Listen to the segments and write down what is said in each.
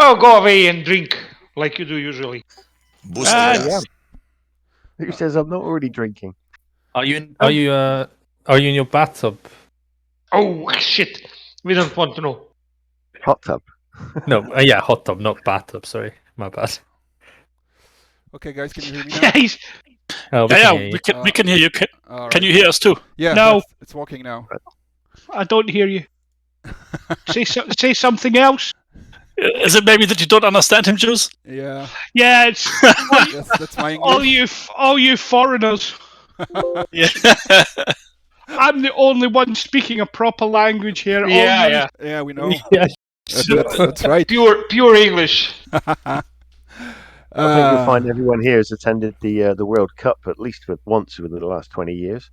Oh, go away and drink like you do usually. Booster, I yes. am. Who says I'm not already drinking? Are you in your bathtub? Oh, shit. We don't want to know. Hot tub. No, yeah, hot tub, not bathtub. Sorry, my bad. Okay, guys, can you hear me now? Yeah, he's... Oh, We can hear you. Can Alright. you hear us too? Yeah, No. it's working now. I don't hear you. Say something else. Is it maybe that you don't understand him, Juice? Yeah, Yeah, it's that's my all English. you foreigners. Yeah. I'm the only one speaking a proper language here. All Yeah, you- yeah. Yeah, we know. Yeah. That's right. Pure English. I think you'll find everyone here has attended the World Cup at least once within the last 20 years.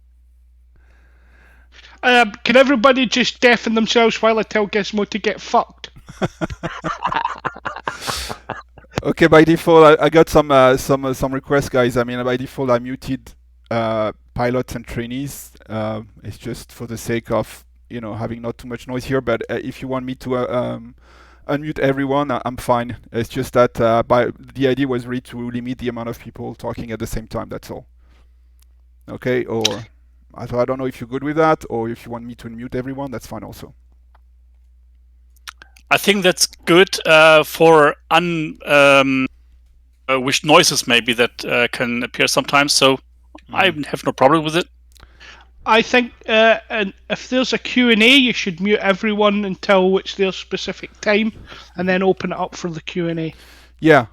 Can everybody just deafen themselves while I tell Gizmo to get fucked? Okay, by default, I got some requests, guys. I mean, by default, I muted pilots and trainees. It's just for the sake of having not too much noise here. But if you want me to unmute everyone, I'm fine. It's just that the idea was really to limit the amount of people talking at the same time. That's all. Okay, or so I don't know if you're good with that, or if you want me to unmute everyone, that's fine also. I think that's good for wished noises maybe that can appear sometimes. So I have no problem with it. I think and if there's a Q&A, you should mute everyone until it's their specific time, and then open it up for the Q&A. Yeah,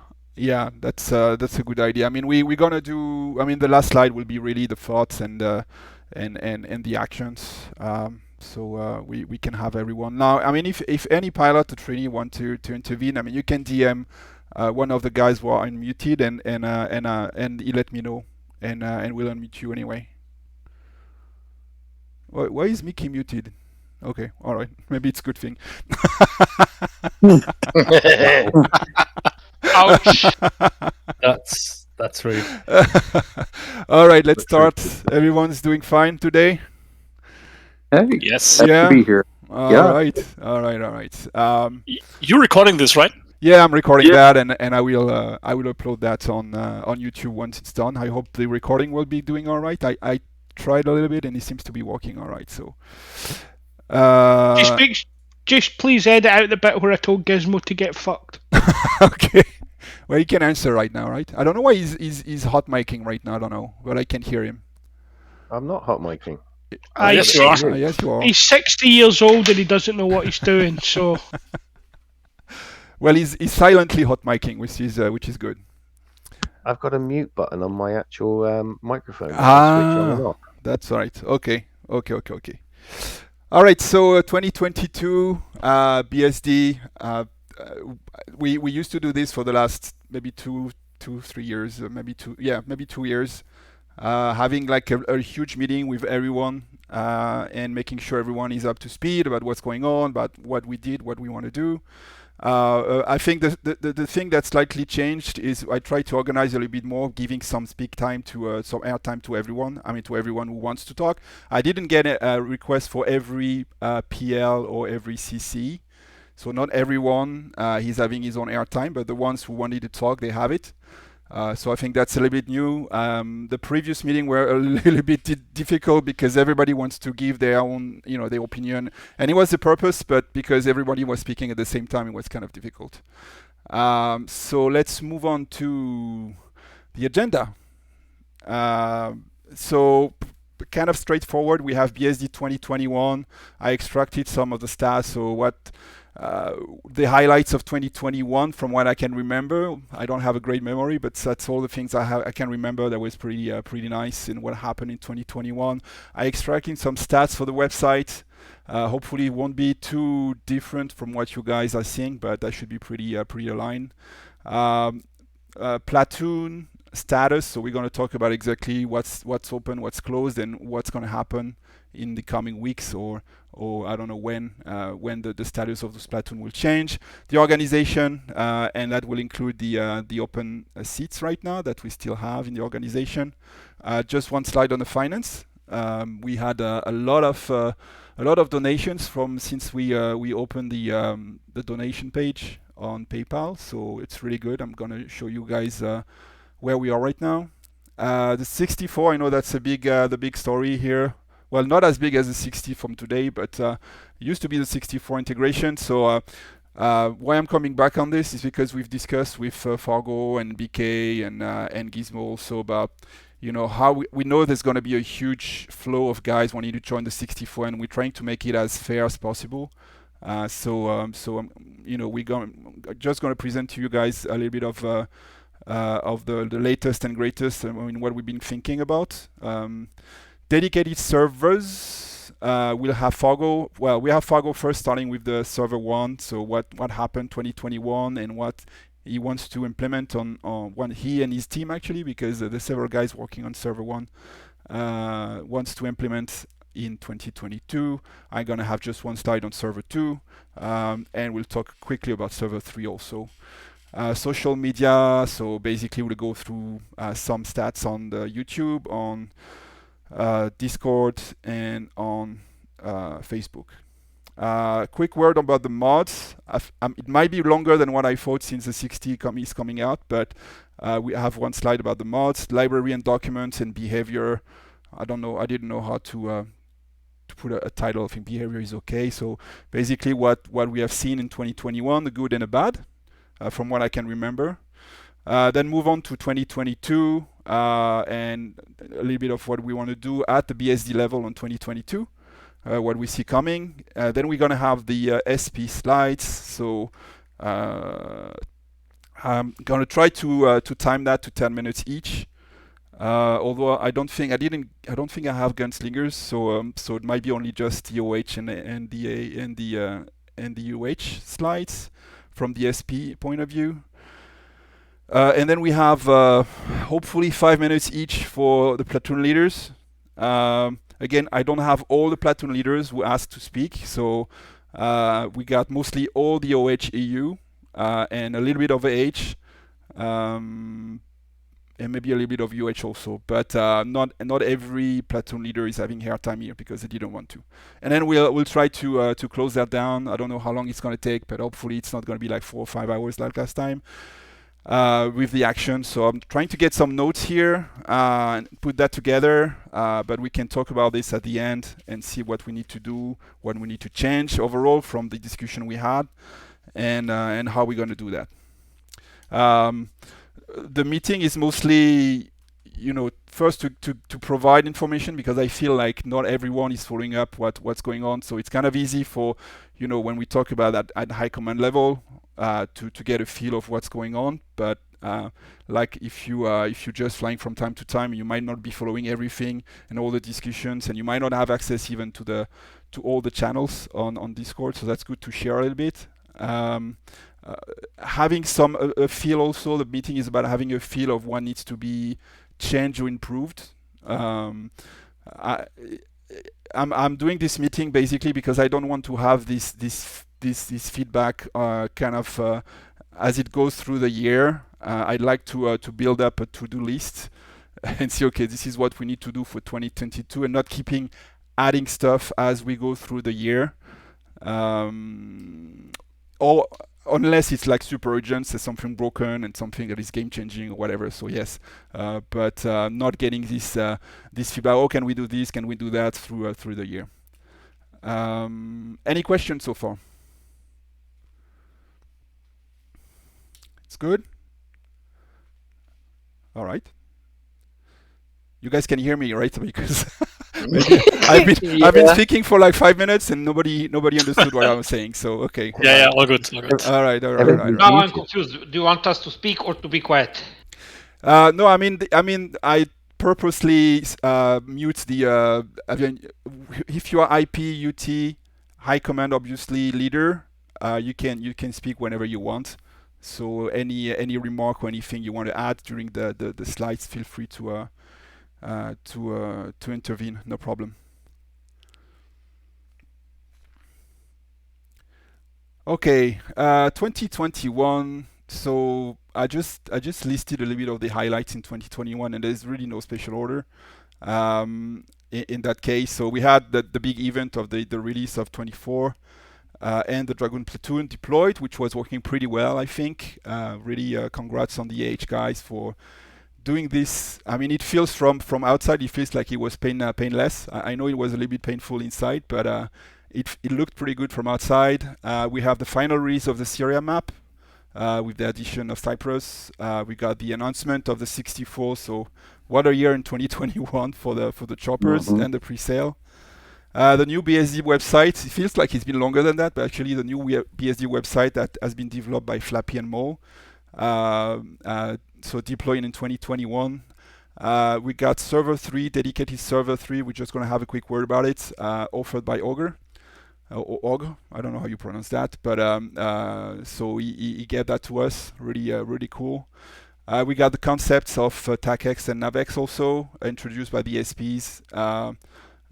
that's a good idea. I mean, we're gonna do. I mean, the last slide will be really the thoughts and the actions. So we can have everyone now. I mean, if any pilot or trainee want to intervene, I mean, you can DM one of the guys who are unmuted and you let me know, and we'll unmute you anyway. Why is Mickey muted? Okay, all right. Maybe it's a good thing. Ouch. That's rude. All right, let's start. Everyone's doing fine today? Hey, Yes. glad Yeah. to be here. All Yeah. right. You're recording this, right? Yeah, I'm recording Yeah. that, and I will upload that on YouTube once it's done. I hope the recording will be doing all right. I tried a little bit, and it seems to be working all right. So, Just please edit out the bit where I told Gizmo to get fucked. okay. Well, he can answer right now, right? I don't know why he's hot micing right now. I don't know, but I can hear him. I'm not hot micing. Yes, you are. Yes, you are. He's 60 years old and he doesn't know what he's doing. So Well, he's silently hot micing, which is good. I've got a mute button on my actual microphone. I can switch on and off. That's all right. Okay. All right. So 2022 BSD. We used to do this for the last maybe 3 years, maybe 2 years. Having like a huge meeting with everyone and making sure everyone is up to speed about what's going on, about what we did, what we want to do. I think the thing that slightly changed is I try to organize a little bit more, giving some speak time to some airtime to everyone. I mean, to everyone who wants to talk. I didn't get a request for every PL or every CC, so not everyone is having his own airtime, but the ones who wanted to talk, they have it. So I think that's a little bit new. The previous meeting were a little bit difficult because everybody wants to give their own, their opinion, and it was the purpose. But because everybody was speaking at the same time, it was kind of difficult. So let's move on to the agenda. So kind of straightforward. We have BSD 2021. I extracted some of the stats. So what? The highlights of 2021 from what I can remember. I don't have a great memory, but that's all the things I can remember that was pretty nice in what happened in 2021. I extracted some stats for the website. Hopefully it won't be too different from what you guys are seeing, but that should be pretty aligned. Platoon status, so we're going to talk about exactly what's open, what's closed, and what's going to happen in the coming weeks or I don't know when the status of this platoon will change. The organization, and that will include the open seats right now that we still have in the organization. Just one slide on the finance. We had a lot of donations since we opened the donation page. on PayPal, so it's really good. I'm gonna show you guys where we are right now. The 64, I know that's a the big story here. Well, not as big as the 60 from today, but it used to be the 64 integration. So why I'm coming back on this is because we've discussed with Fargo and BK and Gizmo also about how we know there's going to be a huge flow of guys wanting to join the 64, and we're trying to make it as fair as possible. We're just going to present to you guys a little bit of the latest and greatest, what we've been thinking about. Dedicated servers, we'll have Fargo. Well, we have Fargo first, starting with the server 1. So what happened 2021 and what he wants to implement on he and his team, actually, because the several guys working on server 1 wants to implement in 2022. I'm gonna have just one slide on server 2, and we'll talk quickly about server 3 also. Social media, so basically we'll go through some stats on the YouTube, on Discord, and on Facebook. Quick word about the mods. It might be longer than what I thought since the 60 is coming out, but we have one slide about the mods, library and documents, and behavior. I didn't know how to put a title. I think behavior is okay. So basically what we have seen in 2021, the good and the bad, from what I can remember. Then move on to 2022 and a little bit of what we want to do at the BSD level on 2022. What we see coming. Then we're gonna have the SP slides. So I'm gonna try to time that to 10 minutes each. Although I don't think I have gunslingers, so it might be only just the OH and the UH slides from the SP point of view. And then we have hopefully 5 minutes each for the platoon leaders. Again, I don't have all the platoon leaders who asked to speak, so we got mostly all the OH EU and a little bit of AH, and maybe a little bit of UH also, but not every platoon leader is having airtime here because they didn't want to. And then we'll try to close that down. I don't know how long it's going to take, but hopefully it's not going to be like 4 or 5 hours like last time. With the action. So I'm trying to get some notes here and put that together, but we can talk about this at the end and see what we need to do, what we need to change overall from the discussion we had, and how we're going to do that. The meeting is mostly, first to provide information, because I feel like not everyone is following up what's going on. So it's kind of easy for, when we talk about that at high command level, to get a feel of what's going on. But like if you're just flying from time to time, you might not be following everything and all the discussions, and you might not have access even to all the channels on Discord. So that's good to share a little bit. Having a feel also. The meeting is about having a feel of what needs to be changed or improved. I'm doing this meeting basically because I don't want to have this feedback kind of as it goes through the year. I'd like to build up a to-do list and see, okay, this is what we need to do for 2022, and not keeping adding stuff as we go through the year. Or unless it's like super urgent, there's something broken and something that is game changing or whatever. So yes, but not getting this feedback. Oh, can we do this? Can we do that through the year? Any questions so far? It's good. All right. You guys can hear me, right? Because I've been speaking for like 5 minutes and nobody understood what I was saying. So okay. Yeah, all good. All right. Now I'm confused. Do you want us to speak or to be quiet? No, I mean, I purposely mute the. If you are IP UT high command, obviously leader, you can speak whenever you want. So any remark or anything you want to add during the slides, feel free to intervene. No problem. Okay, 2021. So I just listed a little bit of the highlights in 2021, and there's really no special order in that case. So we had the big event of the release of 24. and the Dragoon platoon deployed, which was working pretty well, I think. Really, congrats on the AH guys for doing this. I mean, it feels from outside, it feels like it was painless. I know it was a little bit painful inside, but it looked pretty good from outside. We have the final release of the Syria map with the addition of Cyprus. We got the announcement of the 64. So what a year in 2021 for the choppers and the pre-sale. The new BSD website, it feels like it's been longer than that, but actually the new BSD website that has been developed by Flappy and Mo. So deploying in 2021. We got server 3, dedicated server 3. We're just going to have a quick word about it, offered by Augur. Og, I don't know how you pronounce that, but so he gave that to us. Really cool. We got the concepts of TACX and NAVX also introduced by the SPs.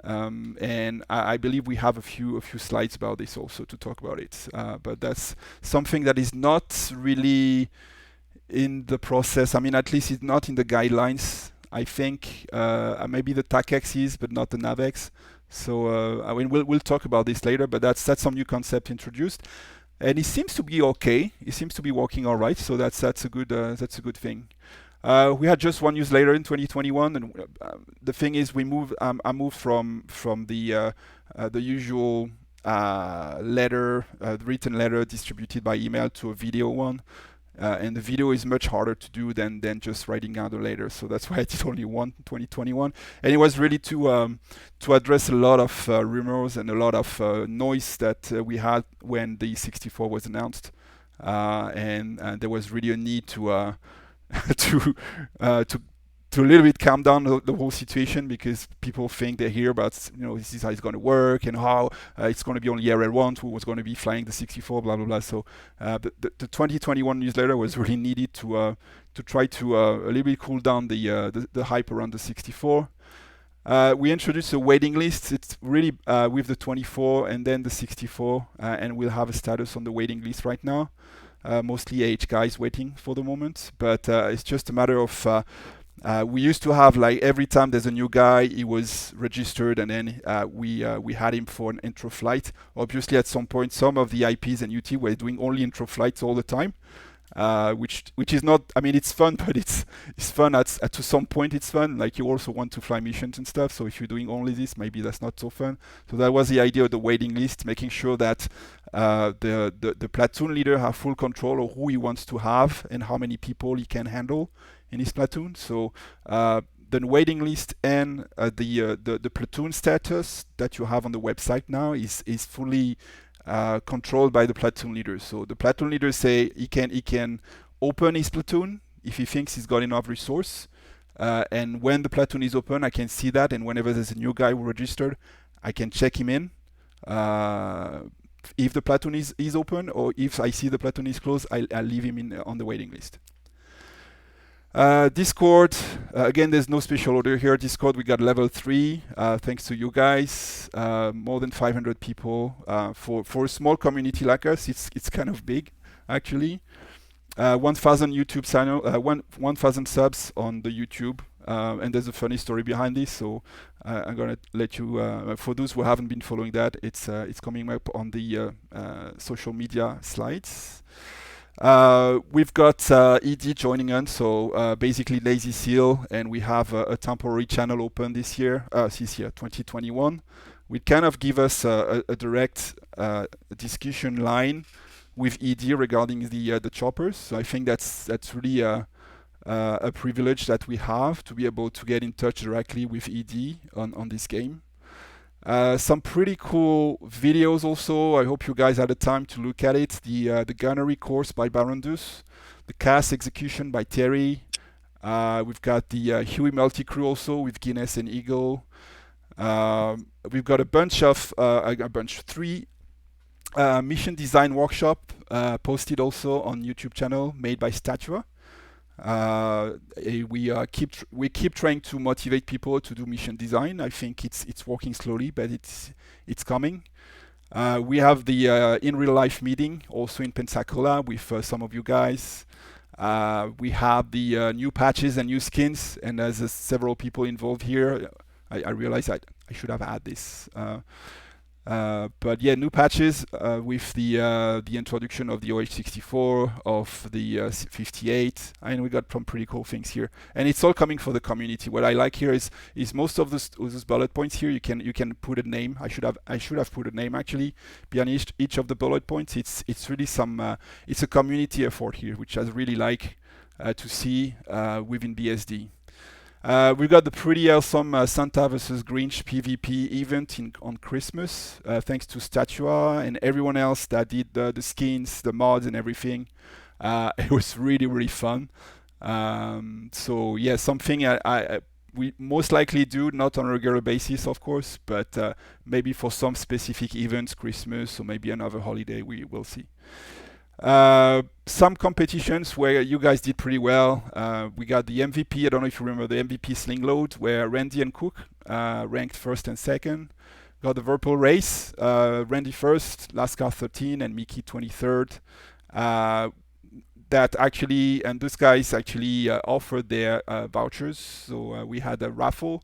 And I believe we have a few slides about this also to talk about it. But that's something that is not really in the process. I mean, at least it's not in the guidelines. I think maybe the TACX is, but not the NAVX. So I mean, we'll talk about this later. But that's some new concept introduced, and it seems to be okay. It seems to be working all right. So that's a good thing. We had just one news later in 2021, and the thing is, I moved from the usual written letter distributed by email to a video one, and the video is much harder to do than just writing out a letter. So that's why I did only one in 2021, and it was really to address a lot of rumors and a lot of noise that we had when the 64 was announced, and there was really a need to to a little bit calm down the whole situation, because people think they hear about, this is how it's going to work and how it's going to be only RL1 who was going to be flying the 64, blah blah blah. So the 2021 newsletter was really needed to try to a little bit cool down the hype around the 64. We introduced a waiting list. It's really with the 24 and then the 64, and we'll have a status on the waiting list right now. Mostly AH guys waiting for the moment, but it's just a matter of we used to have, like, every time there's a new guy, he was registered, and then we had him for an intro flight. Obviously, at some point, some of the IPs and UT were doing only intro flights all the time, which is not. I mean, it's fun, but it's fun to some point. It's fun. Like, you also want to fly missions and stuff. So if you're doing only this, maybe that's not so fun. So that was the idea of the waiting list, making sure that the platoon leader have full control of who he wants to have and how many people he can handle in his platoon. So the waiting list and the platoon status that you have on the website now is fully controlled by the platoon leader. So the platoon leader say he can open his platoon if he thinks he's got enough resource, and when the platoon is open, I can see that, and whenever there's a new guy who registered, I can check him in. If the platoon is open, or if I see the platoon is closed, I'll leave him in on the waiting list. Discord, again, there's no special order here. Discord, we got level 3, thanks to you guys. More than 500 people. For a small community like us, it's kind of big, actually. 1,000 YouTube channel, 1,000 subs on the YouTube, and there's a funny story behind this. So I'm gonna let you. For those who haven't been following that, it's coming up on the social media slides. We've got ED joining us, so basically Lazy Seal, and we have a temporary channel open this year, 2021. We kind of give us a direct discussion line with ED regarding the choppers. So I think that's really a privilege that we have to be able to get in touch directly with ED on this game. Some pretty cool videos also. I hope you guys had the time to look at it. The gunnery course by Barondus, the cast execution by Terry. We've got the Huey multi-crew also with Guinness and Eagle. We've got three mission design workshop posted also on YouTube channel made by Statua. We keep trying to motivate people to do mission design. I think it's working slowly, but it's coming. We have the in real life meeting also in Pensacola with some of you guys. We have the new patches and new skins, and there's several people involved here. I realize I should have had this. But yeah, new patches with the introduction of the OH64, of the 58, and we got some pretty cool things here. And it's all coming for the community. What I like here is most of those bullet points here. You can put a name. I should have put a name actually behind each of the bullet points. It's really some it's a community effort here, which I really like to see within BSD. We've got the pretty awesome Santa vs Grinch PvP event on Christmas, thanks to Statua and everyone else that did the skins, the mods, and everything. It was really fun. So yeah, something we most likely do, not on a regular basis, of course, but maybe for some specific events, Christmas or maybe another holiday, we will see. Some competitions where you guys did pretty well. We got the MVP. I don't know if you remember the MVP Sling Load, where Randy and Cook ranked first and second. Got the Whirlpool race. Randy first, Lascar 13, and Mickey 23rd. That actually, and those guys actually offered their vouchers. So we had a raffle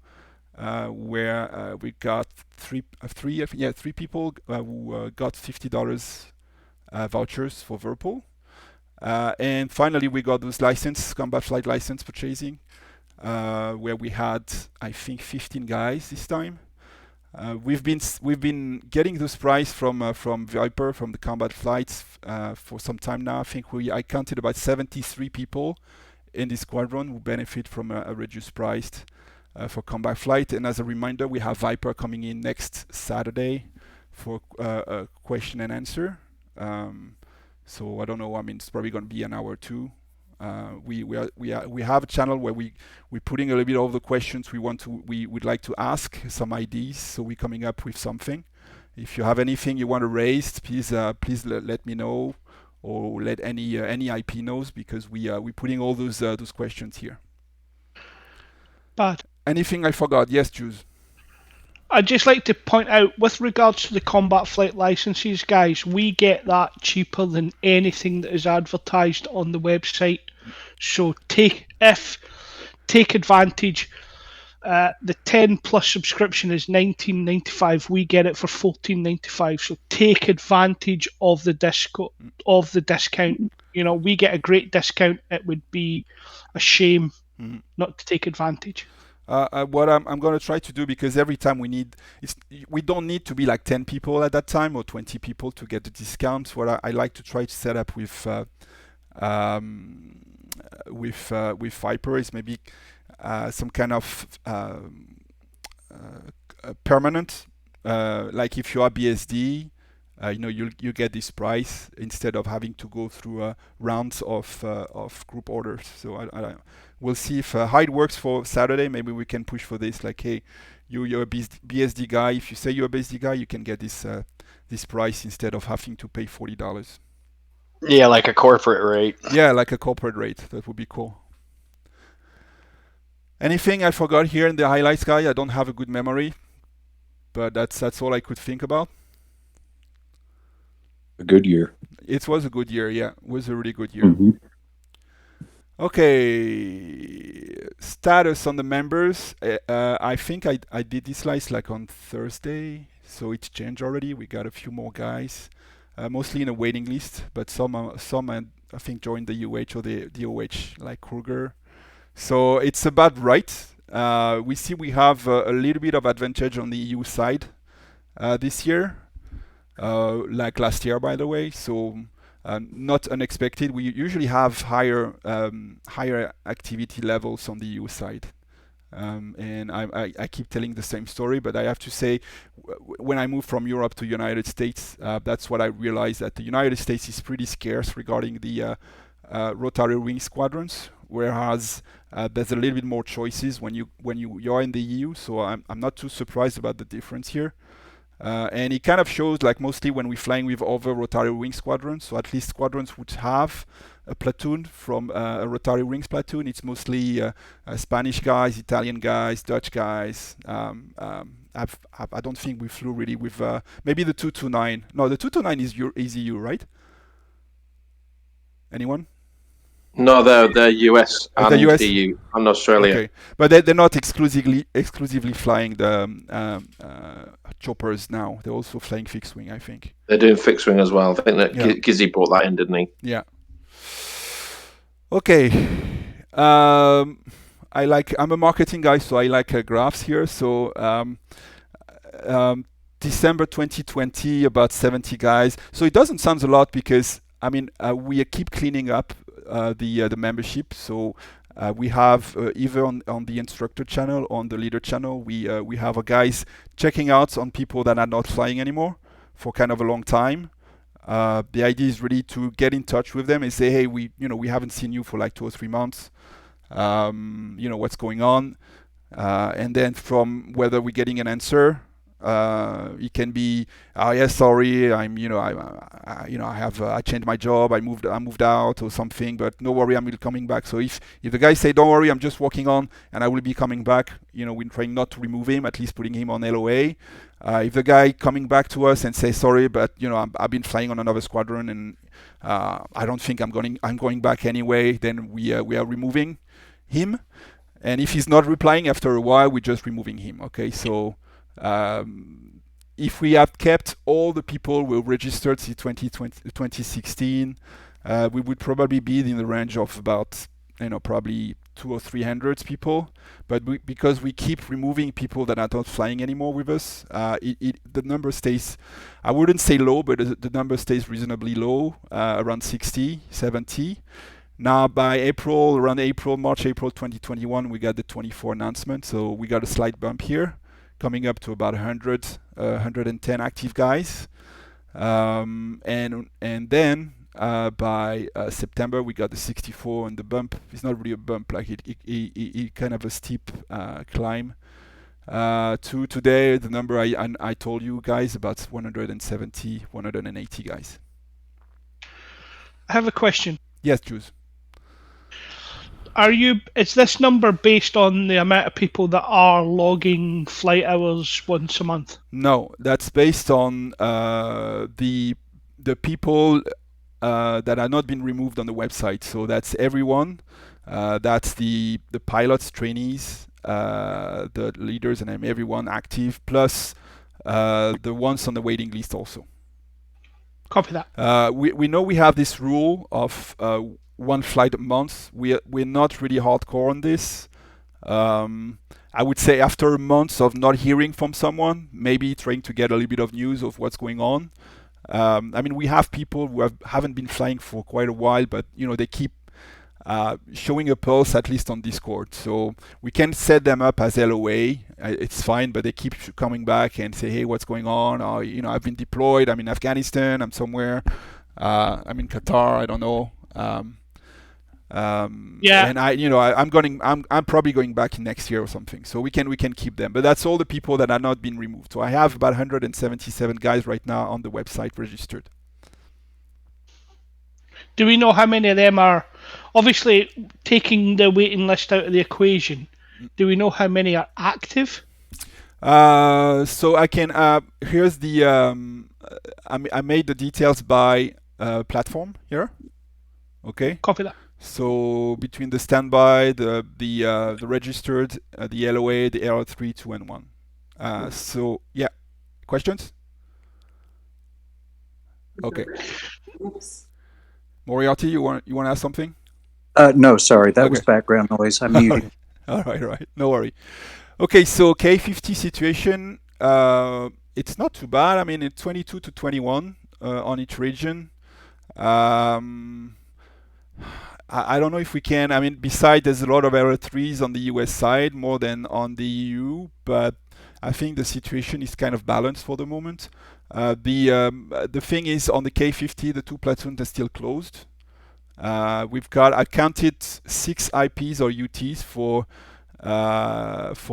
where we got three people who got $50. Vouchers for Whirlpool. And finally, we got those combat flight license purchasing, where we had, I think, 15 guys this time. We've been getting this prize from Viper, from the combat flights, for some time now. I think I counted about 73 people in this squadron who benefit from a reduced price for combat flight. And as a reminder, we have Viper coming in next Saturday for a question and answer. So I don't know. I mean, it's probably going to be an hour or two. We have a channel where we're putting a little bit of the questions we would like to ask, some ideas. So we're coming up with something. If you have anything you want to raise, please let me know, or let any IP knows, because we're putting all those questions here. Bad. Anything I forgot? Yes, Jules. I'd just like to point out, with regards to the combat flight licenses, guys, we get that cheaper than anything that is advertised on the website. So take advantage. The 10 plus subscription is $19.95. We get it for $14.95. So take advantage of the discount. You know, we get a great discount. It would be a shame not to take advantage. What I'm going to try to do, because every time we don't need to be like 10 people at that time or 20 people to get the discounts. What I like to try to set up with Viper is maybe some kind of permanent, like if you are BSD, you get this price instead of having to go through rounds of group orders. So we'll see if how it works for Saturday. Maybe we can push for this. Like, hey, you're a BSD guy. If you say you're a BSD guy, you can get this price instead of having to pay $40. Yeah, like a corporate rate. Yeah, like a corporate rate. That would be cool. Anything I forgot here in the highlights, guy? I don't have a good memory, but that's all I could think about. A good year. It was a good year, yeah. It was a really good year. Mm-hmm. Okay, status on the members. I think I did this slice like on Thursday, so it's changed already. We got a few more guys, mostly in a waiting list, but some I think joined the UH or the OH, like Kruger. So it's about right. We see we have a little bit of advantage on the EU side this year. Like last year, by the way, so not unexpected. We usually have higher activity levels on the EU side, and I keep telling the same story, but I have to say, when I moved from Europe to United States, that's what I realized, that the United States is pretty scarce regarding the rotary wing squadrons, whereas there's a little bit more choices when you're in the EU. So I'm not too surprised about the difference here. And it kind of shows, like, mostly when we're flying with other rotary wing squadrons, so at least squadrons would have a platoon from a rotary wings platoon. It's mostly Spanish guys, Italian guys, Dutch guys. I don't think we flew really with maybe the 229. No, the 229 is EU, right? Anyone? No, they're US Oh, and the US? EU and Australia. Okay, but they're not exclusively flying the choppers now. They're also flying fixed wing, I think. They're doing fixed wing as well. I think that Yeah. Gizzy brought that in, didn't he? Yeah. Okay. I'm a marketing guy, so I like graphs here. So December 2020, about 70 guys. So it doesn't sound a lot because I mean we keep cleaning up the membership. So we have either on the instructor channel, on the leader channel, we have our guys checking out on people that are not flying anymore for kind of a long time. The idea is really to get in touch with them and say, hey, we haven't seen you for like 2 or 3 months. What's going on, and then from whether we're getting an answer, it can be, oh yes, sorry, I changed my job, I moved out or something, but no worry, I'm coming back. So if the guy say, don't worry, I'm just working on and I will be coming back, we're trying not to remove him, at least putting him on LOA. If the guy coming back to us and say, sorry, but I've been flying on another squadron and I don't think I'm going back anyway, then we are removing him. And if he's not replying after a while, we're just removing him. Okay, so if we have kept all the people who registered in 2016, we would probably be in the range of about probably 200 or 300 people. But because we keep removing people that are not flying anymore with us, the number stays, I wouldn't say low, but the number stays reasonably low, around 60, 70. Now by March, April 2021, we got the 24 announcement. So we got a slight bump here, coming up to about 110 active guys. And then by September, we got the 64, and the bump is not really a bump, like it kind of a steep climb. To today, the number I told you guys, about 170, 180 guys. I have a question. Yes, Jules. Is this number based on the amount of people that are logging flight hours once a month? No, that's based on the people that are not been removed on the website. So that's everyone. That's the pilots, trainees, the leaders, and everyone active, plus the ones on the waiting list also. Copy that. We know we have this rule of 1 flight a month. We're not really hardcore on this. I would say after a month of not hearing from someone, maybe trying to get a little bit of news of what's going on. I mean, we have people who haven't been flying for quite a while, but they keep showing a pulse, at least on Discord. So we can set them up as LOA. It's fine, but they keep coming back and say, hey, what's going on? Or, I've been deployed. I'm in Afghanistan. I'm somewhere. I'm in Qatar. I don't know. Yeah. And I'm probably going back next year or something. So we can keep them. But that's all the people that are not being removed. So I have about 177 guys right now on the website registered. Do we know how many of them are, obviously taking the waiting list out of the equation, do we know how many are active? So I can, here's the, I made the details by platform here. Okay. Copy that. So between the standby, the registered, the LOA, the LR3, 2, and 1. So yeah, questions? Okay. Oops. Moriarty, you want to ask something? No, sorry, that was Okay. background noise. I'm muted. All right, no worry. Okay, so K50 situation, it's not too bad. I mean, it's 22 to 21 on each region. I don't know if we can. I mean, besides, there's a lot of LR3s on the US side more than on the EU, but I think the situation is kind of balanced for the moment. The thing is, on the K50, the 2 platoons are still closed. I counted 6 IPs or UTs for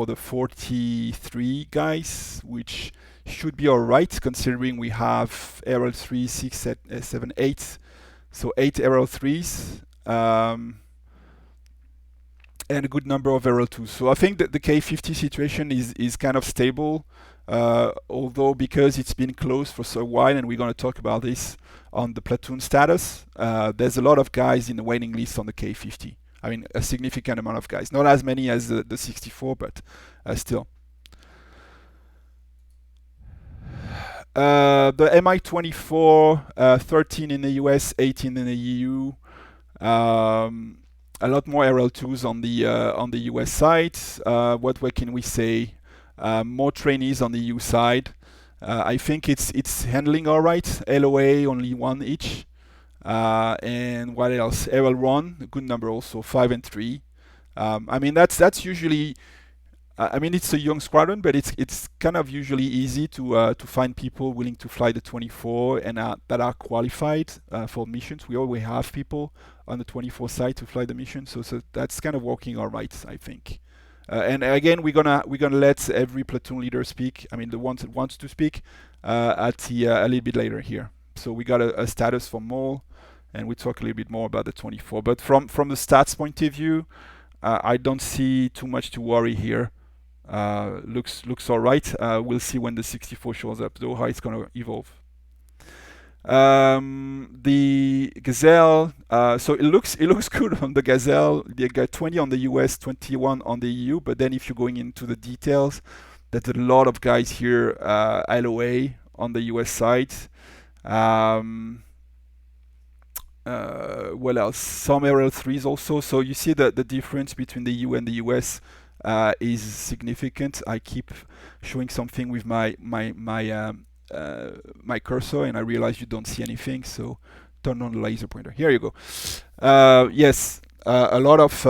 the 43 guys, which should be all right considering we have RL3, 6, 7, 8. So 8 RL3s and a good number of RL2s. So I think that the K50 situation is kind of stable. although because it's been closed for so while, and we're going to talk about this on the platoon status, there's a lot of guys in the waiting list on the K50. I mean, a significant amount of guys. Not as many as the 64, but still. The Mi-24, 13 in the US, 18 in the EU. A lot more RL2s on the US side. What can we say? More trainees on the EU side. I think it's handling all right. LOA only 1 each. And what else? RL1, a good number also, 5 and 3. I mean that's usually. I mean it's a young squadron, but it's kind of usually easy to find people willing to fly the 24 and that are qualified for missions. We always have people on the 24 side to fly the mission, so that's kind of working all right, I think. And again, we're gonna let every platoon leader speak. I mean, the ones that wants to speak at a little bit later here. So we got a status for Mole, and we talk a little bit more about the 24. But from the stats point of view, I don't see too much to worry here. Looks all right. We'll see when the 64 shows up, though, how it's gonna evolve. The Gazelle, so it looks good on the Gazelle. They got 20 on the US, 21 on the EU, but then if you're going into the details, there's a lot of guys here, LOA on the US side. What else? Some RL3s also. So you see that the difference between the EU and the US is significant. I keep showing something with my cursor, and I realize you don't see anything, so turn on the laser pointer. Here you go. Yes, a lot of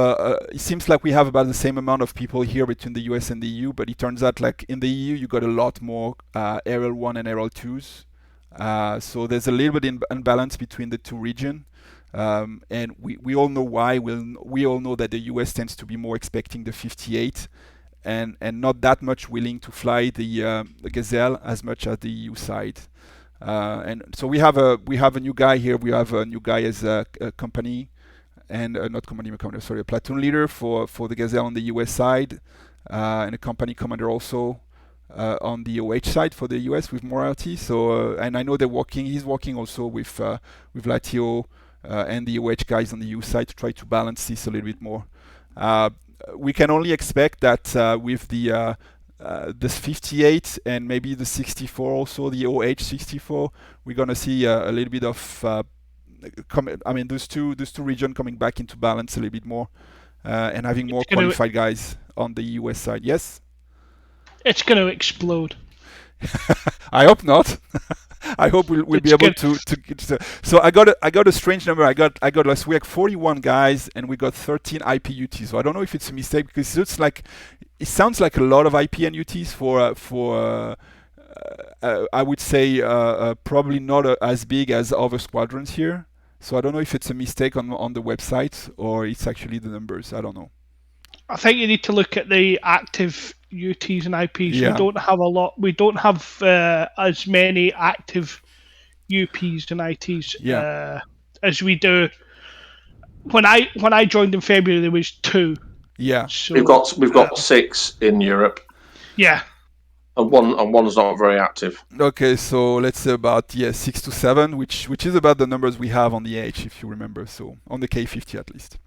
it seems like we have about the same amount of people here between the US and the EU, but it turns out like in the EU you got a lot more RL1 and RL2s, so there's a little bit imbalance between the two regions. And we all know why. We all know that the US tends to be more expecting the 58 and not that much willing to fly the Gazelle as much as the EU side. And so we have a new guy here. We have a new guy as a company and not company commander, sorry, a platoon leader for the Gazelle on the US side, and a company commander also on the OH side for the US with Morality. So and I know he's working also with Latio and the OH guys on the EU side to try to balance this a little bit more. We can only expect that with the 58 and maybe the 64 also, the OH 64, we're gonna see a little bit of those two regions coming back into balance a little bit more, and having more qualified guys on the US side. Yes? It's going to explode. I hope not. I hope we'll be able to. So I got a strange number. I got last week 41 guys, and we got 13 IP UTs. So I don't know if it's a mistake, because it sounds like a lot of IP and UTs for I would say probably not as big as other squadrons here. So I don't know if it's a mistake on the website or it's actually the numbers. I don't know. I think you need to look at the active UTs and IPs. Yeah. We don't have a lot. We don't have as many active UPs and ITs as we do. When I joined in February, there was 2. Yeah. So, We've got 6 in Europe. Yeah. And one's not very active. Okay, so let's say about 6 to 7, which is about the numbers we have on the H, if you remember. So on the K50 at least.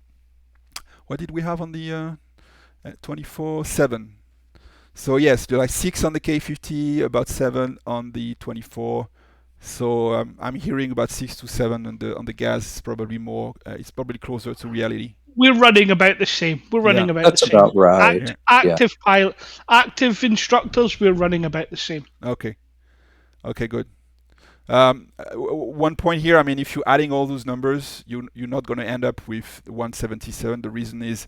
What did we have on the 24? 7. So yes, there are like 6 on the K50, about 7 on the 24. So I'm hearing about 6 to 7 on the gas. Is probably more. It's probably closer to reality. We're running about the same. We're running about That's the same. about right. Active pilot, active instructors. We're running about the same. Okay, good. One point here. I mean, if you're adding all those numbers, you're not going to end up with 177. The reason is,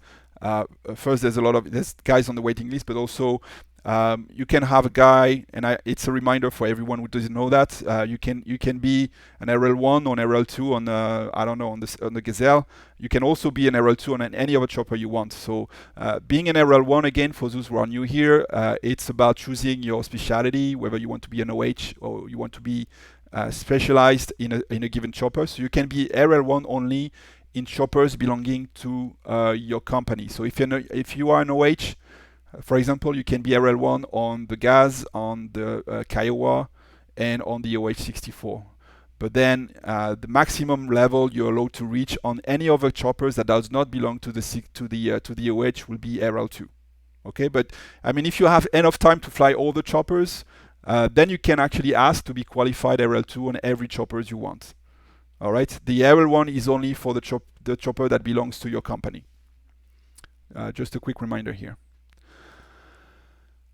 first, there's guys on the waiting list, but also you can have a guy, and it's a reminder for everyone who doesn't know that you can be an RL1 on RL2 on I don't know, on the Gazelle. You can also be an RL2 on any other chopper you want. So being an RL1, again, for those who are new here, it's about choosing your specialty, whether you want to be an OH or you want to be specialized in a given chopper. So you can be RL1 only in choppers belonging to your company. So if you are an OH, For example, you can be RL1 on the Gaz, on the Kiowa, and on the OH64. But then the maximum level you're allowed to reach on any other choppers that does not belong to the OH will be RL2. Okay, but I mean, if you have enough time to fly all the choppers, then you can actually ask to be qualified RL2 on every choppers you want. All right, the RL1 is only for the chopper that belongs to your company. Just a quick reminder here.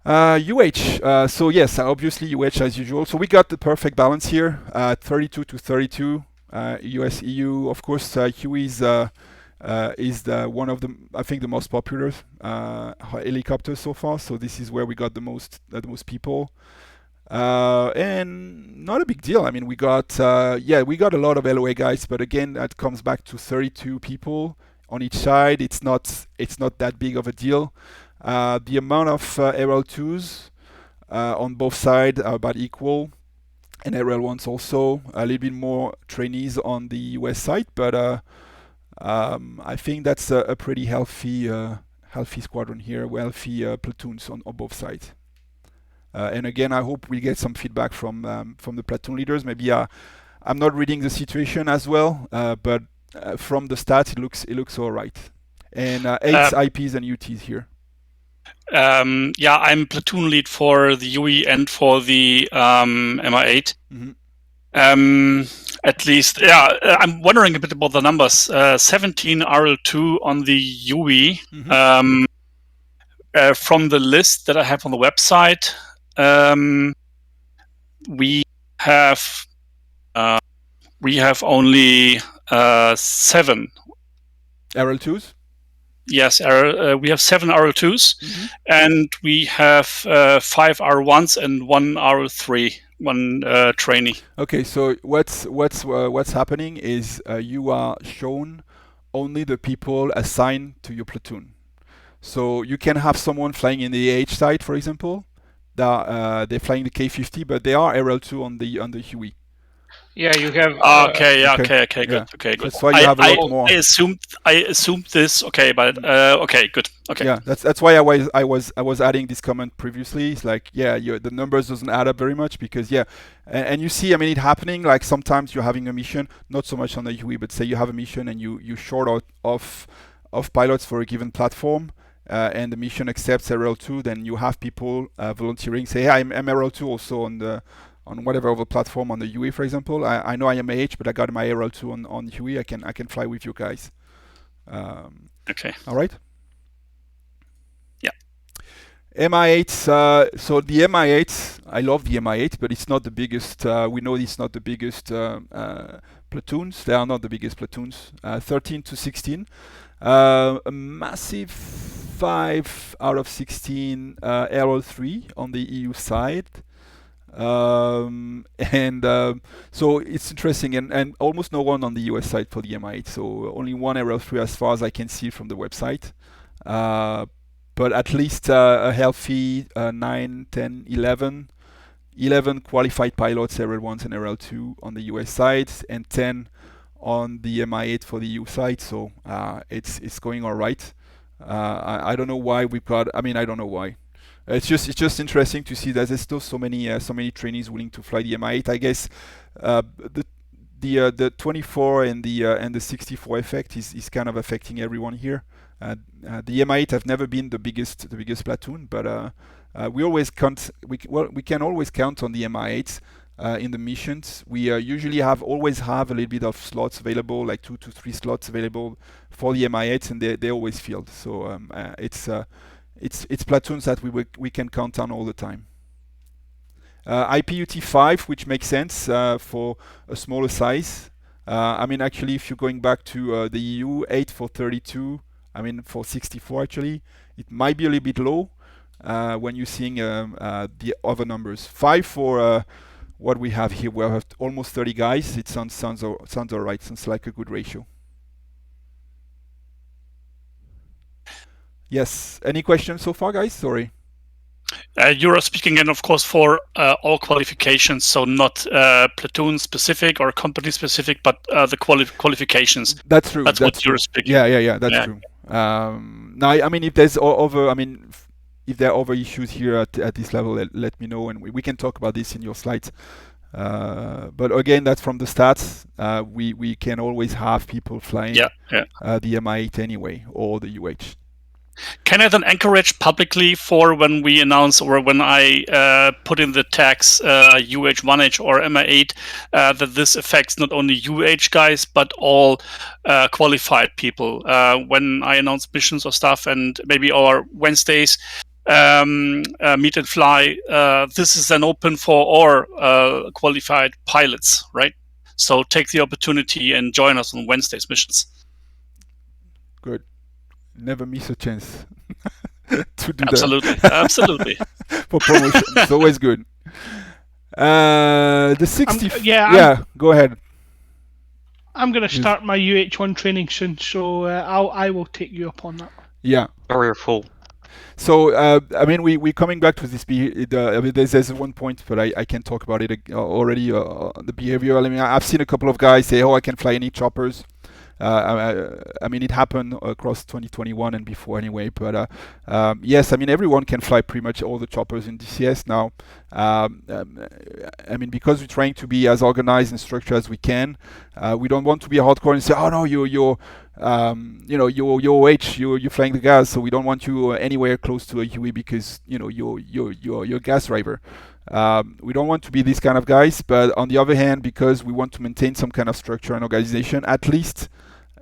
UH, so yes, obviously UH as usual. So we got the perfect balance here, 32 to 32, US EU. Of course, Huey is one of the, I think, the most popular helicopters so far. So this is where we got the most people, and not a big deal. I mean, we got we got a lot of LOA guys, but again, that comes back to 32 people on each side. It's not that big of a deal. The amount of RL2s on both sides are about equal, and RL1s also. A little bit more trainees on the US side, but I think that's a pretty healthy squadron here, healthy platoons on both sides. And again, I hope we get some feedback from the platoon leaders. Maybe I'm not reading the situation as well, but from the stats, it looks all right. And 8 IPs and UTs here. I'm platoon lead for the UE and for the MI8. Mm-hmm. At least, I'm wondering a bit about the numbers. 17 RL2 on the UE. Mm-hmm. From the list that I have on the website, we have only 7 RL2s. Yes, we have 7 RL2s, Mm-hmm. and we have 5 R1s and 1 RL3, one trainee. Okay, so what's happening is you are shown only the people assigned to your platoon. So you can have someone flying in the AH side, for example. They're flying the K50, but they are RL2 on the Huey. Yeah, you have. Okay, good. That's why you have a lot more. I assumed this. Okay, but okay, good. Okay. Yeah, that's why I was adding this comment previously. It's like, the numbers doesn't add up very much because and you see, I mean, it happening. Like sometimes you're having a mission, not so much on the Huey, but say you have a mission and you short out of pilots for a given platform. And the mission accepts RL2, then you have people volunteering, say, hey, I'm RL2 also on whatever other platform on the UE, for example. I know I am AH, but I got my RL2 on UE. I can fly with you guys. Okay. All right. Yeah. MI8. So the MI8, I love the MI8, but it's not the biggest. We know it's not the biggest platoons. They are not the biggest platoons. 13 to 16. A massive 5 out of 16 RL3 on the EU side. So it's interesting, and almost no one on the US side for the MI8. So only one RL3 as far as I can see from the website. But at least a healthy 9, 10, 11 qualified pilots, RL1s and RL2 on the US side, and 10 on the MI8 for the EU side. So it's going all right. I don't know why we've got. I mean, I don't know why. It's just interesting to see that there's still so many trainees willing to fly the MI8. I guess the 24 and the 64 effect is kind of affecting everyone here. The MI8 have never been the biggest platoon, but we always count. We can always count on the MI8 in the missions. We usually always have a little bit of slots available, like 2 to 3 slots available for the MI8, and they always filled. So it's platoons that we can count on all the time. IPUT 5, which makes sense for a smaller size. I mean, actually, if you're going back to the EU, 8 for 32. I mean, for 64 actually, it might be a little bit low when you're seeing the other numbers. 5 for what we have here. We have almost 30 guys. It sounds all right. Sounds like a good ratio. Yes. Any questions so far, guys? Sorry. You're speaking, and of course, for all qualifications, so not platoon specific or company specific, but the qualifications. That's true. That's what you're speaking. Yeah. That's true. Now, I mean, if there's other, I mean, if there are other issues here at this level, let me know, and we can talk about this in your slides. But again, that's from the stats. We can always have people flying the MI8 anyway, or the UH. Can I then encourage publicly for when we announce or when I put in the tags UH1H or MI8 that this affects not only UH guys but all qualified people when I announce missions or stuff, and maybe our Wednesdays meet and fly, this is then open for all qualified pilots, right? So take the opportunity and join us on Wednesday's missions. Good. Never miss a chance to do that. Absolutely. For promotion, it's always good. The 60. Go ahead. I'm going to start my UH1 training soon, so I will take you up on that. Yeah. Or you're full. So I mean, we're coming back to this. I mean, there's one point, but I can talk about it already. The behavior. I mean, I've seen a couple of guys say, "Oh, I can fly any choppers." I mean, it happened across 2021 and before anyway. But yes, I mean, everyone can fly pretty much all the choppers in DCS now. I mean, because we're trying to be as organized and structured as we can, we don't want to be hardcore and say, "Oh no, you're OH, you're flying the gas, so we don't want you anywhere close to a UE because you're a gas driver." We don't want to be these kind of guys, but on the other hand, because we want to maintain some kind of structure and organization, at least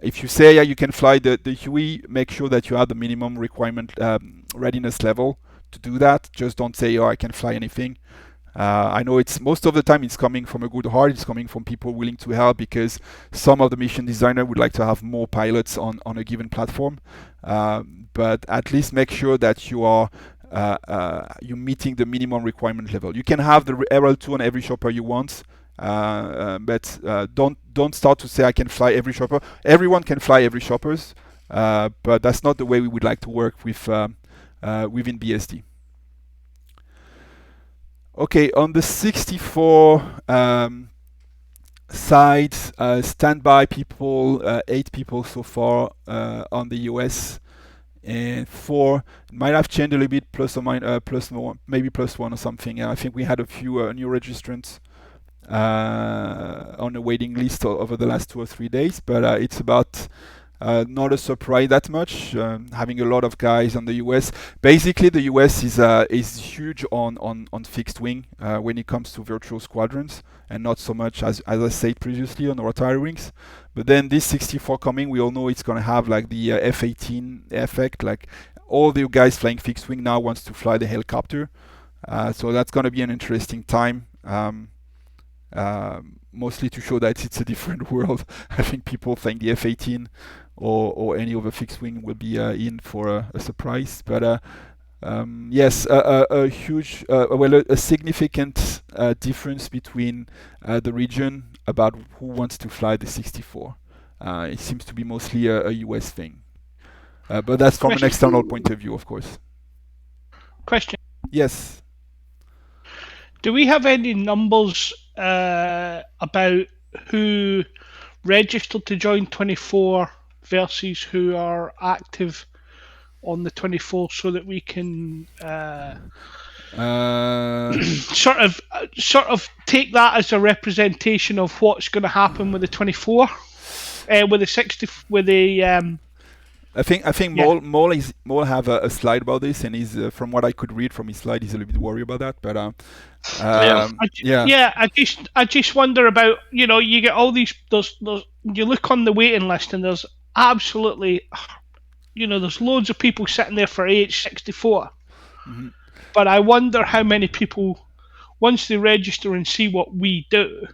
if you say you can fly the UE, make sure that you have the minimum requirement readiness level to do that. Just don't say, "Oh, I can fly anything." I know it's most of the time it's coming from a good heart. It's coming from people willing to help because some of the mission designer would like to have more pilots on a given platform. But at least make sure that you are you're meeting the minimum requirement level. You can have the RL2 on every shopper you want, but don't start to say I can fly every shopper. Everyone can fly every shoppers, but that's not the way we would like to work with within BSD. Okay, on the 64 side, standby people, 8 people so far on the US. And 4 might have changed a little bit, plus or minus, maybe +1 or something. I think we had a few new registrants on the waiting list over the last 2 or 3 days, but it's about not a surprise that much. Having a lot of guys on the US. Basically, the US is huge on fixed wing when it comes to virtual squadrons, and not so much as I said previously on rotary wings. But then this 64 coming, we all know it's going to have like the F-18 effect. Like all the guys flying fixed wing now wants to fly the helicopter. So that's going to be an interesting time. Mostly to show that it's a different world. I think people think the F-18 or any other fixed wing will be in for a surprise. But yes, a huge, a significant difference between the region about who wants to fly the 64. It seems to be mostly a US thing. But that's from an external point of view, of course. Question. Yes. Do we have any numbers about who registered to join 24 versus who are active on the 24, so that we can sort of take that as a representation of what's going to happen with the 24, with the 60, with the. I think Mole have a slide about this, and he's from what I could read from his slide, he's a little bit worried about that. But I just wonder about, you get all these those you look on the waiting list and there's absolutely, there's loads of people sitting there for AH-64. Mm-hmm. But I wonder how many people, once they register and see what we do.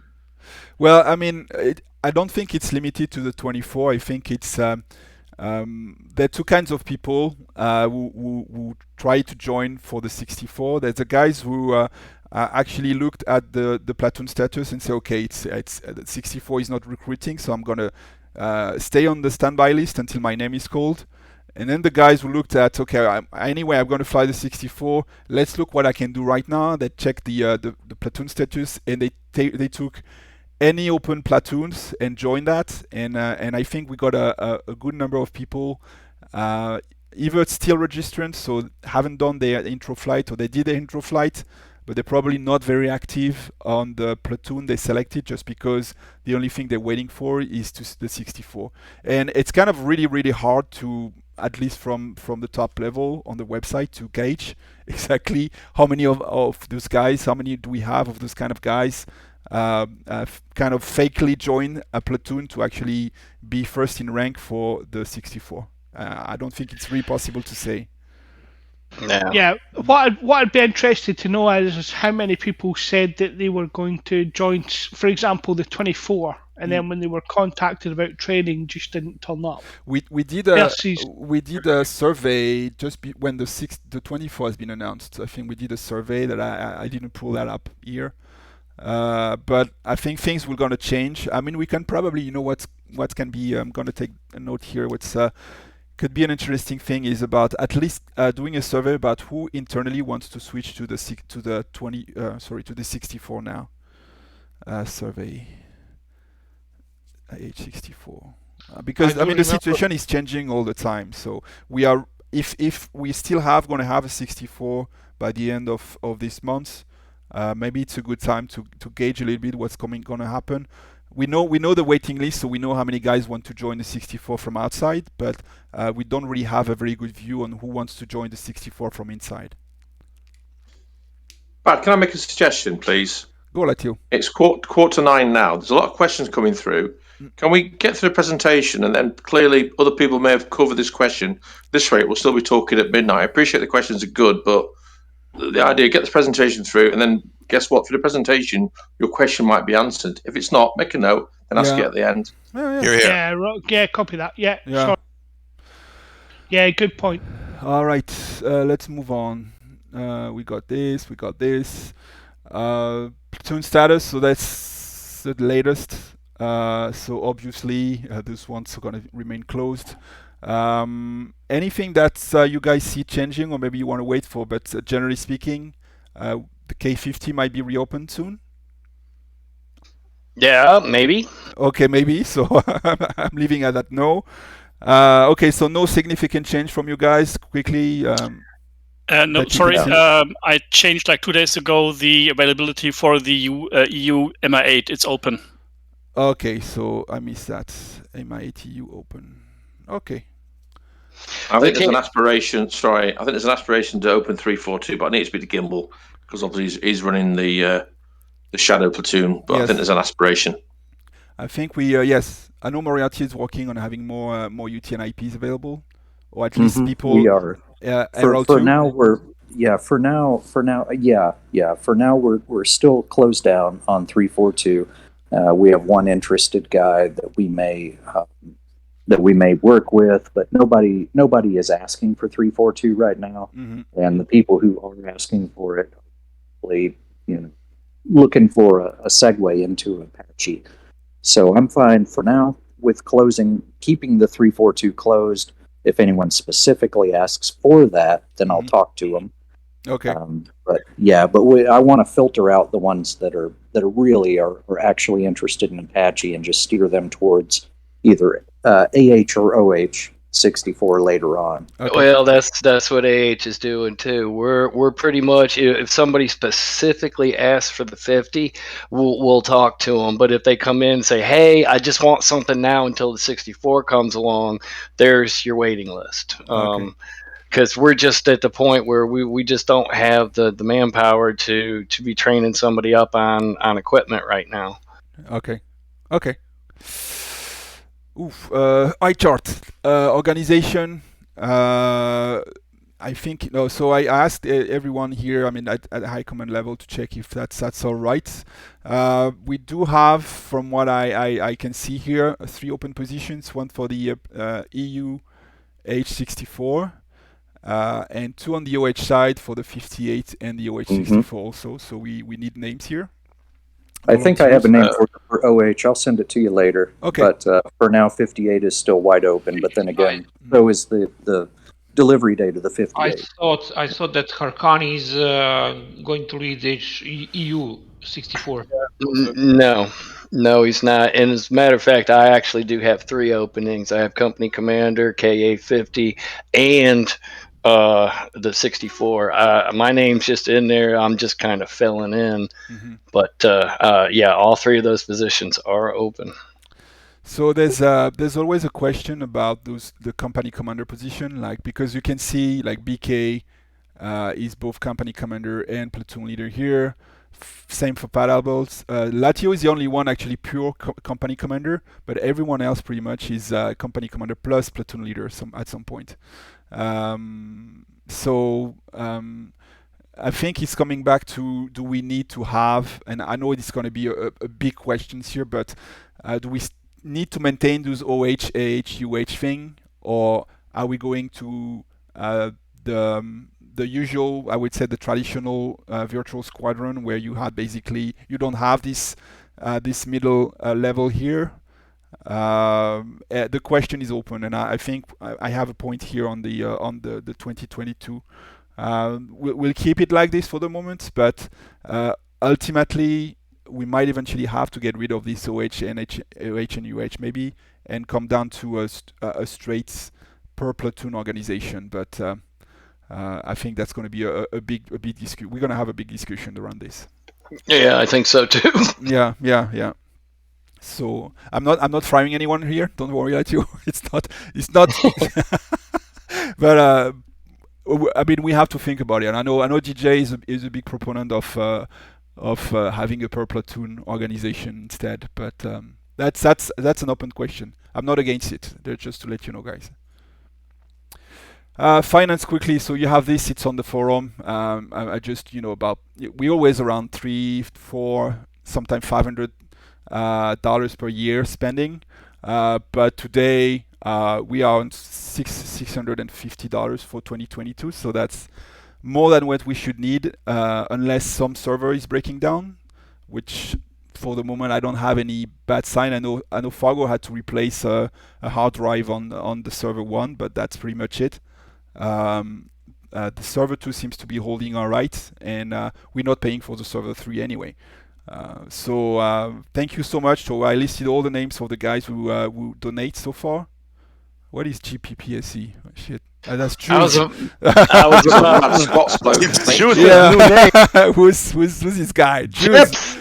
Well, I mean, I don't think it's limited to the 24. I think it's there are 2 kinds of people who try to join for the 64. There's the guys who actually looked at the platoon status and say, okay, it's 64 is not recruiting, so I'm gonna stay on the standby list until my name is called. And then the guys who looked at, okay, anyway, I'm going to fly the 64. Let's look what I can do right now. They checked the platoon status, and they took any open platoons and joined that. And I think we got a good number of people either still registrant, so haven't done their intro flight, or they did their intro flight, but they're probably not very active on the platoon they selected, just because the only thing they're waiting for is the 64. And it's kind of really, really hard to, at least from the top level on the website, to gauge exactly how many of those guys, how many do we have of those kind of guys kind of fakely join a platoon to actually be first in rank for the 64. I don't think it's really possible to say. Yeah, what I'd be interested to know is how many people said that they were going to join, for example, the 24, and then when they were contacted about training, just didn't turn up. We did a survey just when the 24 has been announced. I think we did a survey that I didn't pull that up here, but I think things were going to change. I mean, we can probably, what can be. I'm going to take a note here. What's could be an interesting thing is about at least doing a survey about who internally wants to switch to the 64 now. Survey age 64 because I mean the situation is changing all the time. So we are if we still going to have a 64 by the end of this month, maybe it's a good time to gauge a little bit what's going to happen. We know the waiting list, so we know how many guys want to join the 64 from outside, but we don't really have a very good view on who wants to join the 64 from inside. Brad, can I make a suggestion, please? Go, Latio. It's quarter to 9 now. There's a lot of questions coming through. Can we get through the presentation, and then clearly other people may have covered this question. This rate, we'll still be talking at midnight. I appreciate the questions are good, but the idea, get the presentation through, and then guess what? For the presentation, your question might be answered. If it's not, make a note and ask it at the end. Yeah, copy that. Yeah. Sure. Yeah, good point. All right, let's move on. We got this. Platoon status, so that's the latest. So obviously, those ones are going to remain closed. Anything that you guys see changing, or maybe you want to wait for, but generally speaking, the K50 might be reopened soon? Yeah, maybe. Okay, maybe. So I'm leaving at that no. Okay, so no significant change from you guys. Quickly. No, sorry. I changed like 2 days ago the availability for the EU MI8. It's open. Okay, so I missed that. MI8 EU open. Okay. I think there's an aspiration. Sorry, I think there's an aspiration to open 342, but I need to be the gimbal because obviously he's running the shadow platoon. But yes. I think there's an aspiration. I think we yes. I know Moriarty is working on having more UTN IPs available, or at least people. We are. For now we're still closed down on 342. We have one interested guy that we may work with, but nobody is asking for 342 right now. And the people who are asking for it, looking for a segue into Apache. So I'm fine for now with keeping the 342 closed. If anyone specifically asks for that, then I'll talk to them. Okay. I want to filter out the ones that are really are actually interested in Apache and just steer them towards either AH or OH 64 later on. Okay. Well, that's what AH is doing too. We're pretty much, if somebody specifically asks for the 50, we'll talk to them. But if they come in and say, "Hey, I just want something now until the 64 comes along," there's your waiting list. Because we're just at the point where we just don't have the manpower to be training somebody up on equipment right now. Okay. iChart organization. I think so I asked everyone here, I mean at high command level, to check if that's all right. We do have, from what I can see here, 3 open positions, one for the EU H64 and 2 on the OH side for the 58 and the OH64 also. So we need names here. I think I have a name for OH. I'll send it to you later. Okay. But for now, 58 is still wide open. But then again, so is the delivery date of the 58. I thought that Harkani is going to lead the EU 64. No, he's not. And as a matter of fact, I actually do have 3 openings. I have company commander, KA50, and the 64. My name's just in there. I'm just kind of filling in. Mhm. But yeah, all 3 of those positions are open. So there's always a question about the company commander position, like because you can see like BK is both company commander and platoon leader here. Same for parables. Latio is the only one actually pure company commander, but everyone else pretty much is company commander plus platoon leader at some point. I think it's coming back to, do we need to have, and I know it's going to be a big question here, but do we need to maintain those OH, AH, UH thing, or are we going to the usual, I would say the traditional virtual squadron where you had basically, you don't have this middle level here. The question is open, and I think I have a point here on the 2022. We'll keep it like this for the moment, but ultimately we might eventually have to get rid of this OH and UH maybe, and come down to a straight per platoon organization. But I think that's going to be a big discussion. We're going to have a big discussion around this. Yeah, I think so too. Yeah. So I'm not firing anyone here. Don't worry, at you. It's not. But I mean, we have to think about it. And I know DJ is a big proponent of having a per platoon organization instead. But that's an open question. I'm not against it. Just to let you know, guys. Finance quickly. So you have this. It's on the forum. I just we always around $300, $400, sometimes $500 per year spending. But today we are on $650 for 2022. So that's more than what we should need, unless some server is breaking down, which for the moment I don't have any bad sign. I know Fargo had to replace a hard drive on the server 1, but that's pretty much it. The server 2 seems to be holding all right, and we're not paying for the server 3 anyway. So thank you so much. So I listed all the names of the guys who donate so far. What is GPPSE? Oh, shit. That's true. I was about Scott's bloke. Yeah. Who's this guy? Juice,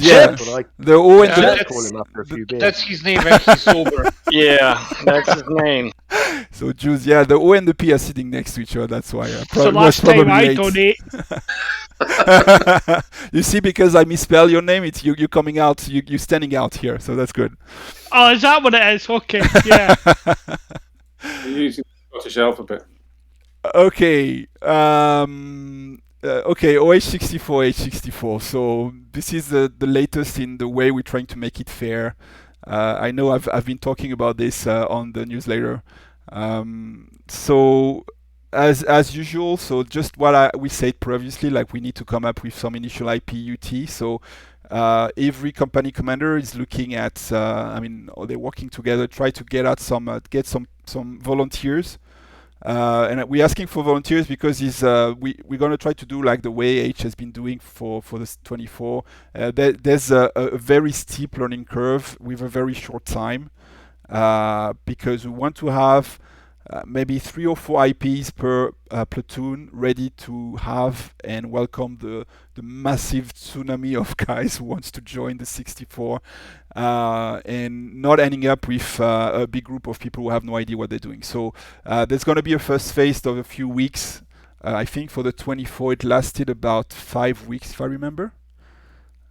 yeah. The O and the call him after a few beers. That's his name when he's sober. Yeah, that's his name. So Juice, yeah, the O and the P are sitting next to each other. That's why. So last time I donate. You see, because I misspell your name, it's you coming out, you standing out here, so that's good. Oh, is that what it is? Okay, yeah. You're using the Scottish alphabet. Okay. Okay, OH64, H64. So this is the latest in the way we're trying to make it fair. I know I've been talking about this on the newsletter. So as usual, so just what we said previously, like we need to come up with some initial IP UT. So every company commander is looking at, they're working together, try to get some volunteers. And we're asking for volunteers because we're going to try to do like the way H has been doing for this 24. There's a very steep learning curve with a very short time, because we want to have maybe 3 or 4 IPs per platoon ready to have and welcome the massive tsunami of guys who wants to join the 64, and not ending up with a big group of people who have no idea what they're doing. So there's going to be a first phase of a few weeks. I think for the 24 it lasted about 5 weeks, if I remember.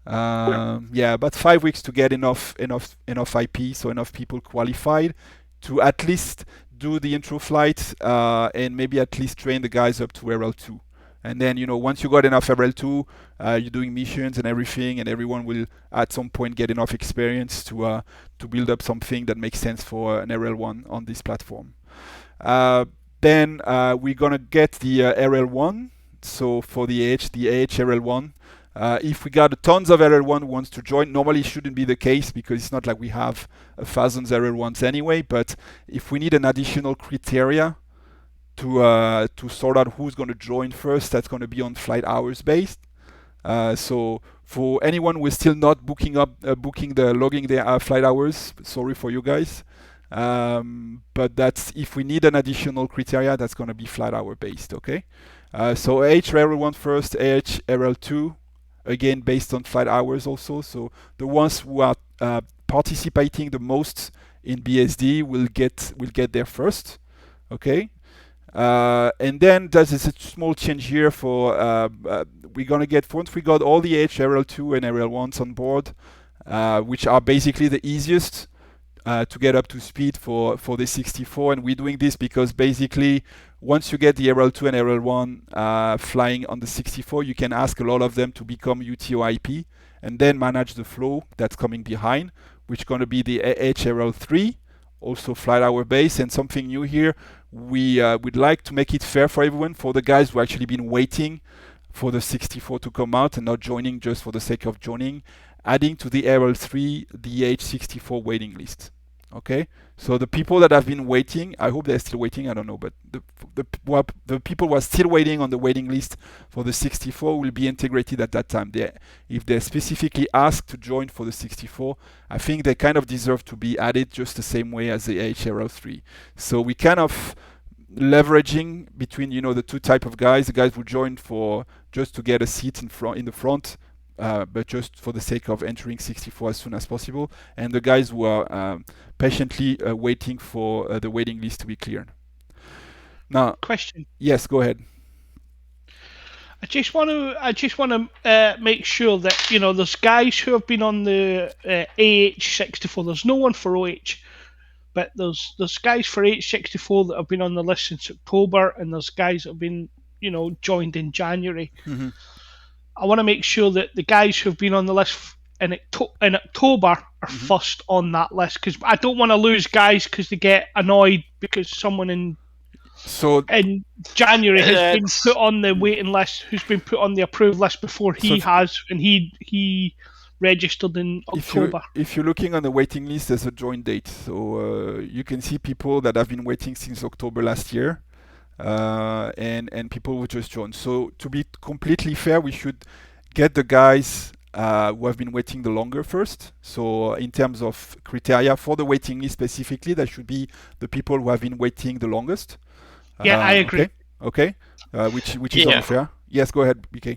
Yeah, about 5 weeks to get enough IP, so enough people qualified to at least do the intro flight, and maybe at least train the guys up to RL2. And then, once you got enough RL2, you're doing missions and everything, and everyone will at some point get enough experience to build up something that makes sense for an RL1 on this platform. Then we're gonna get the RL1. So for the AH RL1, if we got tons of RL1 who wants to join, normally it shouldn't be the case because it's not like we have thousands RL1s anyway. But if we need an additional criteria to sort out who's going to join first, that's going to be on flight hours based. So for anyone who is still not logging their flight hours, sorry for you guys. But that's if we need an additional criteria, that's going to be flight hour based. Okay. So AHRL1 first, AHRL2 again based on flight hours also. So the ones who are participating the most in BSD will get there first. Okay. And then there's a small change here for we're gonna get once we got all the HRL2 and RL1s on board, which are basically the easiest to get up to speed for the 64. And we're doing this because basically once you get the RL2 and RL1 flying on the 64, you can ask a lot of them to become UTO-IP and then manage the flow that's coming behind, which is going to be the HRL3, also flight hour base. And something new here, we would like to make it fair for everyone, for the guys who actually been waiting for the 64 to come out and not joining just for the sake of joining, adding to the RL3 the H64 waiting list. Okay, so the people that have been waiting, I hope they're still waiting, I don't know, but the people who are still waiting on the waiting list for the 64 will be integrated at that time. If they're specifically asked to join for the 64, I think they kind of deserve to be added just the same way as the HRL3. So we kind of leveraging between the two type of guys, the guys who join for just to get a seat in the front, but just for the sake of entering 64 as soon as possible, and the guys who are patiently waiting for the waiting list to be cleared. Now, question. Yes, go ahead. I just want to make sure that there's guys who have been on the AH64. There's no one for OH, but there's guys for AH64 that have been on the list since October, and there's guys that have been joined in January. Mm-hmm. I want to make sure that the guys who've been on the list in October are mm-hmm. first on that list, because I don't want to lose guys because they get annoyed because someone in January has been put on the waiting list, who's been put on the approved list before he registered in October. If you're looking on the waiting list, there's a join date, so you can see people that have been waiting since October last year. And people will just join. So to be completely fair, we should get the guys who have been waiting the longer first. So in terms of criteria for the waiting list specifically, that should be the people who have been waiting the longest. Yeah, I agree. Okay. Which is unfair. Yes, go ahead, BK.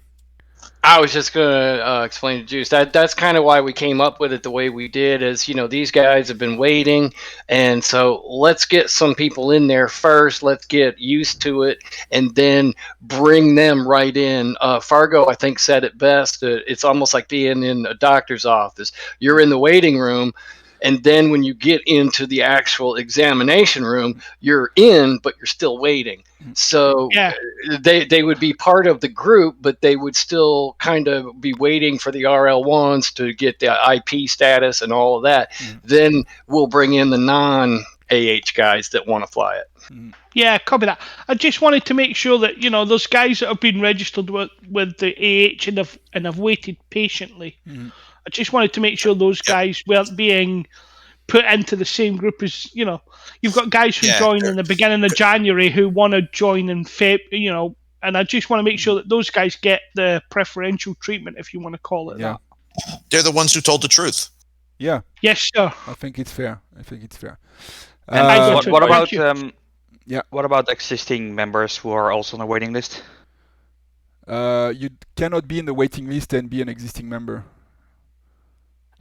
I was just going to explain to Juice that's kind of why we came up with it the way we did, is these guys have been waiting, and so let's get some people in there first, let's get used to it, and then bring them right in. Fargo, I think, said it best. It's almost like being in a doctor's office. You're in the waiting room, and then when you get into the actual examination room, you're in, but you're still waiting. So they would be part of the group, but they would still kind of be waiting for the RL1s to get the IP status and all of that. Then we'll bring in the non-AH guys that want to fly it. Yeah, copy that. I just wanted to make sure that those guys that have been registered with the AH and have waited patiently. I just wanted to make sure those guys weren't being put into the same group as you've got guys who join in the beginning of January who want to join in Feb, and I just want to make sure that those guys get the preferential treatment, if you want to call it that. They're the ones who told the truth. Yeah. Yes, sir. I think it's fair. What about existing members who are also on the waiting list? You cannot be in the waiting list and be an existing member.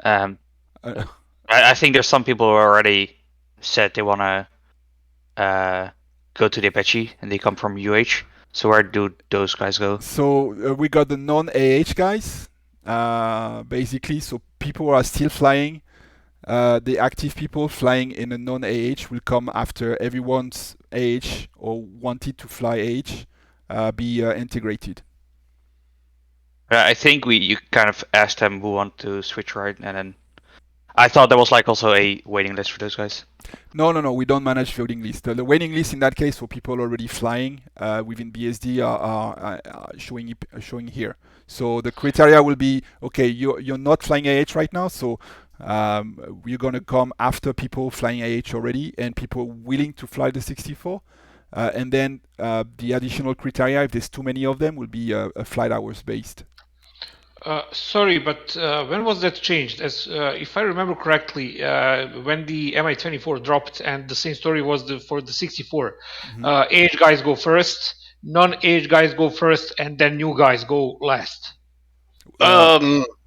I think there's some people who already said they want to go to the Apache and they come from UH. So where do those guys go? So we got the non-AH guys, basically. So people who are still flying, the active people flying in a non-AH will come after everyone's AH or wanted to fly AH be integrated. I think you kind of asked them who want to switch, right? And then I thought there was also a waiting list for those guys. No. We don't manage the waiting list. The waiting list in that case for people already flying within BSD are showing here. So the criteria will be, okay, you're not flying AH right now, so we're going to come after people flying AH already and people willing to fly the 64. And then the additional criteria, if there's too many of them, will be flight hours based. Sorry, but when was that changed? As if I remember correctly, when the MI24 dropped, and the same story was for the 64. Age guys go first, non-age guys go first, and then new guys go last.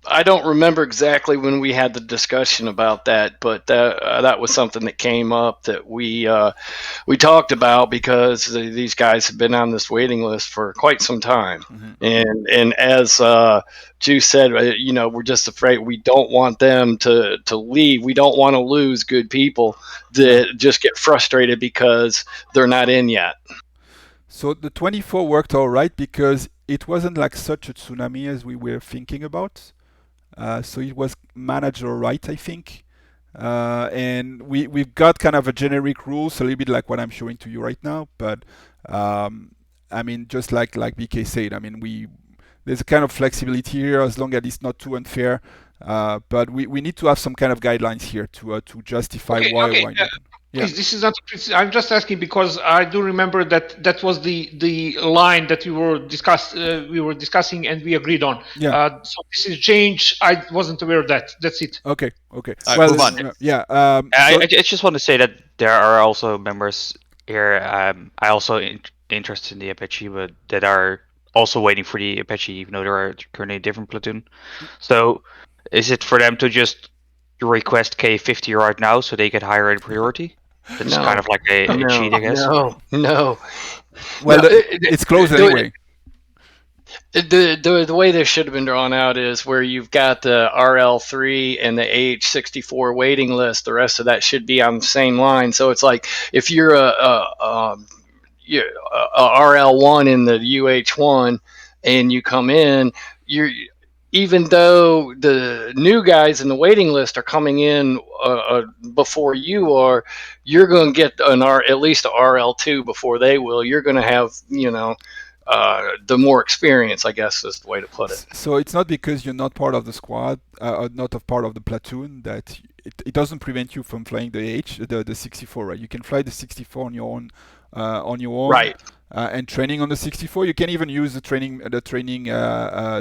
I don't remember exactly when we had the discussion about that, but that was something that came up that we talked about because these guys have been on this waiting list for quite some time, and as Ju said, we're just afraid we don't want them to leave. We don't want to lose good people that just get frustrated because they're not in yet. So the 24 worked all right because it wasn't like such a tsunami as we were thinking about. So it was managed all right, I think. And we've got kind of a generic rules, a little bit like what I'm showing to you right now. But I mean, just like BK said, I mean, there's a kind of flexibility here as long as it's not too unfair. But we need to have some kind of guidelines here to justify why not. Yeah. This is not. I'm just asking because I do remember that was the line that we were discussing and we agreed on. Yeah. So this is change. I wasn't aware of that. That's it. Okay. Right, well, move on. Yeah. I just want to say that there are also members here. I also interested in the Apache, but that are also waiting for the Apache, even though they are currently a different platoon. So, is it for them to just request K50 right now so they get higher in priority? That's kind of like a cheat, I guess. No. Well, it's closed anyway. The way this should have been drawn out is where you've got the RL3 and the AH64 waiting list. The rest of that should be on the same line. So it's like if you're a RL1 in the UH1 and you come in, even though the new guys in the waiting list are coming in before you are, you're going to get at least a RL2 before they will. You're going to have, the more experience, I guess is the way to put it. So it's not because you're not part of the squad, or not a part of the platoon, that it doesn't prevent you from flying the 64, right? You can fly the 64 on your own. Right. And training on the 64, you can even use the training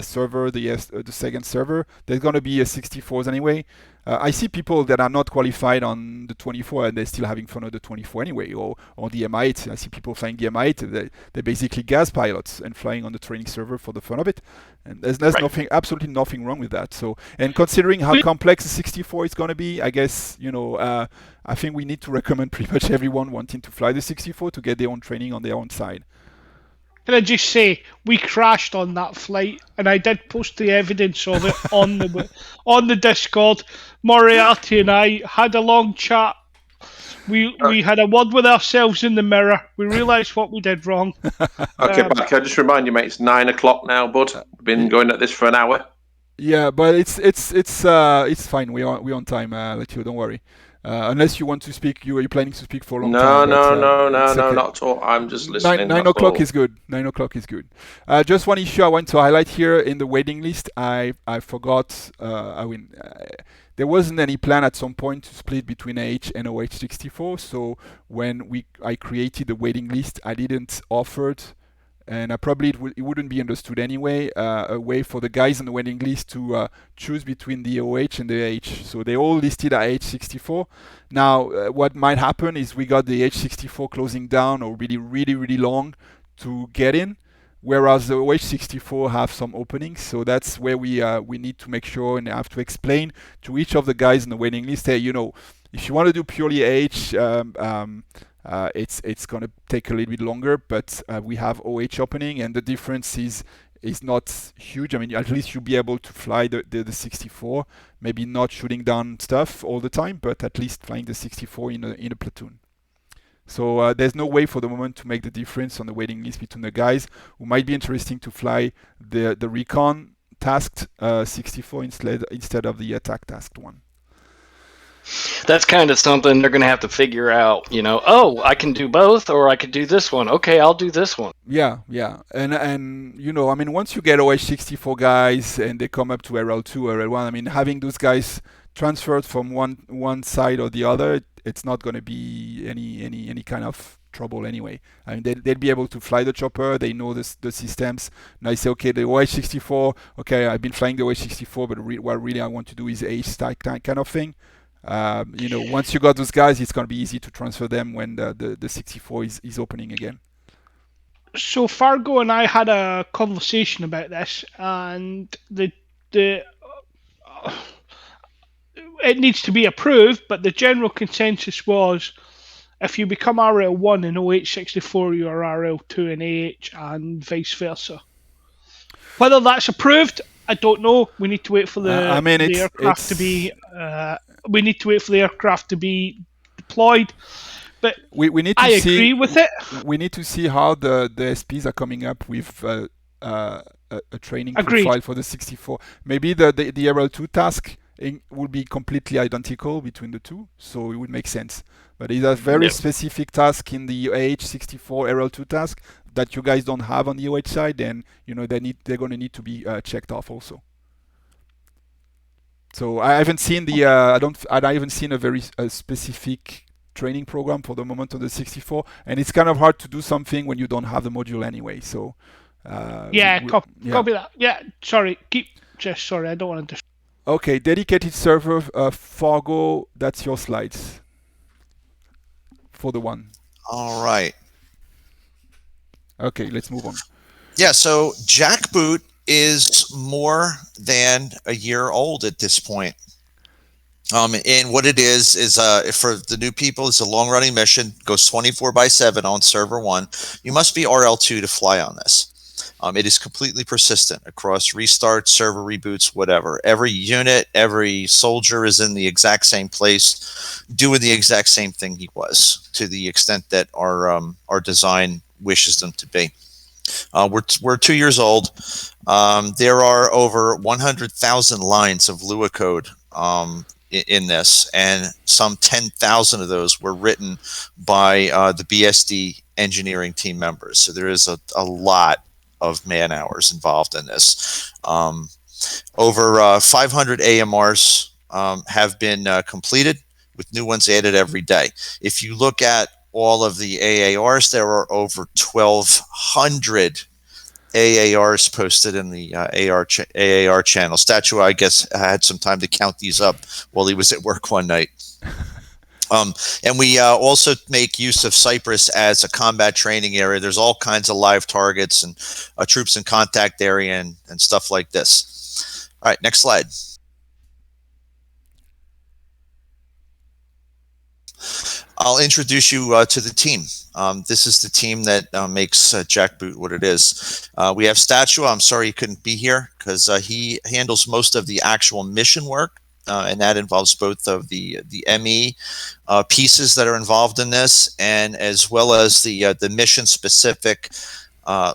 server, the second server. There's going to be a 64s anyway. I see people that are not qualified on the 24 and they're still having fun with the 24 anyway, or the M8. I see people flying the M8. They're basically gas pilots and flying on the training server for the fun of it. And there's absolutely nothing wrong with that. So, and considering how complex the 64 is going to be, I guess, I think we need to recommend pretty much everyone wanting to fly the 64 to get their own training on their own side. Can I just say, we crashed on that flight, and I did post the evidence of it on the Discord. Moriarty and I had a long chat. We had a word with ourselves in the mirror. We realised what we did wrong. Okay, but can I just remind you, mate, it's 9 o'clock now, bud. We've been going at this for an hour. Yeah, but it's fine. We're on time, Letio, don't worry. Unless you want to speak, you're planning to speak for a long time. No, not at all. I'm just listening. 9 o'clock is good. 9 o'clock is good. Just one issue I want to highlight here in the waiting list. I forgot. There wasn't any plan at some point to split between AH and OH64. So when I created the waiting list, I didn't offer, and it wouldn't be understood anyway, a way for the guys on the waiting list to choose between the OH and the H. So they all listed at H64. Now, what might happen is we got the H64 closing down or really, really, really long to get in, whereas the OH64 have some openings. So that's where we need to make sure and have to explain to each of the guys in the waiting list, hey, if you want to do purely H, it's going to take a little bit longer, but we have OH opening, and the difference is not huge. I mean, at least you'll be able to fly the 64, maybe not shooting down stuff all the time, but at least flying the 64 in a platoon. So there's no way for the moment to make the difference on the waiting list between the guys who might be interesting to fly the recon tasked 64 instead of the attack tasked one. That's kind of something they're going to have to figure out, I can do both, or I could do this one. Okay, I'll do this one. Yeah. And I mean, once you get OH64 guys and they come up to RL2 or RL1, I mean, having those guys transferred from one side or the other, it's not going to be any kind of trouble anyway. I mean, they'll be able to fly the chopper. They know the systems. And I say, okay, the OH-64. Okay, I've been flying the OH-64, but what really I want to do is H-stack kind of thing. Once you got those guys, it's going to be easy to transfer them when the 64 is opening again. So Fargo and I had a conversation about this, and it needs to be approved, but the general consensus was if you become RL1 in OH-64, you are RL2 in AH, and vice versa. Whether that's approved, I don't know. We need to wait for the aircraft to be. We need to wait for the aircraft to be deployed. But we need to I agree with it. We need to see how the SPs are coming up with a training profile for the 64. Maybe the RL2 task will be completely identical between the two, so it would make sense. But it's a very specific task in the AH-64 RL2 task that you guys don't have on the OH side, then they're going to need to be checked off also. So I haven't seen I haven't seen a very specific training program for the moment on the 64, and it's kind of hard to do something when you don't have the module anyway. So copy that. Yeah, sorry, sorry, I don't want to. Okay, dedicated server, Fargo. That's your slides for the one. All right. Okay, let's move on. Yeah, so Jackboot is more than a year old at this point. And what it is for the new people, it's a long-running mission, goes 24/7 on server 1. You must be RL2 to fly on this. It is completely persistent across restarts, server reboots, whatever. Every unit, every soldier is in the exact same place, doing the exact same thing he was, to the extent that our design wishes them to be. We're 2 years old. There are over 100,000 lines of Lua code in this, and some 10,000 of those were written by the BSD engineering team members. So there is a lot of man hours involved in this. Over 500 AMRs have been completed, with new ones added every day. If you look at all of the AARs, there are over 1,200 AARs posted in the AAR channel. Statue, I guess, had some time to count these up while he was at work one night. And we also make use of Cyprus as a combat training area. There's all kinds of live targets and troops in contact area and stuff like this. All right, next slide. I'll introduce you to the team. This is the team that makes Jackboot what it is. We have Statue. I'm sorry he couldn't be here because he handles most of the actual mission work, and that involves both of the ME pieces that are involved in this, and as well as the mission-specific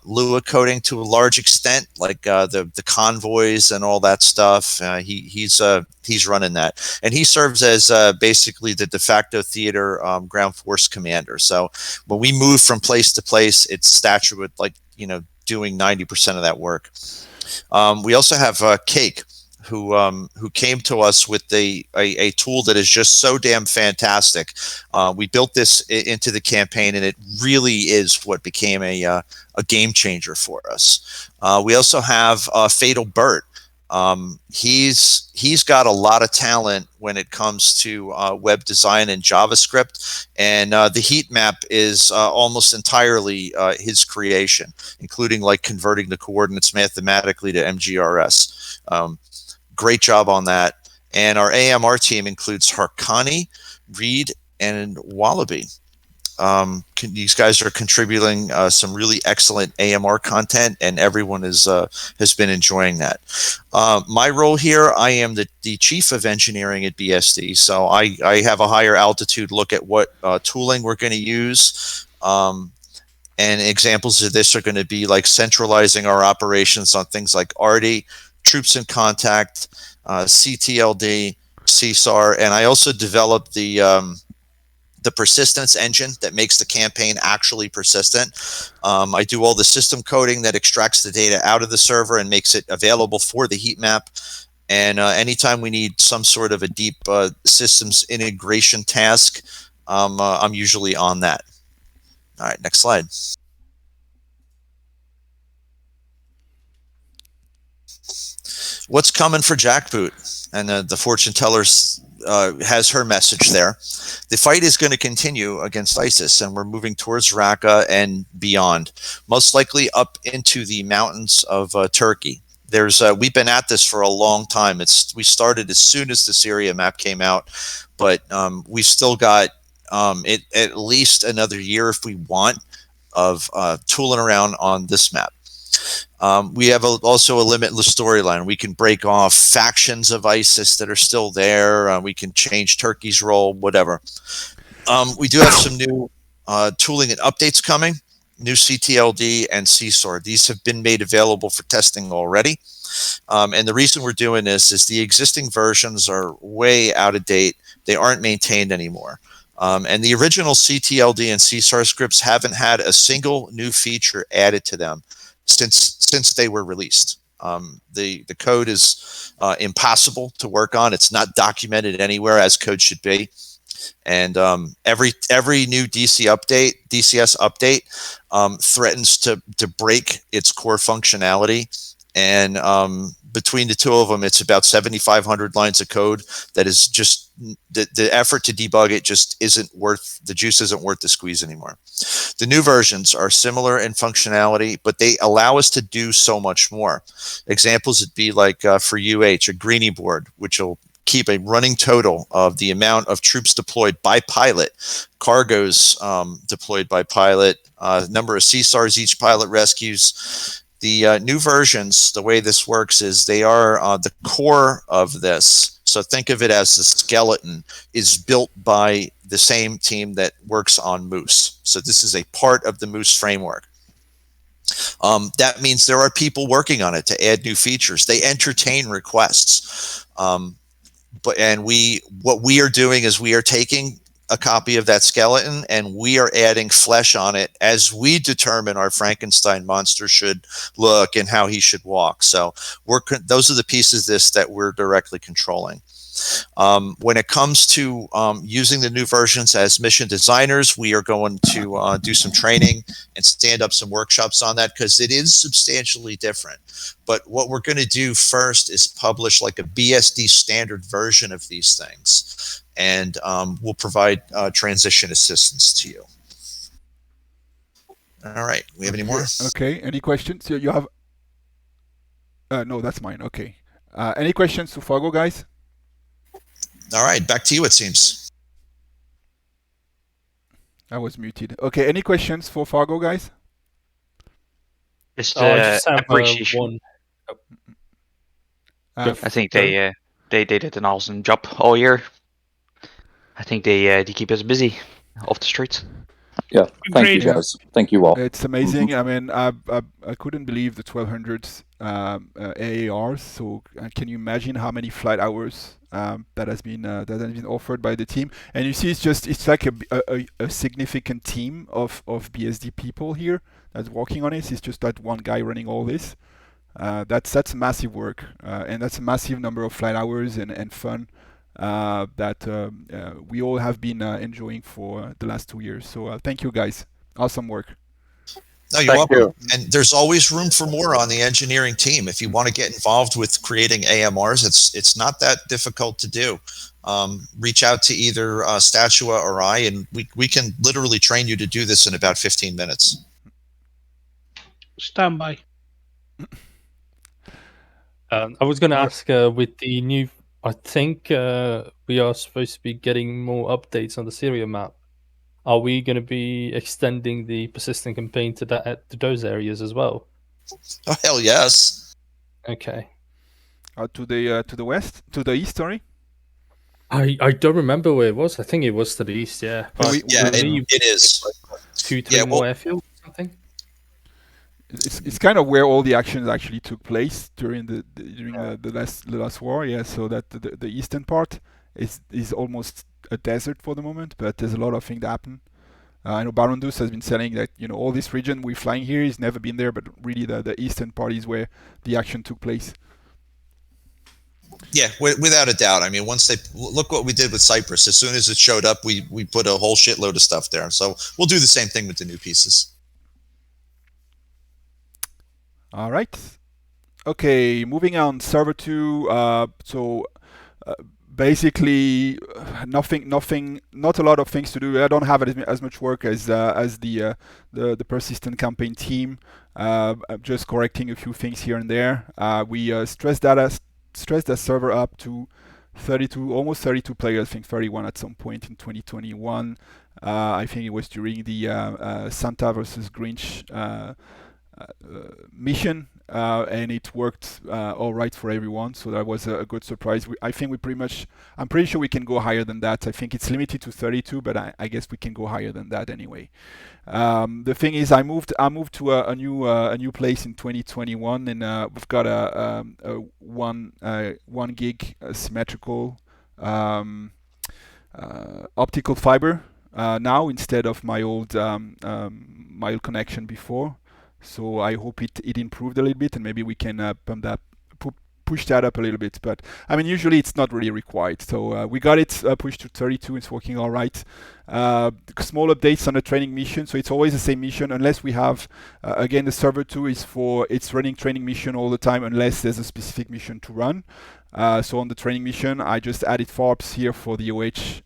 Lua coding to a large extent, like the convoys and all that stuff. He's running that, and he serves as basically the de facto theater ground force commander. So when we move from place to place, it's Statue with doing 90% of that work. We also have Cake, who came to us with a tool that is just so damn fantastic. We built this into the campaign, and it really is what became a game changer for us. We also have Fatal Bert. He's got a lot of talent when it comes to web design and JavaScript, and the heat map is almost entirely his creation, including like converting the coordinates mathematically to MGRS. Great job on that. And our AMR team includes Harkani, Reed, and Wallaby. These guys are contributing some really excellent AMR content, and everyone has been enjoying that. My role here, I am the chief of engineering at BSD, so I have a higher altitude look at what tooling we're going to use. And examples of this are going to be like centralizing our operations on things like ARTI, troops in contact, CTLD, CSAR, and I also developed the persistence engine that makes the campaign actually persistent. I do all the system coding that extracts the data out of the server and makes it available for the heat map. And anytime we need some sort of a deep systems integration task, I'm usually on that. All right, next slide. What's coming for Jackboot? And the fortune teller has her message there. The fight is going to continue against ISIS, and we're moving towards Raqqa and beyond, most likely up into the mountains of Turkey. We've been at this for a long time. We started as soon as the Syria map came out, but we've still got at least another year if we want of tooling around on this map. We have also a limitless storyline. We can break off factions of ISIS that are still there. We can change Turkey's role, whatever. We do have some new tooling and updates coming, new CTLD and CSOR. These have been made available for testing already. And the reason we're doing this is the existing versions are way out of date. They aren't maintained anymore. And the original CTLD and CSAR scripts haven't had a single new feature added to them since they were released. The code is impossible to work on. It's not documented anywhere as code should be. And every new DCS update threatens to break its core functionality. And between the two of them, it's about 7,500 lines of code that is just the effort to debug it just isn't worth the juice isn't worth the squeeze anymore. The new versions are similar in functionality, but they allow us to do so much more. Examples would be like for UH, a greenie board, which will keep a running total of the amount of troops deployed by pilot, cargoes deployed by pilot, number of CSARs each pilot rescues. The new versions, the way this works is they are the core of this. So think of it as the skeleton is built by the same team that works on Moose. So this is a part of the Moose framework. That means there are people working on it to add new features. They entertain requests. What we are doing is we are taking a copy of that skeleton and we are adding flesh on it as we determine our Frankenstein monster should look and how he should walk. So those are the pieces of this that we're directly controlling. When it comes to using the new versions as mission designers, we are going to do some training and stand up some workshops on that because it is substantially different. But what we're going to do first is publish like a BSD standard version of these things, and we'll provide transition assistance to you. All right, we have any more? Okay, any questions? You have? No, that's mine. Okay. Any questions to Fargo, guys? All right, back to you, it seems. I was muted. Okay, any questions for Fargo, guys? Just just have appreciation. one. I think they did an awesome job all year. I think they keep us busy off the streets. Yeah, thank you guys. Thank you all. It's amazing. I mean, I couldn't believe the 1,200 AARs. So can you imagine how many flight hours that has been offered by the team? And you see, it's like a significant team of BSD people here that's working on it. It's just that one guy running all this. That's massive work, and that's a massive number of flight hours and fun that we all have been enjoying for the last 2 years. So thank you guys. Awesome work. No, you're welcome. And there's always room for more on the engineering team. If you want to get involved with creating AMRs, it's not that difficult to do. Reach out to either Statua or I, and we can literally train you to do this in about 15 minutes. Stand by. I was going to ask with the new, I think we are supposed to be getting more updates on the Syria map. Are we going to be extending the persistent campaign to those areas as well? Oh, hell yes. Okay. To the west, to the east, sorry. I don't remember where it was. I think it was to the east. Yeah. But it is. 2-3 more airfields or something. It's kind of where all the actions actually took place during the last war. Yeah. So that the eastern part is almost a desert for the moment, but there's a lot of things that happen. I know Barondus has been saying that all this region we're flying here has never been there, but really the eastern part is where the action took place. Yeah, without a doubt. I mean, once they look what we did with Cypress. As soon as it showed up, we put a whole shitload of stuff there. So we'll do the same thing with the new pieces. All right. Okay, moving on. Server 2. Basically, not a lot of things to do. I don't have as much work as the persistent campaign team. I'm just correcting a few things here and there. We stressed that server up to 32, almost 32 players. I think 31 at some point in 2021. I think it was during the Santa versus Grinch mission, and it worked all right for everyone. So that was a good surprise. I'm pretty sure we can go higher than that. I think it's limited to 32, but I guess we can go higher than that anyway. The thing is, I moved to a new place in 2021, and we've got a 1 gig symmetrical optical fiber now instead of my old connection before. So I hope it improved a little bit, and maybe we can push that up a little bit. But I mean, usually it's not really required. So we got it pushed to 32. It's working all right. Small updates on the training mission. So it's always the same mission unless we have, again, the server 2 it's running training mission all the time unless there's a specific mission to run. So on the training mission, I just added FARPs here for the OH,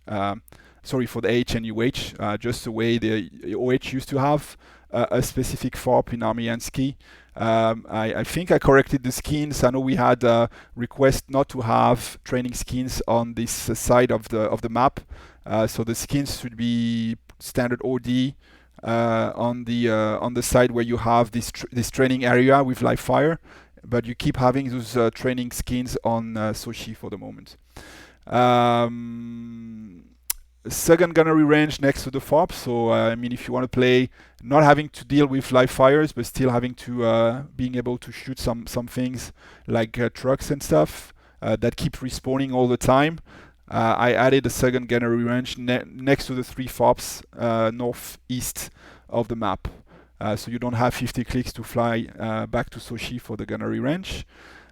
for the H and UH, just the way the OH used to have a specific FARP in Armiansky. I think I corrected the skins. I know we had a request not to have training skins on this side of the map. So the skins should be standard OD on the side where you have this training area with live fire, but you keep having those training skins on Sochi for the moment. Second gunnery range next to the FOB. So I mean, if you want to play, not having to deal with live fires, but still having to being able to shoot some things like trucks and stuff that keep respawning all the time. I added a second gunnery range next to the 3 FOBs northeast of the map. So you don't have 50 clicks to fly back to Sochi for the gunnery range.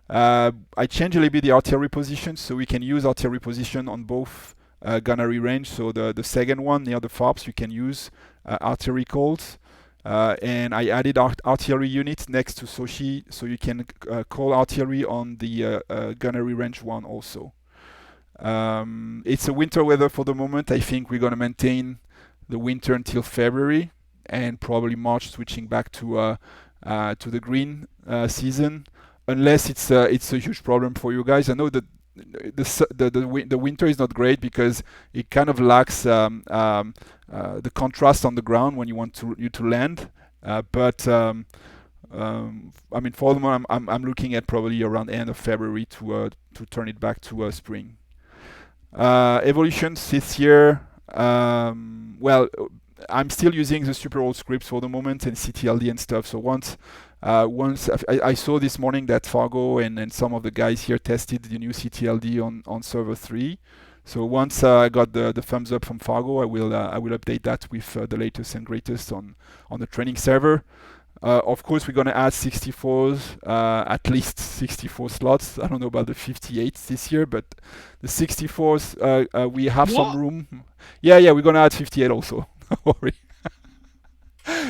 I changed a little bit the artillery position, so we can use artillery position on both gunnery range. So the second one near the FOBs, you can use artillery calls. And I added artillery units next to Sochi, so you can call artillery on the gunnery range 1 also. It's a winter weather for the moment. I think we're going to maintain the winter until February, and probably March switching back to the green season, unless it's a huge problem for you guys. I know that the winter is not great because it kind of lacks the contrast on the ground when you want you to land. But I mean, for the moment, I'm looking at probably around end of February to turn it back to spring. Evolutions this year. Well, I'm still using the super old scripts for the moment and CTLD and stuff. So once I saw this morning that Fargo and some of the guys here tested the new CTLD on server 3. So once I got the thumbs up from Fargo, I will update that with the latest and greatest on the training server. Of course, we're going to add 64s, at least 64 slots. I don't know about the 58s this year, but the 64s, we have some room. Yeah, we're going to add 58 also. Don't worry.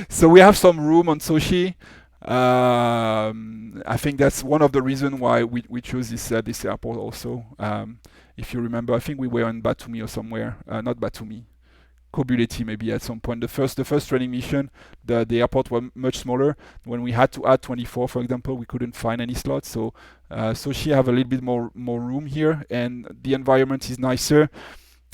So we have some room on Sochi. I think that's one of the reasons why we chose this airport also. If you remember, I think we were in Batumi or somewhere. Not Batumi. Kobuleti maybe at some point. The first training mission, the airport was much smaller. When we had to add 24, for example, we couldn't find any slots. So Sochi have a little bit more room here, and the environment is nicer.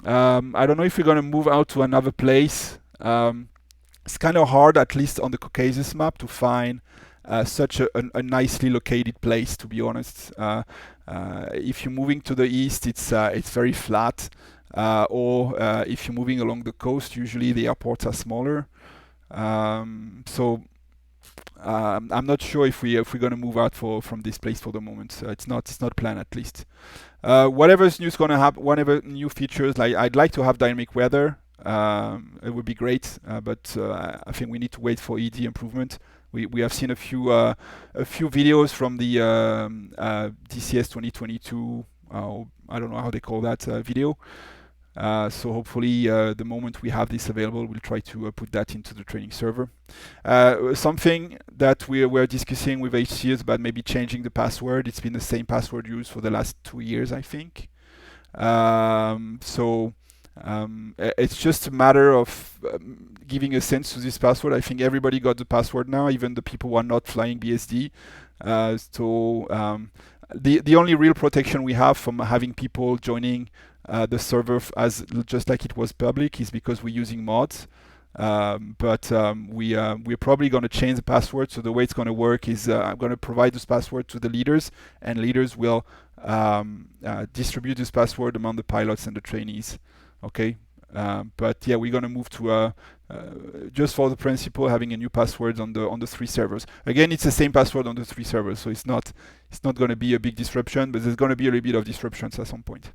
I don't know if we're going to move out to another place. It's kind of hard, at least on the Caucasus map, to find such a nicely located place, to be honest. If you're moving to the east, it's very flat. Or if you're moving along the coast, usually the airports are smaller. So I'm not sure if we're going to move out from this place for the moment. It's not planned, at least. Whatever's new is going to happen, whatever new features, like I'd like to have dynamic weather. It would be great, but I think we need to wait for ED improvement. We have seen a few videos from the DCS 2022 I don't know how they call that video. So hopefully the moment we have this available, we'll try to put that into the training server. Something that we're discussing with HC is about maybe changing the password. It's been the same password used for the last 2 years, I think. It's just a matter of giving a sense to this password. I think everybody got the password now, even the people who are not flying BSD. The only real protection we have from having people joining the server as just like it was public is because we're using mods. We're probably going to change the password. So the way it's going to work is I'm going to provide this password to the leaders, and leaders will distribute this password among the pilots and the trainees. Okay. But yeah, we're going to move to just for the principle having a new password on the 3 servers. Again, it's the same password on the 3 servers, so it's not going to be a big disruption, but there's going to be a little bit of disruptions at some point.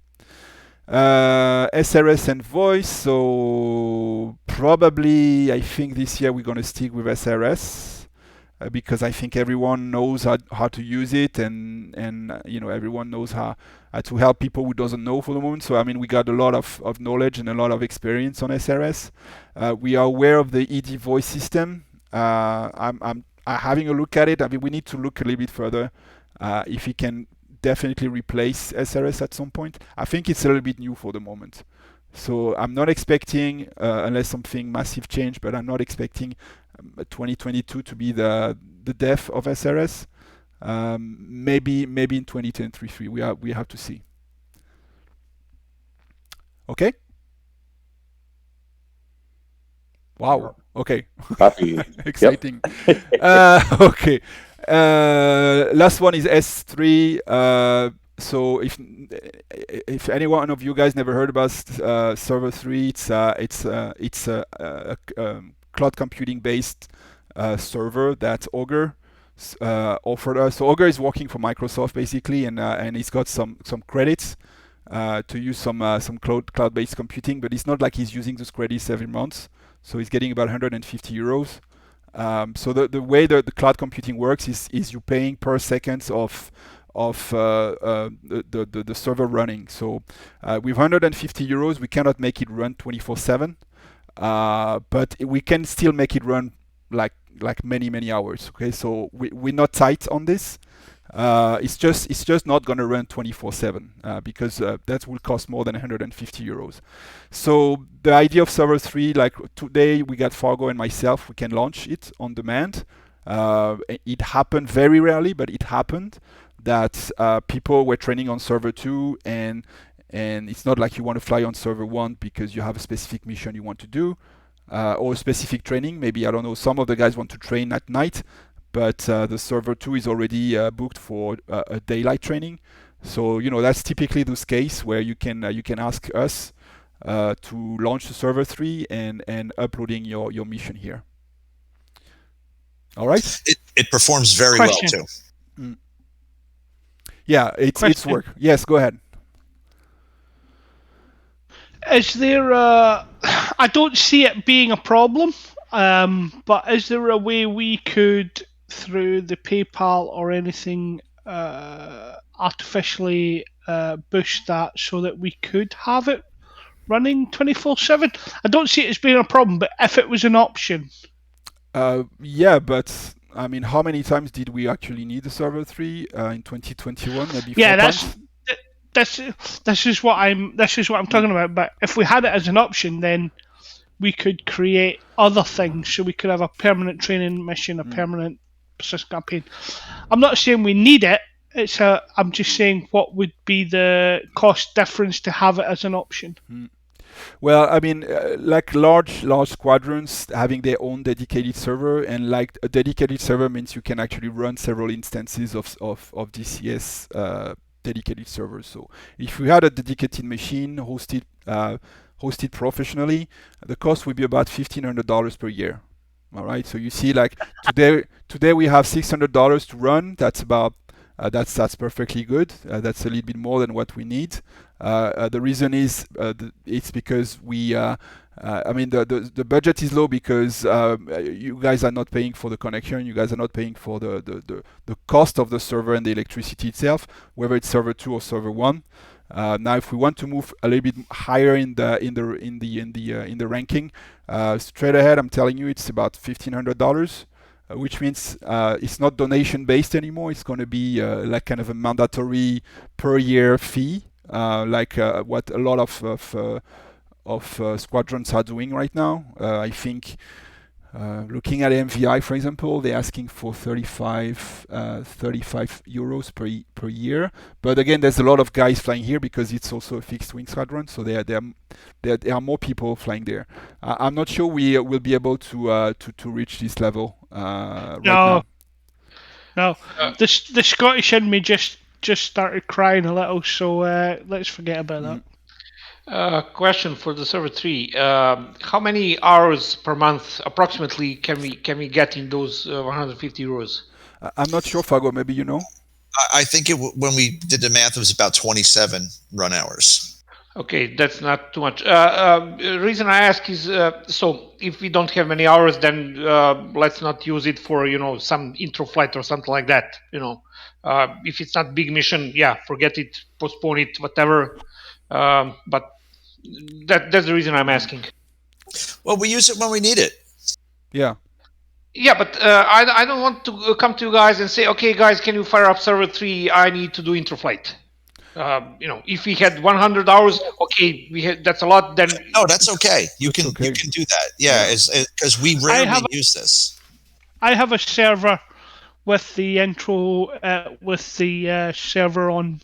SRS and voice. So probably I think this year we're going to stick with SRS because I think everyone knows how to use it, and everyone knows how to help people who doesn't know for the moment. So I mean, we got a lot of knowledge and a lot of experience on SRS. We are aware of the ED voice system. I'm having a look at it. I mean, we need to look a little bit further if we can definitely replace SRS at some point. I think it's a little bit new for the moment. So I'm not expecting, unless something massive change, but I'm not expecting 2022 to be the death of SRS. Maybe in 2023 we have to see. Okay. Wow. Okay. Happy. Exciting. Okay. Last one is S3. So if any one of you guys never heard about Server 3, it's a cloud computing based server that Augur offered us. So Augur is working for Microsoft basically, and he's got some credits to use some cloud-based computing, but it's not like he's using those credits every month. So he's getting about 150 euros. So the way the cloud computing works is you're paying per second of the server running. So with 150 euros, we cannot make it run 24/7, but we can still make it run like many hours. Okay, so we're not tight on this. It's just not going to run 24/7 because that will cost more than 150 euros. So the idea of Server 3, like today we got Fargo and myself, we can launch it on demand. It happened very rarely, but it happened that people were training on Server 2, and it's not like you want to fly on Server 1 because you have a specific mission you want to do or a specific training. Maybe, I don't know, some of the guys want to train at night, but the Server 2 is already booked for a daylight training. So that's typically this case where you can ask us to launch the Server 3 and uploading your mission here. All right. It performs very well too. Yeah, it's work. Yes, go ahead. Is there I don't see it being a problem, but is there a way we could, through the PayPal or anything, artificially boost that so that we could have it running 24/7? I don't see it as being a problem, but if it was an option. Yeah, but I mean, how many times did we actually need the Server 3 in 2021? Maybe 4 times? This is what I'm talking about. But if we had it as an option, then we could create other things. So we could have a permanent training mission, a permanent persistent campaign. I'm not saying we need it. I'm just saying what would be the cost difference to have it as an option. Well, I mean, like large squadrons having their own dedicated server, and like a dedicated server means you can actually run several instances of DCS dedicated servers. So if we had a dedicated machine hosted professionally, the cost would be about $1,500 per year. All right. So you see, like today we have $600 to run. That's about that's perfectly good. That's a little bit more than what we need. The reason is it's because we I mean, the budget is low because you guys are not paying for the connection. You guys are not paying for the cost of the server and the electricity itself, whether it's server 2 or server 1. Now, if we want to move a little bit higher in the ranking, straight ahead, I'm telling you, it's about $1,500. Which means it's not donation based anymore. It's going to be like kind of a mandatory per year fee, like what a lot of squadrons are doing right now. I think looking at MVI, for example, they're asking for 35 euros per year. But again, there's a lot of guys flying here because it's also a fixed wing squadron, so there are more people flying there. I'm not sure we will be able to reach this level right now. No, the Scottish in me just started crying a little, so let's forget about that. Question for the server 3: how many hours per month approximately can we get in those 150 euros? I'm not sure, Fago. Maybe you know. I think when we did the math, it was about 27 run hours. Okay, that's not too much. The reason I ask is so if we don't have many hours, then let's not use it for some intro flight or something like that. If it's not big mission, yeah, forget it, postpone it, whatever. But that's the reason I'm asking. Well, we use it when we need it. Yeah. Yeah, but I don't want to come to you guys and say, okay, guys, can you fire up server 3? I need to do intro flight. If we had 100 hours, okay, that's a lot. Then no, that's okay. You can do that. Yeah, because we rarely use this. I have a server with the intro server on.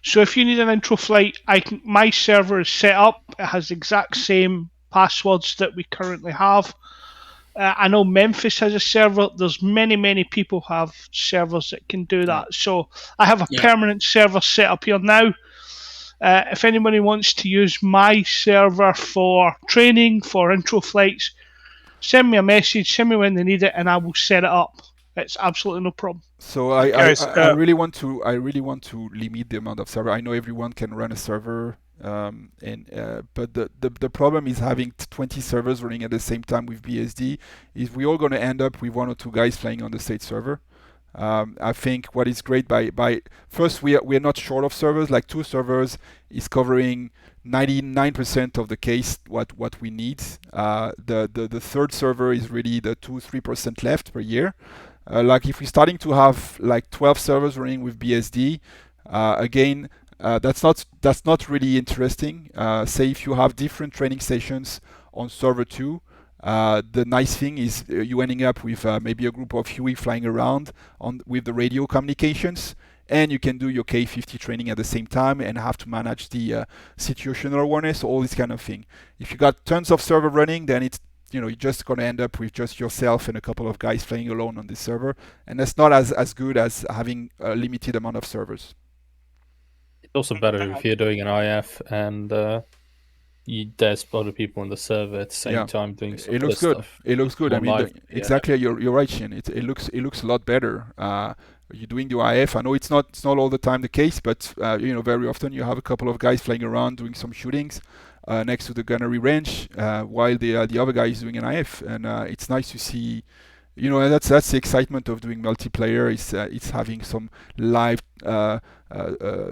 So if you need an intro flight, my server is set up. It has the exact same passwords that we currently have. I know Memphis has a server. There's many people have servers that can do that. So I have a permanent server set up here now. If anybody wants to use my server for training, for intro flights, send me a message, send me when they need it, and I will set it up. It's absolutely no problem. So I really want to limit the amount of server. I know everyone can run a server, but the problem is having 20 servers running at the same time with BSD is we're all going to end up with 1 or 2 guys playing on the state server. I think what is great by first we're not short of servers. Like 2 servers is covering 99% of the case what we need. The third server is really the 2-3% left per year. Like if we're starting to have like 12 servers running with BSD, again, that's not really interesting. Say if you have different training sessions on server 2, the nice thing is you ending up with maybe a group of Huey flying around with the radio communications, and you can do your K50 training at the same time and have to manage the situational awareness, all this kind of thing. If you got tons of server running, then it's you're just going to end up with just yourself and a couple of guys playing alone on this server, and that's not as good as having a limited amount of servers. It's also better if you're doing an IF and there's other people on the server at the same time doing some it looks good. stuff. It looks good. I mean, live, exactly. You're right, Shane. It looks a lot better. You're doing the IF. I know it's not all the time the case, but very often you have a couple of guys flying around doing some shootings next to the gunnery range while the other guy is doing an IF, and it's nice to see. That's the excitement of doing multiplayer. It's having some live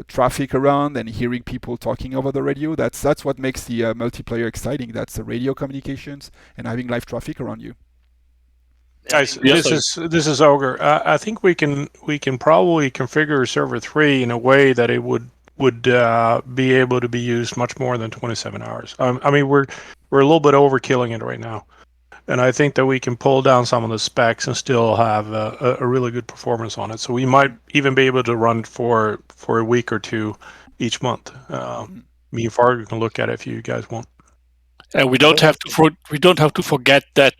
traffic around and hearing people talking over the radio. That's what makes the multiplayer exciting. That's the radio communications and having live traffic around you. Guys, this is Ogre. I think we can probably configure server 3 in a way that it would be able to be used much more than 27 hours. I mean, we're a little bit overkilling it right now. And I think that we can pull down some of the specs and still have a really good performance on it. So we might even be able to run it for a week or 2 each month. Me and Fargo can look at it if you guys want. We don't have to forget that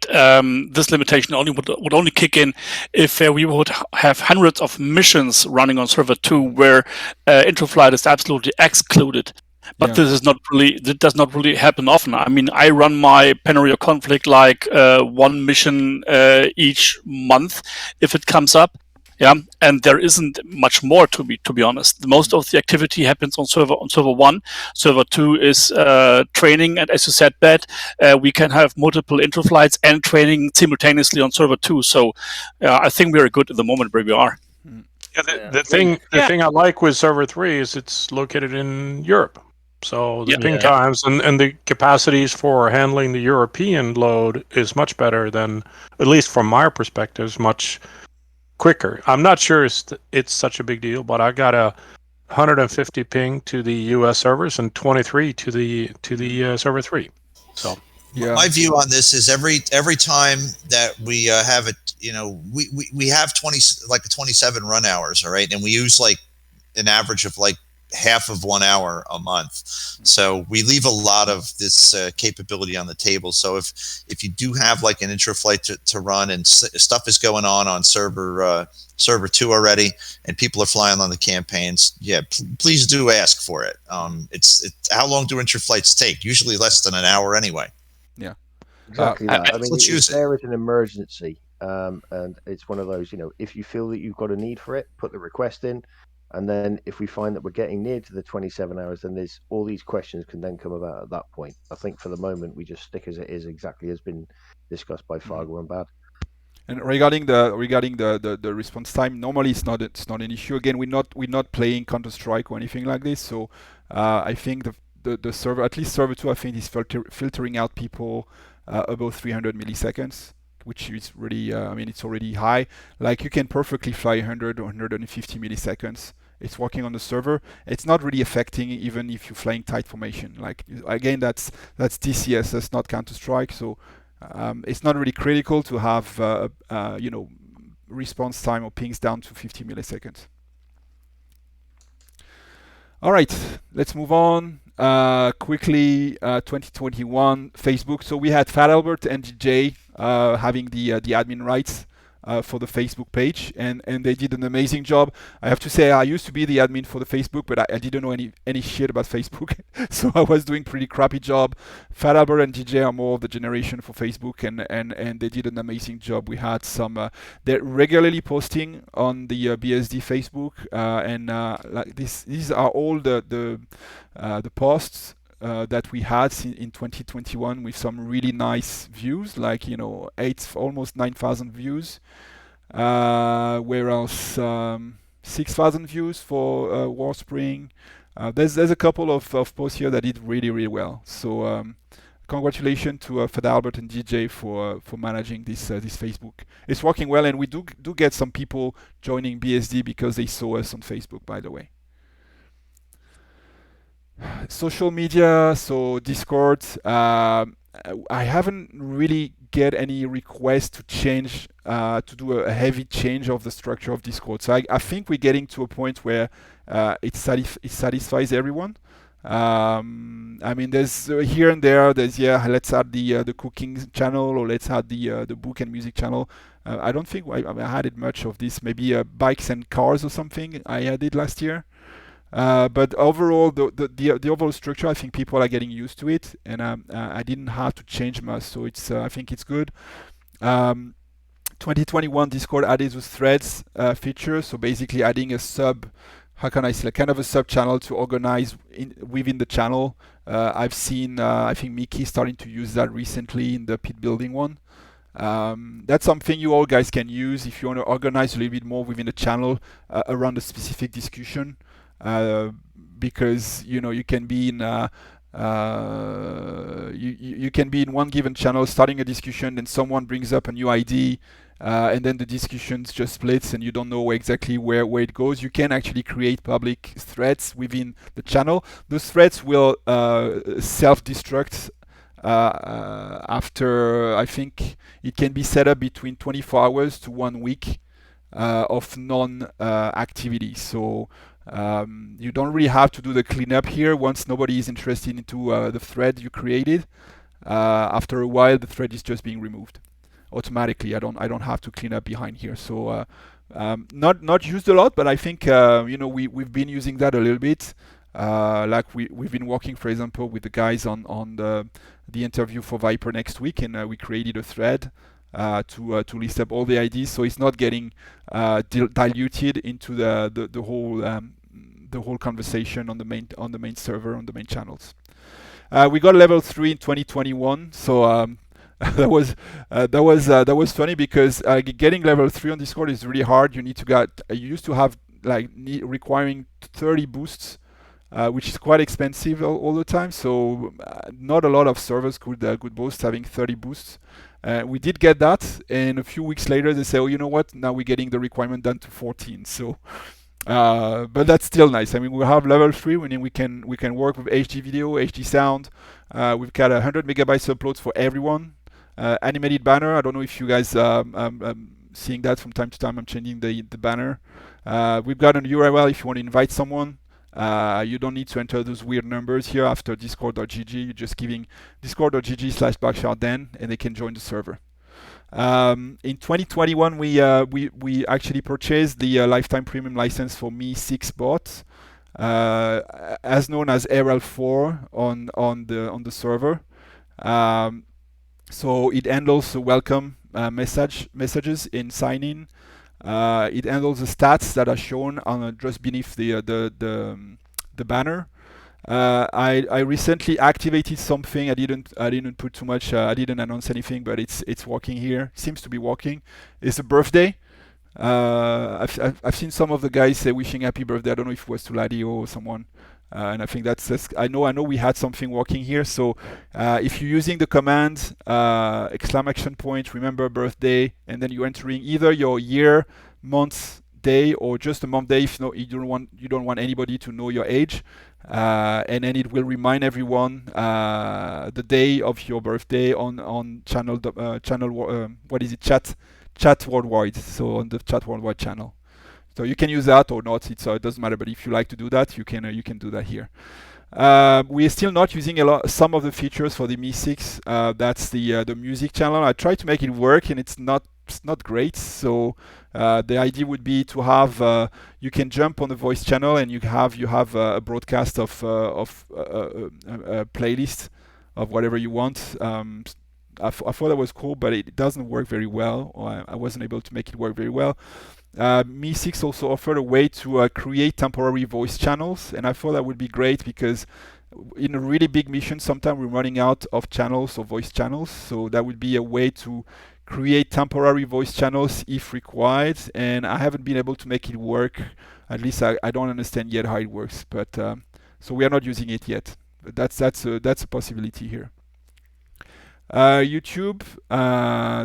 this limitation would only kick in if we would have hundreds of missions running on server 2 where intro flight is absolutely excluded. But this does not really happen often. I mean, I run my Panaria conflict like 1 mission each month if it comes up. Yeah, and there isn't much more to be honest. Most of the activity happens on server 1. Server 2 is training, and as you said, Bet, we can have multiple intro flights and training simultaneously on server 2. So I think we are good at the moment where we are. Yeah, the thing I like with server 3 is it's located in Europe. So the ping times and the capacities for handling the European load is much better than, at least from my perspective, is much quicker. I'm not sure it's such a big deal, but I got a 150 ping to the US servers and 23 to the server 3. So my view on this is every time that we have it, we have 27 run hours, all right, and we use like an average of like half of 1 hour a month. So we leave a lot of this capability on the table. So if you do have like an intro flight to run and stuff is going on server 2 already, and people are flying on the campaigns, please do ask for it. It's how long do intro flights take? Usually less than an hour anyway. Yeah, exactly that. I mean, let's use it's there as an emergency, and it's one of those. If you feel that you've got a need for it, put the request in. And then if we find that we're getting near to the 27 hours, then there's all these questions can then come about at that point. I think for the moment, we just stick as it is, exactly as been discussed by Fargo and Bad. And regarding the response time, normally it's not an issue. Again, we're not playing Counter-Strike or anything like this. So I think the server, at least server 2, I think is filtering out people above 300 milliseconds. Which is really, it's already high. Like you can perfectly fly 100 or 150 milliseconds. It's working on the server. It's not really affecting even if you're flying tight formation. Like again, that's TCS, that's not Counter-Strike. So it's not really critical to have response time or pings down to 50 milliseconds. All right, let's move on. Quickly, 2021 Facebook. So we had Fat Albert and DJ having the admin rights for the Facebook page, and they did an amazing job. I have to say, I used to be the admin for the Facebook, but I didn't know any shit about Facebook, so I was doing pretty crappy job. Fat Albert and DJ are more of the generation for Facebook, and they did an amazing job. We had some they're regularly posting on the BSD Facebook, and like these are all the posts that we had in 2021 with some really nice views, like almost 9,000 views. Where else? 6,000 views for Warspring. There's a couple of posts here that did really, really well. So congratulations to Fed Albert and DJ for managing this Facebook. It's working well, and we do get some people joining BSD because they saw us on Facebook, by the way. Social media, so Discord. I haven't really get any request to change, to do a heavy change of the structure of Discord. So I think we're getting to a point where it satisfies everyone. There's here and there. There's let's add the cooking channel, or let's add the book and music channel. I don't think I added much of this. Maybe bikes and cars or something I added last year. But overall, the overall structure, I think people are getting used to it, and I didn't have to change much, so I think it's good. 2021 Discord added those threads feature, so basically adding a kind of a sub channel to organize within the channel. I've seen, I think Mickey starting to use that recently in the pit building one. That's something you all guys can use if you want to organize a little bit more within the channel around a specific discussion. Because you can be in you can be in one given channel starting a discussion, then someone brings up a new ID, and then the discussion just splits and you don't know exactly where it goes. You can actually create public threads within the channel. Those threads will self-destruct after, I think it can be set up between 24 hours to 1 week of non-activity. So you don't really have to do the cleanup here once nobody is interested into the thread you created. After a while, the thread is just being removed automatically. I don't have to clean up behind here. So not used a lot, but I think we've been using that a little bit. Like we've been working, for example, with the guys on the interview for Viper next week, and we created a thread. to list up all the IDs, so it's not getting diluted into the whole conversation on the main server, on the main channels. We got level 3 in 2021, so that was funny because getting level 3 on Discord is really hard. You used to have requiring 30 boosts, which is quite expensive all the time. So not a lot of servers could boast having 30 boosts. We did get that, and a few weeks later they say, oh, you know what? Now we're getting the requirement down to 14. So, but that's still nice. I mean, we have level 3, meaning we can work with HD video, HD sound. We've got 100 megabytes uploads for everyone. Animated banner. I don't know if you guys seeing that from time to time. I'm changing the banner. We've got an URL if you want to invite someone. You don't need to enter those weird numbers here after discord.gg. You're just giving discord.gg/blacksharden and they can join the server. In 2021, we actually purchased the lifetime premium license for Me6 bot, as known as RL4 on the server. So it handles the welcome messages in sign-in. It handles the stats that are shown on just beneath the banner. I recently activated something. I didn't put too much. I didn't announce anything, but it's working here. Seems to be working. It's a birthday. I've seen some of the guys say wishing happy birthday. I don't know if it was to Ladio or someone. And I think that's I know we had something working here. So if you're using the command exclamation point, remember birthday, and then you're entering either your year, month, day, or just a month day. If you don't want anybody to know your age, and then it will remind everyone the day of your birthday on channel what is it, chat worldwide. So on the chat worldwide channel. So you can use that or not. It doesn't matter. But if you like to do that, you can do that here. We are still not using some of the features for the Me6. That's the music channel. I tried to make it work, and it's not great. So the idea would be to have you can jump on the voice channel, and you have a broadcast of a playlist of whatever you want. I thought that was cool, but it doesn't work very well. Or I wasn't able to make it work very well. Me6 also offered a way to create temporary voice channels, and I thought that would be great because in a really big mission, sometimes we're running out of channels or voice channels. So that would be a way to create temporary voice channels if required, and I haven't been able to make it work. At least I don't understand yet how it works, but so we are not using it yet. But that's a possibility here. YouTube,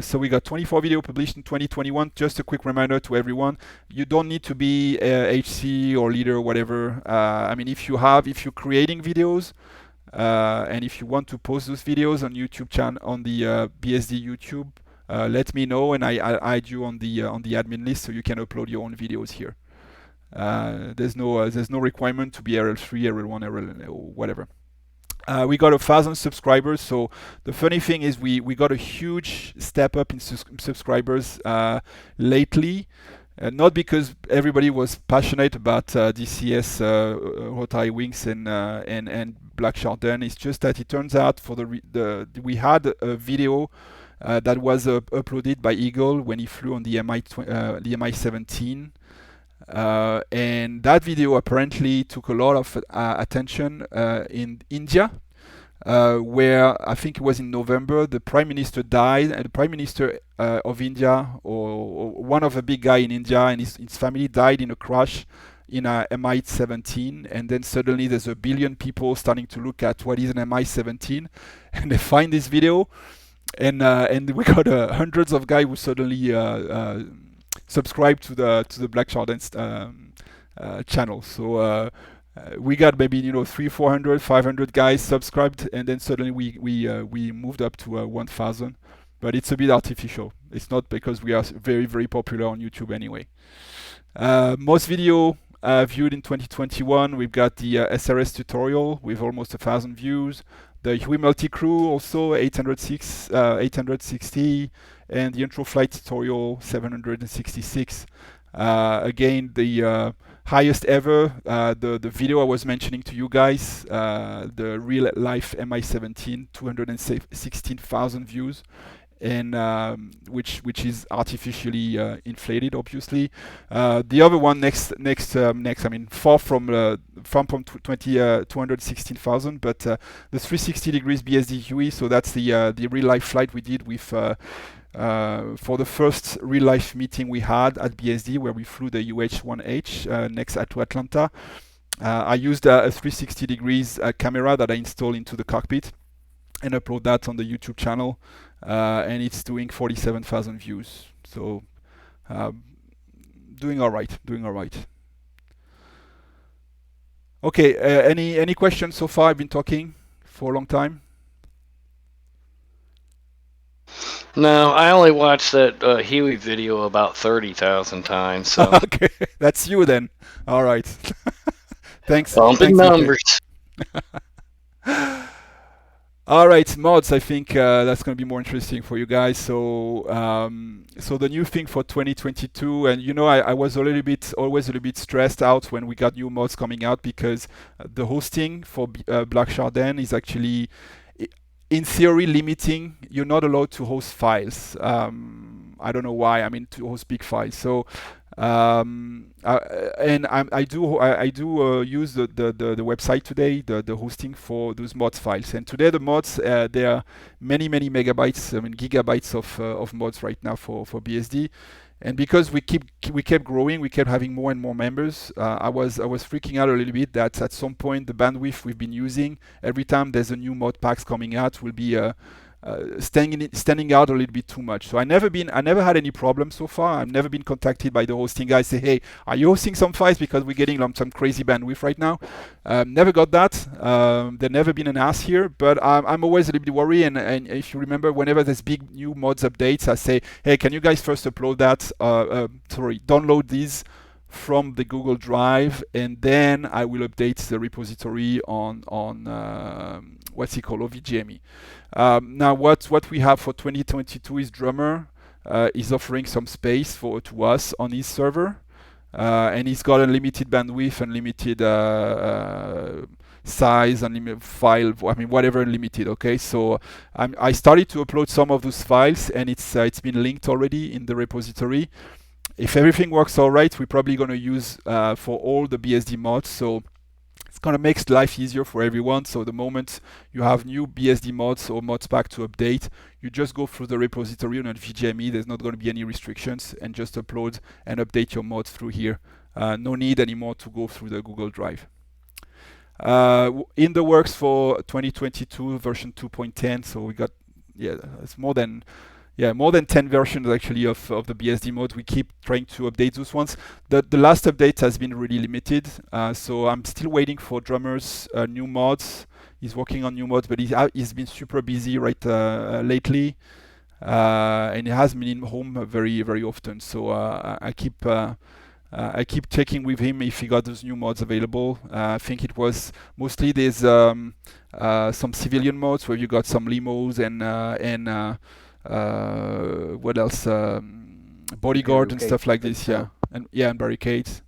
so we got 24 video published in 2021. Just a quick reminder to everyone, you don't need to be HC or leader or whatever. I mean, if you're creating videos and if you want to post those videos on YouTube channel, on the BSD YouTube, let me know, and I add you on the admin list so you can upload your own videos here. There's no requirement to be RL3, RL1, RL or whatever. We got 1,000 subscribers, so the funny thing is we got a huge step up in subscribers lately, not because everybody was passionate about DCS, Rotary Wings and Black Chardon. It's just that it turns out we had a video that was uploaded by Eagle when he flew on the MI-17. And that video apparently took a lot of attention in India, where I think it was in November, the Prime Minister died, and the Prime Minister of India, or one of the big guy in India, and his family died in a crash in a MI-17, and then suddenly there's a billion people starting to look at what is an MI-17, and they find this video, and we got hundreds of guys who suddenly subscribe to the Black Chardon channel. So we got maybe 300, 400, 500 guys subscribed, and then suddenly we moved up to 1,000. But it's a bit artificial. It's not because we are very, very popular on YouTube anyway. Most video viewed in 2021. We've got the SRS tutorial with almost 1,000 views. The Hui multi-crew also 860, and the intro flight tutorial 766. Again, the highest ever, the video I was mentioning to you guys, the real life MI-17, 216,000 views. and which is artificially inflated, obviously. The other one next, I mean, far from 216,000, but the 360 degrees BSD Huey. So that's the real life flight we did with. For the first real life meeting we had at BSD, where we flew the UH-1H next to Atlanta. I used a 360 degrees camera that I installed into the cockpit and upload that on the YouTube channel, and it's doing 47,000 views. So doing all right. Okay, any questions so far? I've been talking for a long time. No, I only watched that Huey video about 30,000 times. So okay, that's you then. All right. Thanks. Bumping numbers. All right, mods. I think that's going to be more interesting for you guys. So, so the new thing for 2022, and you know, I was always a little bit stressed out when we got new mods coming out, because the hosting for Black Chardin is actually, in theory, limiting. You're not allowed to host files. I don't know why. I mean, to host big files. So. And I do use the website today, the hosting for those mods files. And today the mods, there are many megabytes, I mean gigabytes of mods right now for BSD. And because we kept growing, we kept having more and more members. I was freaking out a little bit that at some point the bandwidth we've been using every time there's a new mod packs coming out will be standing out a little bit too much. So I never had any problems so far. I've never been contacted by the hosting guys say, hey, are you hosting some files because we're getting some crazy bandwidth right now? Never got that. There's never been an ask here, but I'm always a little bit worried. And if you remember, whenever there's big new mods updates, I say, hey, can you guys first upload that? Download these from the Google Drive, and then I will update the repository on what's it called, OVGME. Now what we have for 2022 is Drummer is offering some space to us on his server, and he's got unlimited bandwidth, unlimited size, unlimited file, I mean whatever unlimited. Okay, so I started to upload some of those files, and it's been linked already in the repository. If everything works all right, we're probably going to use for all the BSD mods. So it's going to make life easier for everyone. So the moment you have new BSD mods or mods pack to update, you just go through the repository on VGME. There's not going to be any restrictions, and just upload and update your mods through here. No need anymore to go through the Google Drive. In the works for 2022 version 2.10. So we got, it's more than 10 versions actually of the BSD mod. We keep trying to update those ones. The last update has been really limited, so I'm still waiting for Drummer's new mods. He's working on new mods, but he's been super busy lately, and he has been in home very often. So I keep checking with him if he got those new mods available. I think it was mostly there's some civilian mods where you got some limos and what else? Bodyguard and stuff like this, and barricades,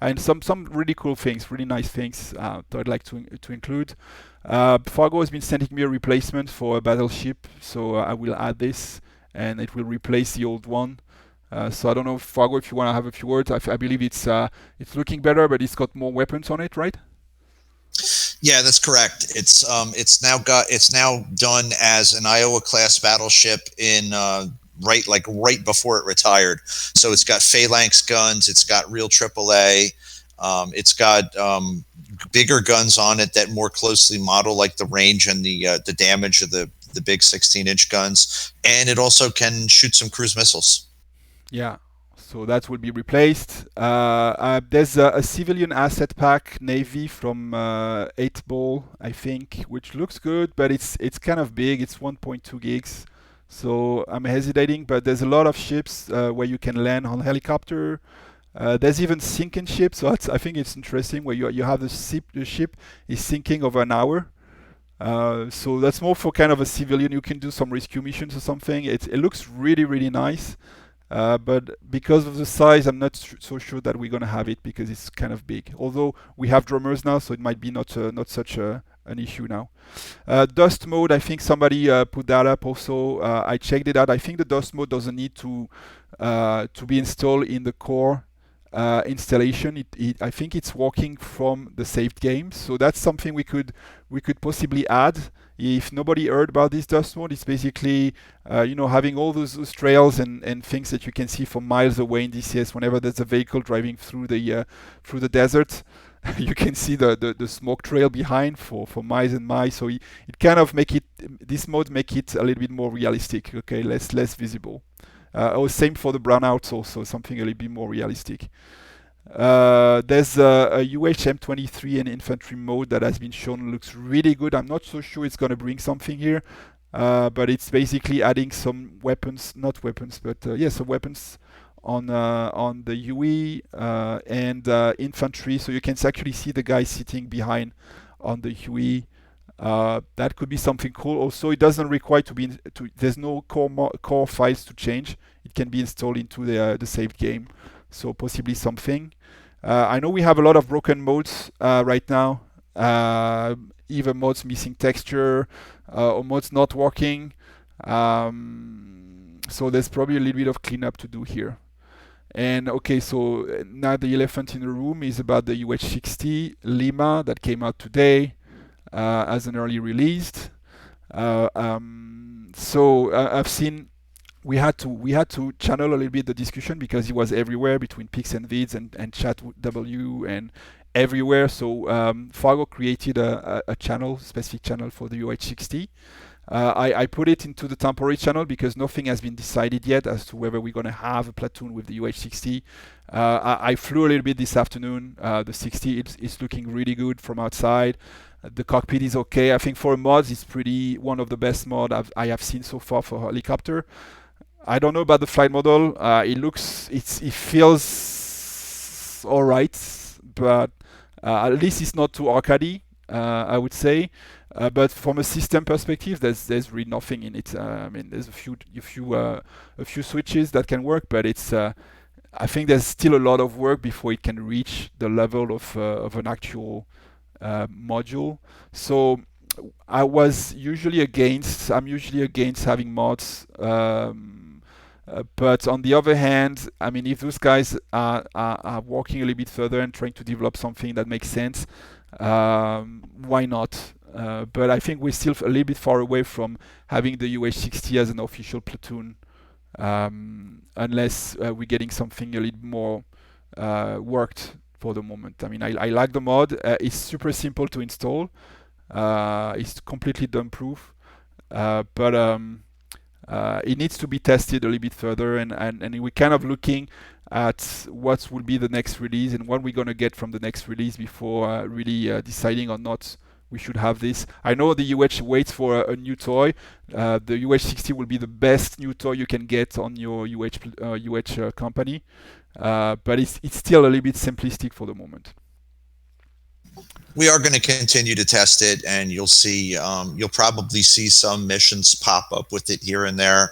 and some really cool things, really nice things that I'd like to include. Fargo has been sending me a replacement for a battleship, so I will add this, and it will replace the old one. So I don't know, Fargo, if you want to have a few words. I believe it's looking better, but it's got more weapons on it, right? Yeah, that's correct. It's now done as an Iowa class battleship in right before it retired. So it's got phalanx guns, it's got real AAA, it's got bigger guns on it that more closely model like the range and the damage of the big 16-inch guns, and it also can shoot some cruise missiles. Yeah. So that will be replaced. There's a civilian asset pack Navy from 8 Ball, I think, which looks good, but it's kind of big. It's 1.2 gigs. So I'm hesitating, but there's a lot of ships where you can land on helicopter. There's even sinking ships. So I think it's interesting where you have the ship is sinking over an hour. So that's more for kind of a civilian. You can do some rescue missions or something. It looks really nice. But because of the size, I'm not so sure that we're going to have it because it's kind of big. Although we have drummers now, so it might be not such a an issue now. Dust mode, I think somebody put that up also. I checked it out. I think the dust mode doesn't need to be installed in the core installation. I think it's working from the saved game, so that's something we could possibly add. If nobody heard about this dust mode, it's basically having all those trails and things that you can see from miles away in DCS. Whenever there's a vehicle driving through the desert, you can see the smoke trail behind for miles and miles. So it kind of this mode make it a little bit more realistic. Okay, less visible. Same for the brownouts also, something a little bit more realistic. There's a UHM23 and infantry mode that has been shown, looks really good. I'm not so sure it's going to bring something here, but it's basically adding some weapons, not weapons, but some weapons on the UE and infantry, so you can actually see the guy sitting behind on the UE. That could be something cool. Also, it doesn't require there's no core files to change. It can be installed into the saved game, so possibly something. I know we have a lot of broken modes right now, either modes missing texture or modes not working. So there's probably a little bit of cleanup to do here. And okay, so now the elephant in the room is about the UH60 Lima that came out today as an early release. So I've seen we had to channel a little bit the discussion because it was everywhere between Pix and Vids and ChatW and everywhere. So Fargo created a specific channel for the UH60. I put it into the temporary channel because nothing has been decided yet as to whether we're going to have a platoon with the UH60. I flew a little bit this afternoon. The 60 it's looking really good from outside. The cockpit is okay. I think for mods, it's one of the best mods I have seen so far for helicopter. I don't know about the flight model. It feels all right, but at least it's not too arcadey, I would say. But from a system perspective, there's really nothing in it. I mean, there's a few switches that can work, but it's I think there's still a lot of work before it can reach the level of an actual module. So I'm usually against having mods. But on the other hand, I mean, if those guys are working a little bit further and trying to develop something that makes sense, why not? But I think we're still a little bit far away from having the UH60 as an official platoon, unless we're getting something a little more worked for the moment. I mean, I like the mod. It's super simple to install. It's completely dump-proof, but it needs to be tested a little bit further, and we're kind of looking at what will be the next release and what we're going to get from the next release before really deciding or not we should have this. I know the UH waits for a new toy. The UH60 will be the best new toy you can get on your UH company, but it's still a little bit simplistic for the moment. We are going to continue to test it, and you'll see. You'll probably see some missions pop up with it here and there.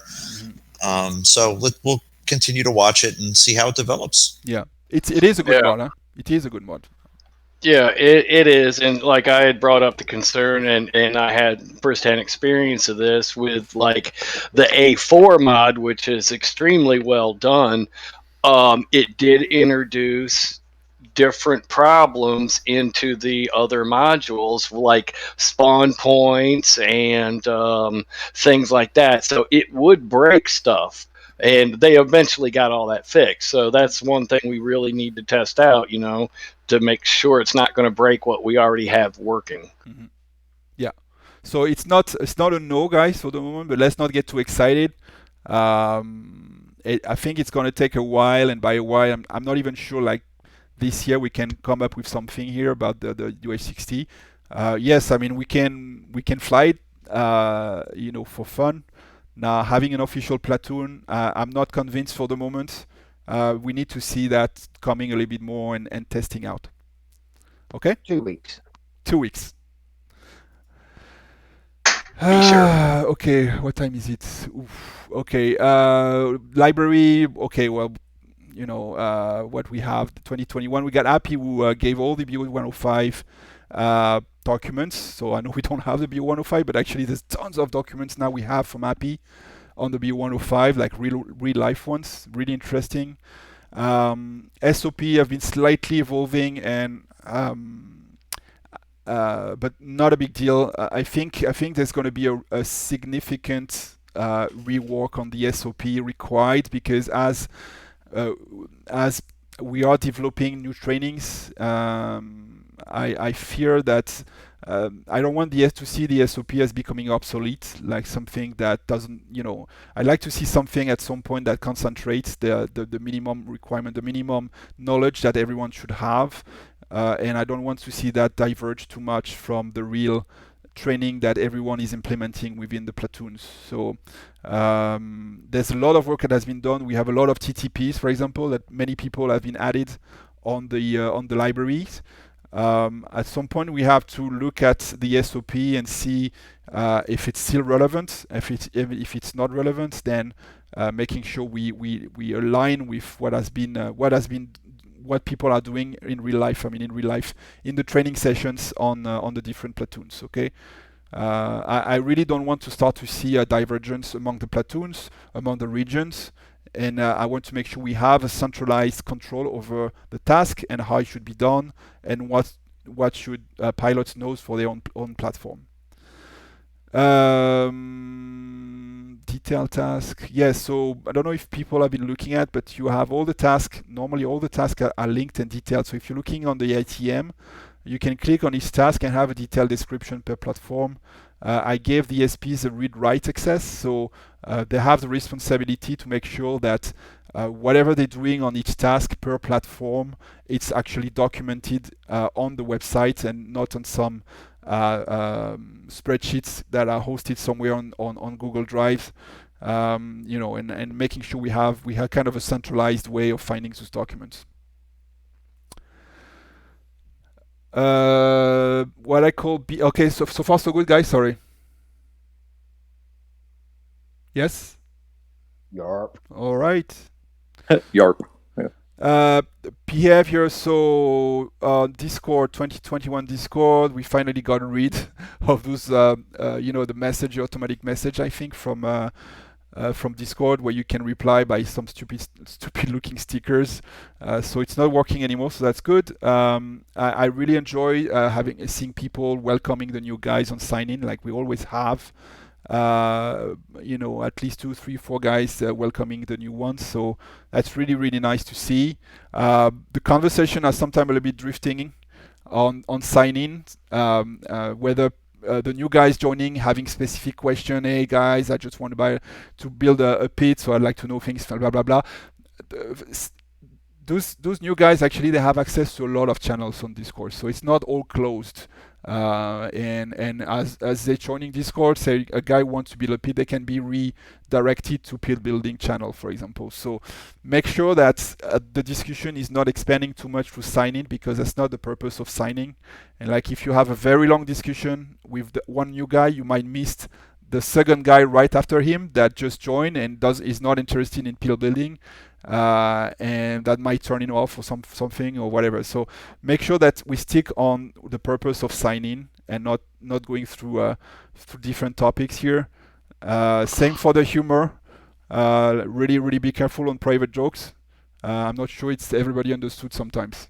So we'll continue to watch it and see how it develops. Yeah, it is a good mod. Huh? It is a good mod. Yeah, it is. And like I had brought up the concern, and I had firsthand experience of this with like the A4 mod, which is extremely well done. It did introduce different problems into the other modules, like spawn points and things like that. So it would break stuff. And they eventually got all that fixed. So that's one thing we really need to test out, to make sure it's not going to break what we already have working. Mm-hmm. Yeah. So it's not a no, guys, for the moment, but let's not get too excited. I think it's going to take a while, and by a while, I'm not even sure, like, this year we can come up with something here about the UH60. Yes, I mean, we can fly it, for fun. Now, having an official platoon, I'm not convinced for the moment. We need to see that coming a little bit more and testing out. Okay? 2 weeks. 2 weeks. Sure. Okay, what time is it? Oof. Okay, library. Okay, well, what we have, 2021. We got Happy, who gave all the BO105 documents. So I know we don't have the BO105, but actually there's tons of documents now we have from API on the BO105, like real life ones, really interesting. SOP have been slightly evolving, and but not a big deal. I think there's going to be a significant rework on the SOP required, because as we are developing new trainings, I fear that I don't want to see the SOP as becoming obsolete, like something that doesn't, I like to see something at some point that concentrates the minimum requirement, the minimum knowledge that everyone should have, and I don't want to see that diverge too much from the real training that everyone is implementing within the platoons. So there's a lot of work that has been done. We have a lot of TTPs, for example, that many people have been added on the libraries. At some point, we have to look at the SOP and see if it's still relevant. If it's not relevant, then making sure we align with what people are doing in real life. I mean, in real life, in the training sessions on the different platoons. Okay. I really don't want to start to see a divergence among the platoons, among the regions. And I want to make sure we have a centralized control over the task and how it should be done, and what should pilots know for their own platform. Detailed task. Yes, so I don't know if people have been looking at, but you have all the tasks. Normally all the tasks are linked and detailed. So if you're looking on the ITM, you can click on each task and have a detailed description per platform. I gave the SPs a read-write access, so they have the responsibility to make sure that whatever they're doing on each task per platform, it's actually documented on the website and not on some spreadsheets that are hosted somewhere on Google Drive. And making sure we have kind of a centralized way of finding those documents. What I call okay, so far so good, guys. Sorry. Yes. Yarp. All right. Yarp. Behaviour. So Discord 2021 Discord, we finally got rid of those the message, automatic message, I think, from Discord, where you can reply by some stupid looking stickers. So it's not working anymore, so that's good. I really enjoy seeing people welcoming the new guys on sign in, like we always have. At least 2, 3, 4 guys welcoming the new ones. So that's really, really nice to see. The conversation are sometimes a little bit drifting on sign in, whether the new guys joining having specific question. Hey guys, I just want to build a pit, so I'd like to know things, blah blah blah. Those new guys, actually, they have access to a lot of channels on Discord, so it's not all closed. And as they're joining Discord, say a guy wants to build a pit, they can be redirected to pit building channel, for example. So make sure that the discussion is not expanding too much to sign in, because that's not the purpose of signing. And like if you have a very long discussion with one new guy, you might miss the second guy right after him that just joined and is not interested in pit building. And that might turn him off or something or whatever. So make sure that we stick on the purpose of signing and not going through different topics here. Same for the humor. Really, really be careful on private jokes. I'm not sure it's everybody understood sometimes.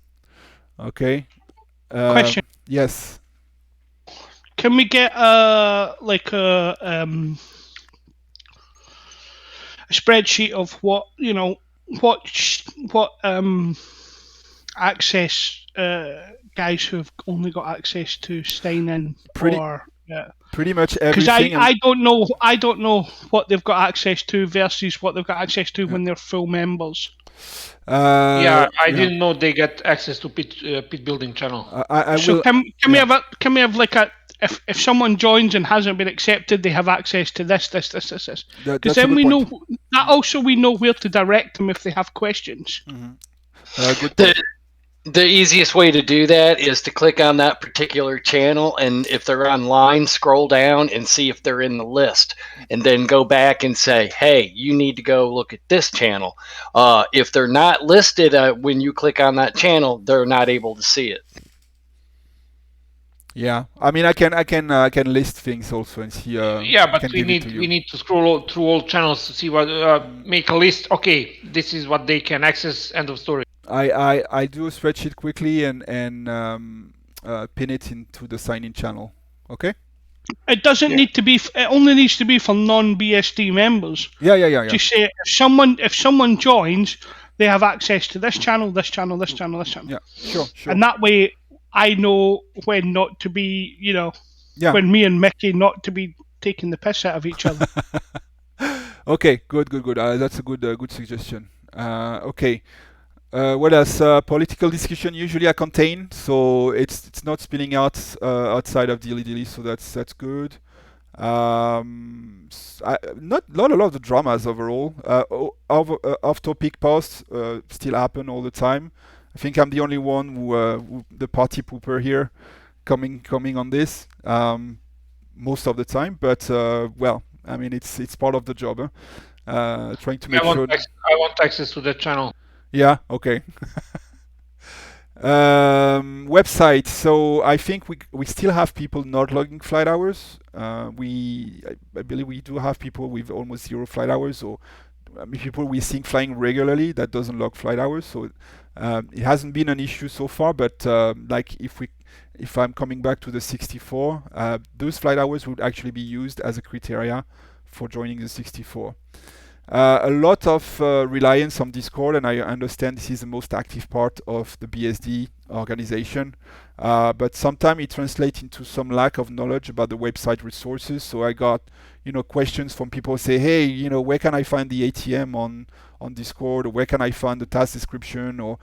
Okay. Question. Yes. Can we get a spreadsheet of what access guys who've only got access to sign in pretty much everything? Because I don't know what they've got access to versus what they've got access to when they're full members. I didn't know they get access to pit building channel. Can we have like a if someone joins and hasn't been accepted, they have access to this. Because then we know that also we know where to direct them if they have questions. Mm-hmm. The easiest way to do that is to click on that particular channel, and if they're online, scroll down and see if they're in the list, and then go back and say, hey, you need to go look at this channel. If they're not listed when you click on that channel, they're not able to see it. Yeah, I mean, I can list things also and see. Yeah, I but can we give it to need you. we need to scroll through all channels to see what make a list. Okay, this is what they can access. End of story. I do a spreadsheet quickly and pin it into the sign-in channel. Okay. It doesn't need to be. It only needs to be for non-BSD members. Yeah. Just say if someone joins, they have access to this channel, this channel, this channel, this channel. Yeah, sure. And that way, I know when not to be. Yeah. When me and Mickey not to be taking the piss out of each other. Okay, good. That's a good suggestion. Okay. What else? Political discussion usually I contain, so it's not spilling out outside of dilly, so that's good. Not a lot of the dramas overall. Off-topic posts still happen all the time. I think I'm the only one who the party pooper here, coming on this most of the time. But well, I mean it's part of the job. Trying to make sure. I want access to that channel. Yeah. Okay. Website. So I think we still have people not logging flight hours. I believe we do have people with almost 0 flight hours, or people we think flying regularly that doesn't log flight hours. So it hasn't been an issue so far. But like if I'm coming back to the 64, those flight hours would actually be used as a criteria for joining the 64. A lot of reliance on Discord, and I understand this is the most active part of the BSD organization, but sometimes it translates into some lack of knowledge about the website resources. So I got questions from people say, hey, where can I find the ATM on Discord, or where can I find the task description, or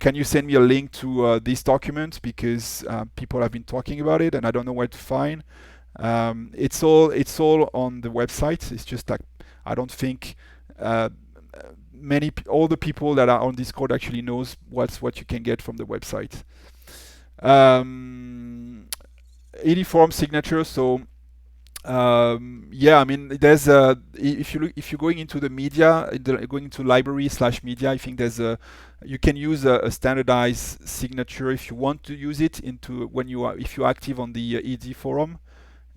can you send me a link to this document, because people have been talking about it and I don't know where to find. It's all on the website. It's just like I don't think all the people that are on Discord actually knows what you can get from the website. ED forum signature. So yeah, I mean there's if you're going into the media, going into library/media, I think there's you can use a standardized signature if you want to use it if you're active on the ED forum.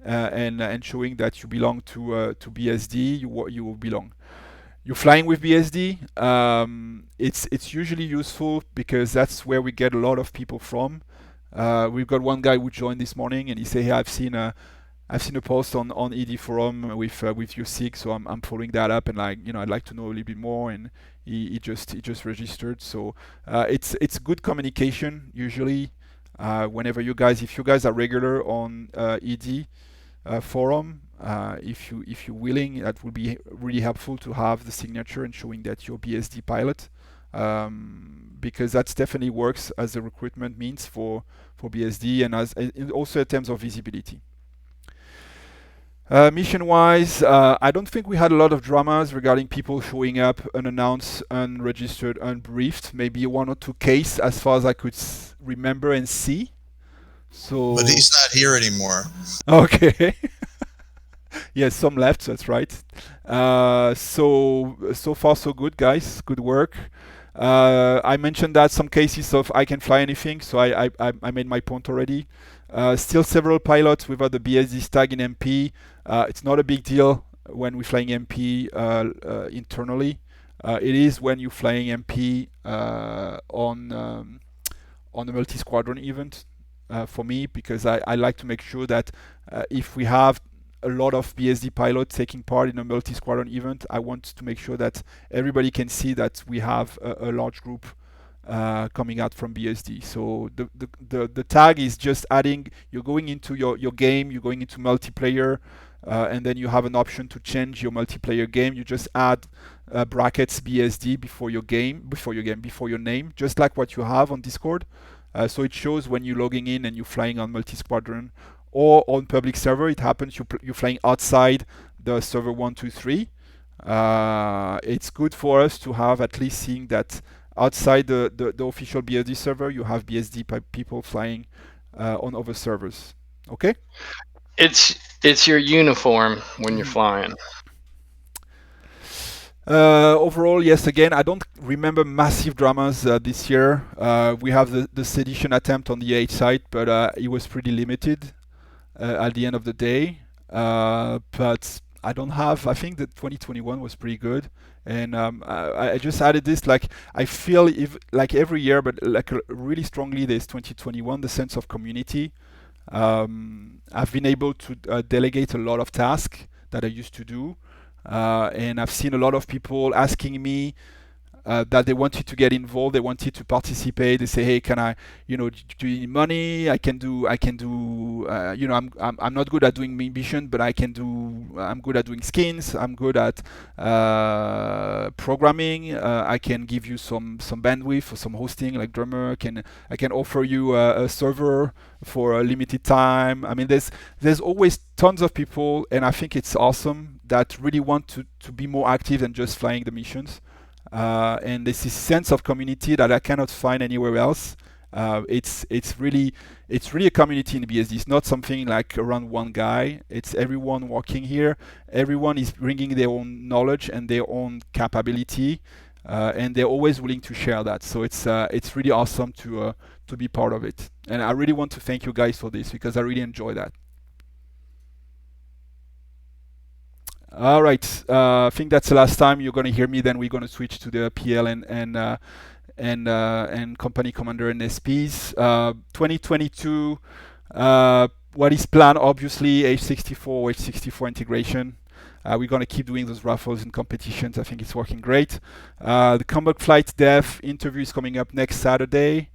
And showing that you belong to BSD, you will belong. You're flying with BSD. It's usually useful because that's where we get a lot of people from. We've got one guy who joined this morning and he said, "Hey, I've seen a post on ED forum with your SIG, so I'm following that up, and I'd like to know a little bit more." And he just registered. So it's good communication usually. If you guys are regular on ED forum, if you're willing, that would be really helpful to have the signature and showing that you're BSD pilot, because that definitely works as a recruitment means for BSD, and also in terms of visibility. Mission-wise, I don't think we had a lot of dramas regarding people showing up unannounced, unregistered, unbriefed. Maybe 1 or 2 cases as far as I could remember and see. So. But he's not here anymore. Okay. Yes, some left. That's right. So far so good, guys. Good work. I mentioned that some cases of I can fly anything, so I made my point already. Still several pilots without the BSD tag in MP. It's not a big deal when we're flying MP internally. It is when you're flying MP on a multi-squadron event. For me, because I like to make sure that if we have a lot of BSD pilots taking part in a multi-squadron event, I want to make sure that everybody can see that we have a large group coming out from BSD. So the tag is just adding, you're going into your game, you're going into multiplayer, and then you have an option to change your multiplayer game. You just add brackets BSD before your name, just like what you have on Discord. So it shows when you're logging in and you're flying on multi-squadron or on public server. It happens you're flying outside the server 1, 2, 3. It's good for us to have at least seeing that outside the official BSD server, you have BSD people flying on other servers. Okay? It's your uniform when you're flying. Overall, yes. Again, I don't remember massive dramas this year. We have the sedition attempt on the H site, but it was pretty limited at the end of the day. But I don't have. I think that 2021 was pretty good, and I just added this. Like I feel like every year, but like really strongly, there's 2021, the sense of community. I've been able to delegate a lot of tasks that I used to do. And I've seen a lot of people asking me that they wanted to get involved, they wanted to participate. They say, "Hey, can I, do you need money? I can do. I'm not good at doing mission, but I can do. I'm good at doing skins. I'm good at programming. I can give you some bandwidth for some hosting, like Drummer. I can offer you a server for a limited time. I mean, there's always tons of people, and I think it's awesome that really want to be more active than just flying the missions. And there's this sense of community that I cannot find anywhere else. It's really a community in BSD. It's not something like around one guy. It's everyone working here. Everyone is bringing their own knowledge and their own capability, and they're always willing to share that. So it's really awesome to be part of it. And I really want to thank you guys for this because I really enjoy that. All right, I think that's the last time you're going to hear me. Then we're going to switch to the PL and company commander and SPs. 2022, what is planned? Obviously, H64, H64 integration. We're going to keep doing those raffles and competitions. I think it's working great. The combat flight dev interview is coming up next Saturday.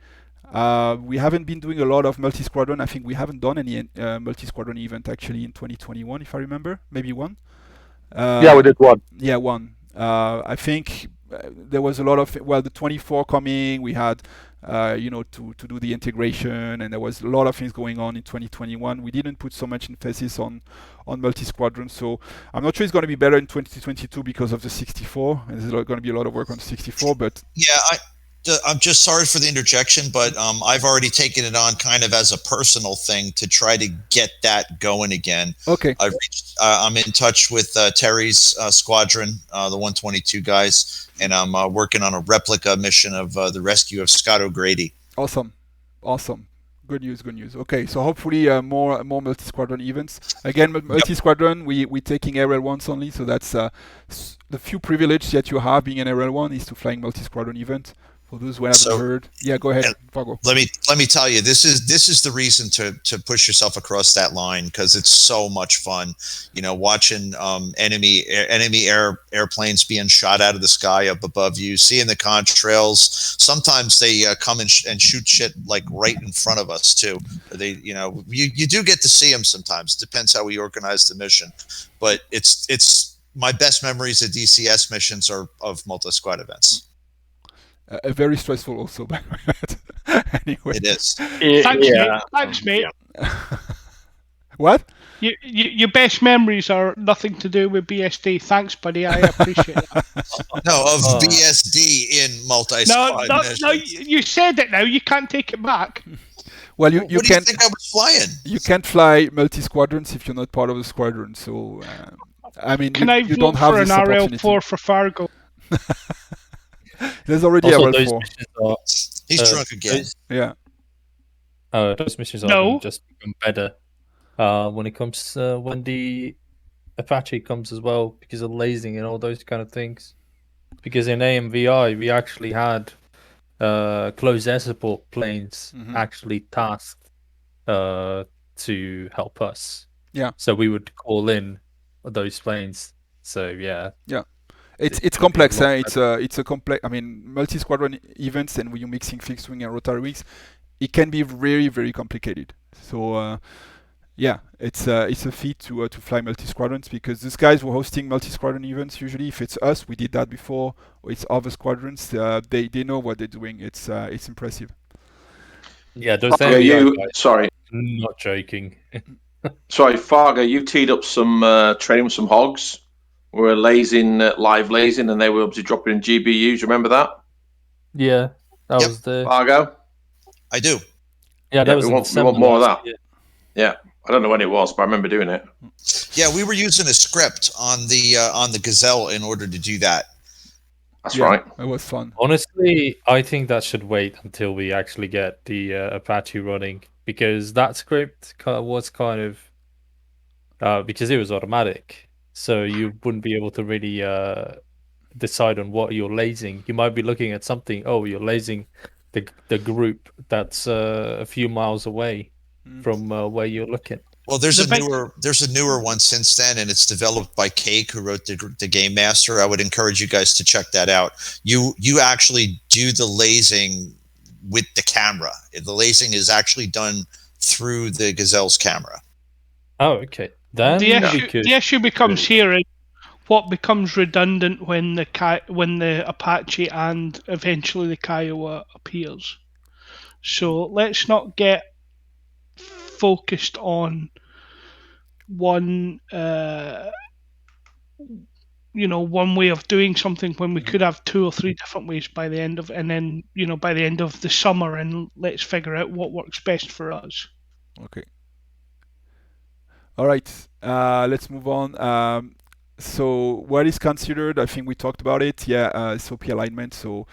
We haven't been doing a lot of multi-squadron. I think we haven't done any multi-squadron event actually in 2021, if I remember. Maybe one. Yeah, we did one. Yeah, one. I think there was a lot of the 24 coming. We had to do the integration, and there was a lot of things going on in 2021. We didn't put so much emphasis on multi-squadron, so I'm not sure it's going to be better in 2022 because of the 64. There's going to be a lot of work on the 64, but yeah, I'm just sorry for the interjection, but I've already taken it on kind of as a personal thing to try to get that going again. Okay. I'm in touch with Terry's squadron, the 122 guys, and I'm working on a replica mission of the rescue of Scott O'Grady. Awesome. Good news. Okay, so hopefully more multi-squadron events. Again, multi-squadron, we're taking aerial ones only, so that's the few privilege that you have being an aerial one is to flying multi-squadron event. For those who haven't heard, yeah, go ahead, Fargo. Let me tell you, this is the reason to push yourself across that line because it's so much fun. Watching enemy airplanes being shot out of the sky up above you, seeing the contrails. Sometimes they come and shoot shit like right in front of us too. You do get to see them sometimes. Depends how we organize the mission, but it's my best memories of DCS missions are of multi-squad events. Very stressful also, by the way. Anyway. It is. Thanks, mate. What? Your best memories are nothing to do with BSD. Thanks, buddy. I appreciate that. No, of BSD in multi-squad. No, you said it now. You can't take it back. Well, you what do you can't. think I was flying? You can't fly multi-squadrons if you're not part of the squadron. So, I mean, Can I you vote don't have for an this opportunity. RL4 for Fargo? There's already Also, RL4. He's drunk again. Yeah. Those missions are just become better when it comes when the Apache comes as well because of lasing and all those kind of things. Because in AMVI we actually had closed air support planes actually tasked to help us. Yeah. So we would call in those planes. So yeah. Yeah. It's complex. It's a complex. I mean, multi-squadron events and when you're mixing fixed wing and rotary wings, it can be very, very complicated. So yeah, it's a feat to fly multi-squadrons because these guys were hosting multi-squadron events. Usually, if it's us, we did that before. Or it's other squadrons. They know what they're doing. It's impressive. Yeah, those sorry, not joking. Sorry, Fargo, you teed up some training with some hogs. We were live lasing, and they were obviously dropping in GBUs. Remember that? Yeah, that was the Fargo. I do. Yeah, that was. We want more of that. Yeah, I don't know when it was, but I remember doing it. Yeah, we were using a script on the Gazelle in order to do that. That's right. It was fun. Honestly, I think that should wait until we actually get the Apache running, because that script was kind of because it was automatic, so you wouldn't be able to really decide on what you're lazing. You might be looking at something. Oh, you're lazing the group that's a few miles away from where you're looking. Well, there's a newer one since then, and it's developed by Cake, who wrote the Game Master. I would encourage you guys to check that out. You actually do the lasing with the camera. The lasing is actually done through the Gazelle's camera. Oh, okay. Then the issue becomes here is what becomes redundant when the Apache and eventually the Kiowa appears. So let's not get focused on one one way of doing something when we could have 2 or 3 different ways by the end of the summer, and let's figure out what works best for us. Okay. All right. Let's move on. So what is considered? I think we talked about it. Yeah, SOP alignment. So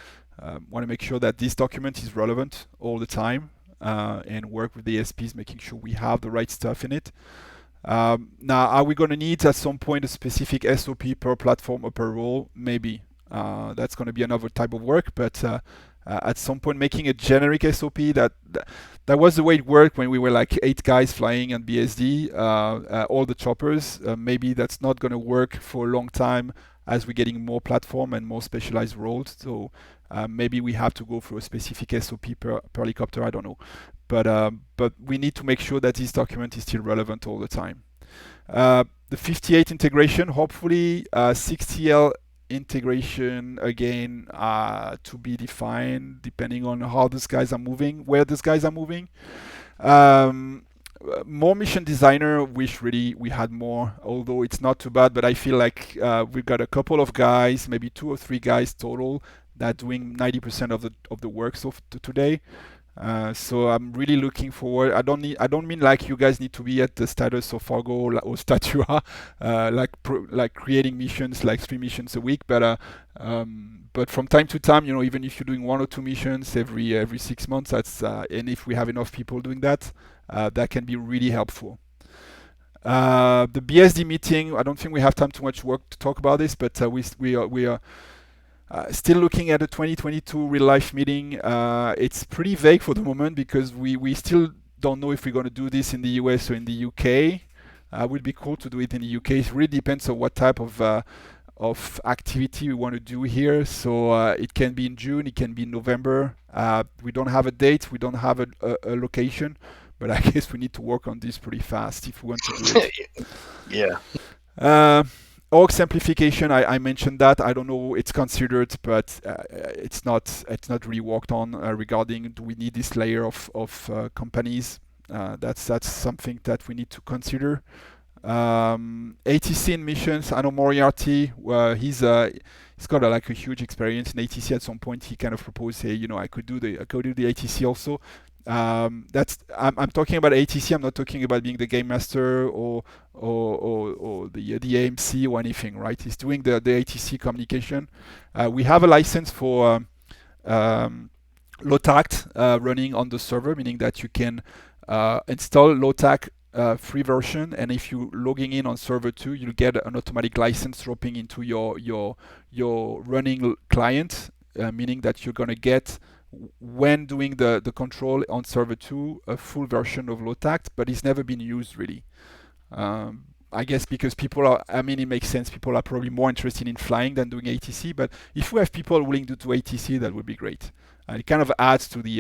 want to make sure that this document is relevant all the time, and work with the ASPs, making sure we have the right stuff in it. Now, are we going to need at some point a specific SOP per platform or per role? Maybe. That's going to be another type of work, but at some point making a generic SOP that was the way it worked when we were like 8 guys flying on BSD, all the choppers. Maybe that's not going to work for a long time as we're getting more platform and more specialized roles. So maybe we have to go for a specific SOP per helicopter. I don't know. But we need to make sure that this document is still relevant all the time. The 58 integration, hopefully 6TL integration again to be defined depending on how these guys are moving, where these guys are moving. More mission designer, wish really we had more, although it's not too bad, but I feel like we've got a couple of guys, maybe 2 or 3 guys total, that are doing 90% of the work today. So I'm really looking forward. I don't mean like you guys need to be at the status of Fargo or Statua, like creating missions, like 3 missions a week. But from time to time, even if you're doing 1 or 2 missions every 6 months, that's and if we have enough people doing that, that can be really helpful. The BSD meeting, I don't think we have time too much work to talk about this, but we are still looking at a 2022 real life meeting. It's pretty vague for the moment because we still don't know if we're going to do this in the US or in the UK. It would be cool to do it in the UK. It really depends on what type of activity we want to do here. So it can be in June, it can be in November. We don't have a date, we don't have a location, but I guess we need to work on this pretty fast if we want to do it. Yeah. Org simplification, I mentioned that. I don't know, it's considered, but it's not really worked on regarding do we need this layer of companies. That's something that we need to consider. ATC in missions, I know Moriarty, he's got a huge experience in ATC. At some point he kind of proposed, hey, I could do the ATC also. I'm talking about ATC. I'm not talking about being the game master or the AMC or anything, right? He's doing the ATC communication. We have a license for LOTACT running on the server, meaning that you can install LOTACT free version, and if you logging in on server 2, you'll get an automatic license dropping into your running client, meaning that you're gonna get, when doing the control on server 2, a full version of LOTACT, but it's never been used really. I guess because it makes sense, people are probably more interested in flying than doing ATC, but if we have people willing to do ATC, that would be great. It kind of adds to the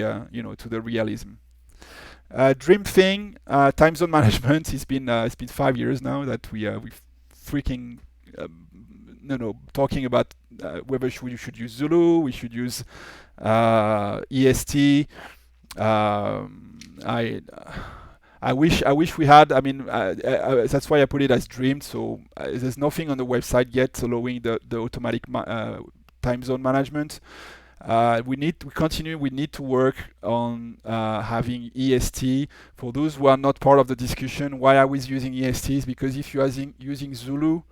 to the realism. Dream thing, time zone management. It's been 5 years now that we freaking talking about whether we should use Zulu, we should use EST. I wish we had. That's why I put it as dream. So there's nothing on the website yet allowing the automatic time zone management. We need to work on having EST. For those who are not part of the discussion, why are we using EST? Is because if you are using Zulu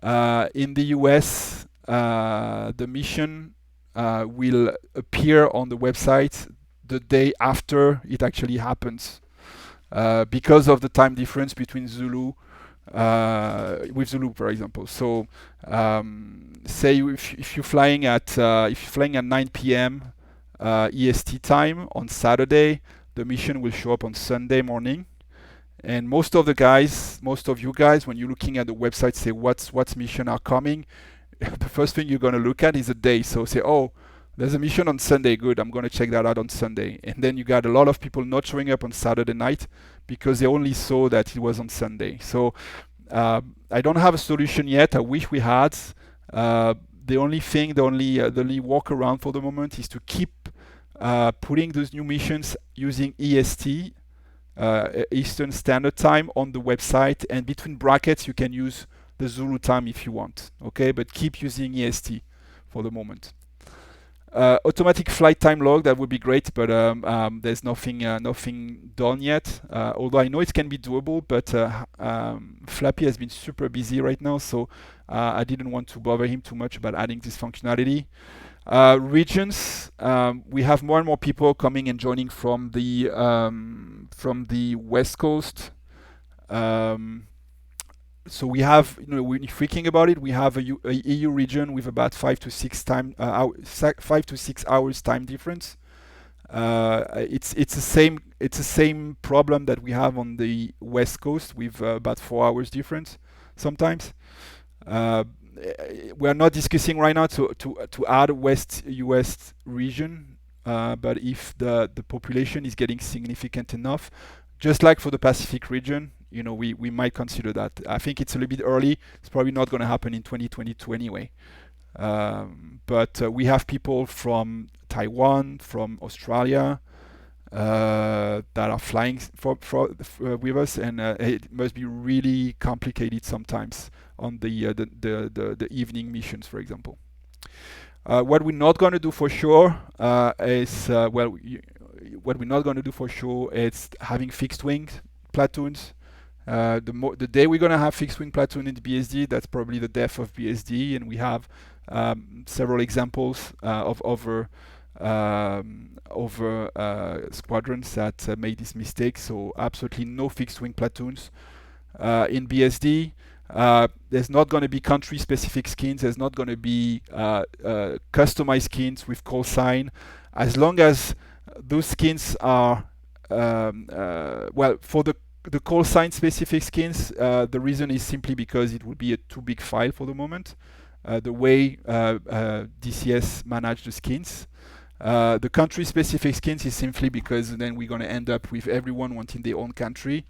in the US, the mission will appear on the website the day after it actually happens, because of the time difference between Zulu with Zulu, for example. So say if you're flying at 9 p.m. EST time on Saturday, the mission will show up on Sunday morning. And most of you guys, when you're looking at the website, say what's mission are coming, the first thing you're going to look at is a day. So say, oh, there's a mission on Sunday. Good, I'm going to check that out on Sunday. And then you got a lot of people not showing up on Saturday night because they only saw that it was on Sunday. So I don't have a solution yet. I wish we had. The only workaround for the moment is to keep putting those new missions using EST, Eastern Standard Time, on the website, and between brackets you can use the Zulu time if you want. Okay, but keep using EST for the moment. Automatic flight time log, that would be great, but there's nothing done yet. Although I know it can be doable, but Flappy has been super busy right now, so I didn't want to bother him too much about adding this functionality. Regions, we have more and more people coming and joining from the West Coast. So we have, when you're thinking about it, we have a EU region with about 5 to 6 hours time difference. It's the same problem that we have on the West Coast with about 4 hours difference sometimes. We are not discussing right now to add a West US region, but if the population is getting significant enough, just like for the Pacific region, we might consider that. I think it's a little bit early. It's probably not going to happen in 2022 anyway. But we have people from Taiwan, from Australia, that are flying with us, and it must be really complicated sometimes on the evening missions, for example. What we're not going to do for sure is having fixed wing platoons. The day we're going to have fixed wing platoon in the BSD, that's probably the death of BSD, and we have several examples of other squadrons that made this mistake. So absolutely no fixed wing platoons in BSD. There's not going to be country-specific skins. There's not going to be customized skins with call sign, as long as those skins are for the call sign specific skins. The reason is simply because it would be a too big file for the moment. The way DCS manage the skins. The country specific skins is simply because then we're going to end up with everyone wanting their own country.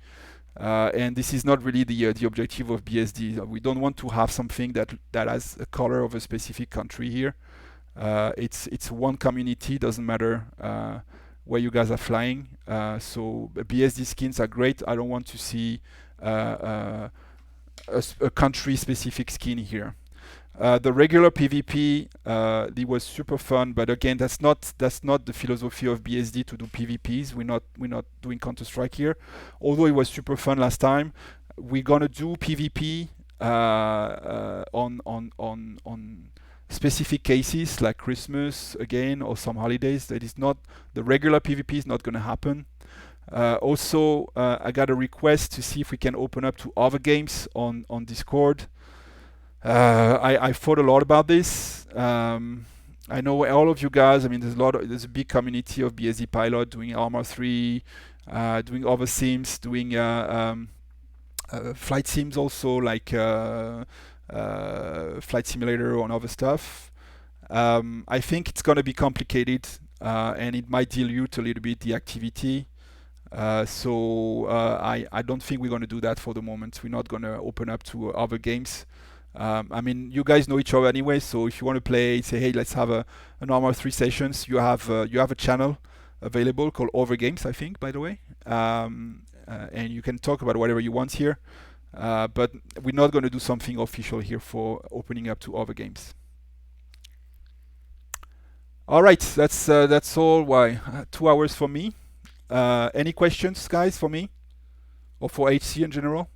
And this is not really the objective of BSD. We don't want to have something that has a color of a specific country here. It's one community, doesn't matter where you guys are flying. So BSD skins are great. I don't want to see a country specific skin here. The regular PvP, it was super fun, but again, that's not the philosophy of BSD to do PvPs. We're not doing Counter-Strike here, although it was super fun last time. We're gonna do PvP on specific cases like Christmas again or some holidays. That is not the regular PvP is not gonna happen. Also, I got a request to see if we can open up to other games on Discord. I thought a lot about this. I know all of you guys. I mean, there's a big community of BSD pilot doing Arma 3, doing other sims, doing flight sims also, like Flight Simulator and other stuff. I think it's going to be complicated, and it might dilute a little bit the activity. So I don't think we're going to do that for the moment. We're not going to open up to other games. I mean, you guys know each other anyway, so if you want to play, say, hey, let's have an Arma 3 sessions, you have a channel available called Over Games, I think, by the way, and you can talk about whatever you want here, but we're not going to do something official here for opening up to other games. All right, that's all. Why 2 hours for me? Any questions, guys, for me or for HC in general?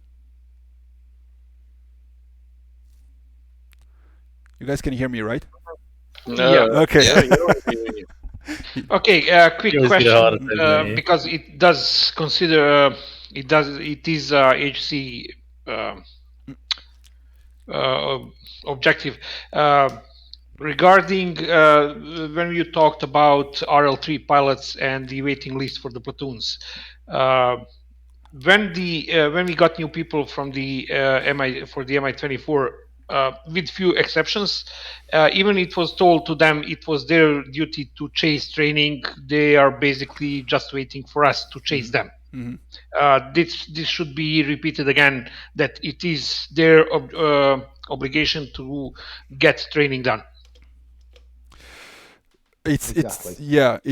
You guys can hear me, right? Yeah. Okay. Okay. Quick Yours get harder question, than me. because it does consider it is HC objective. Regarding when you talked about RL3 pilots and the waiting list for the platoons, when we got new people from the MI-24, with few exceptions, even it was told to them it was their duty to chase training. They are basically just waiting for us to chase them. This should be repeated again, that it is their obligation to get training done. It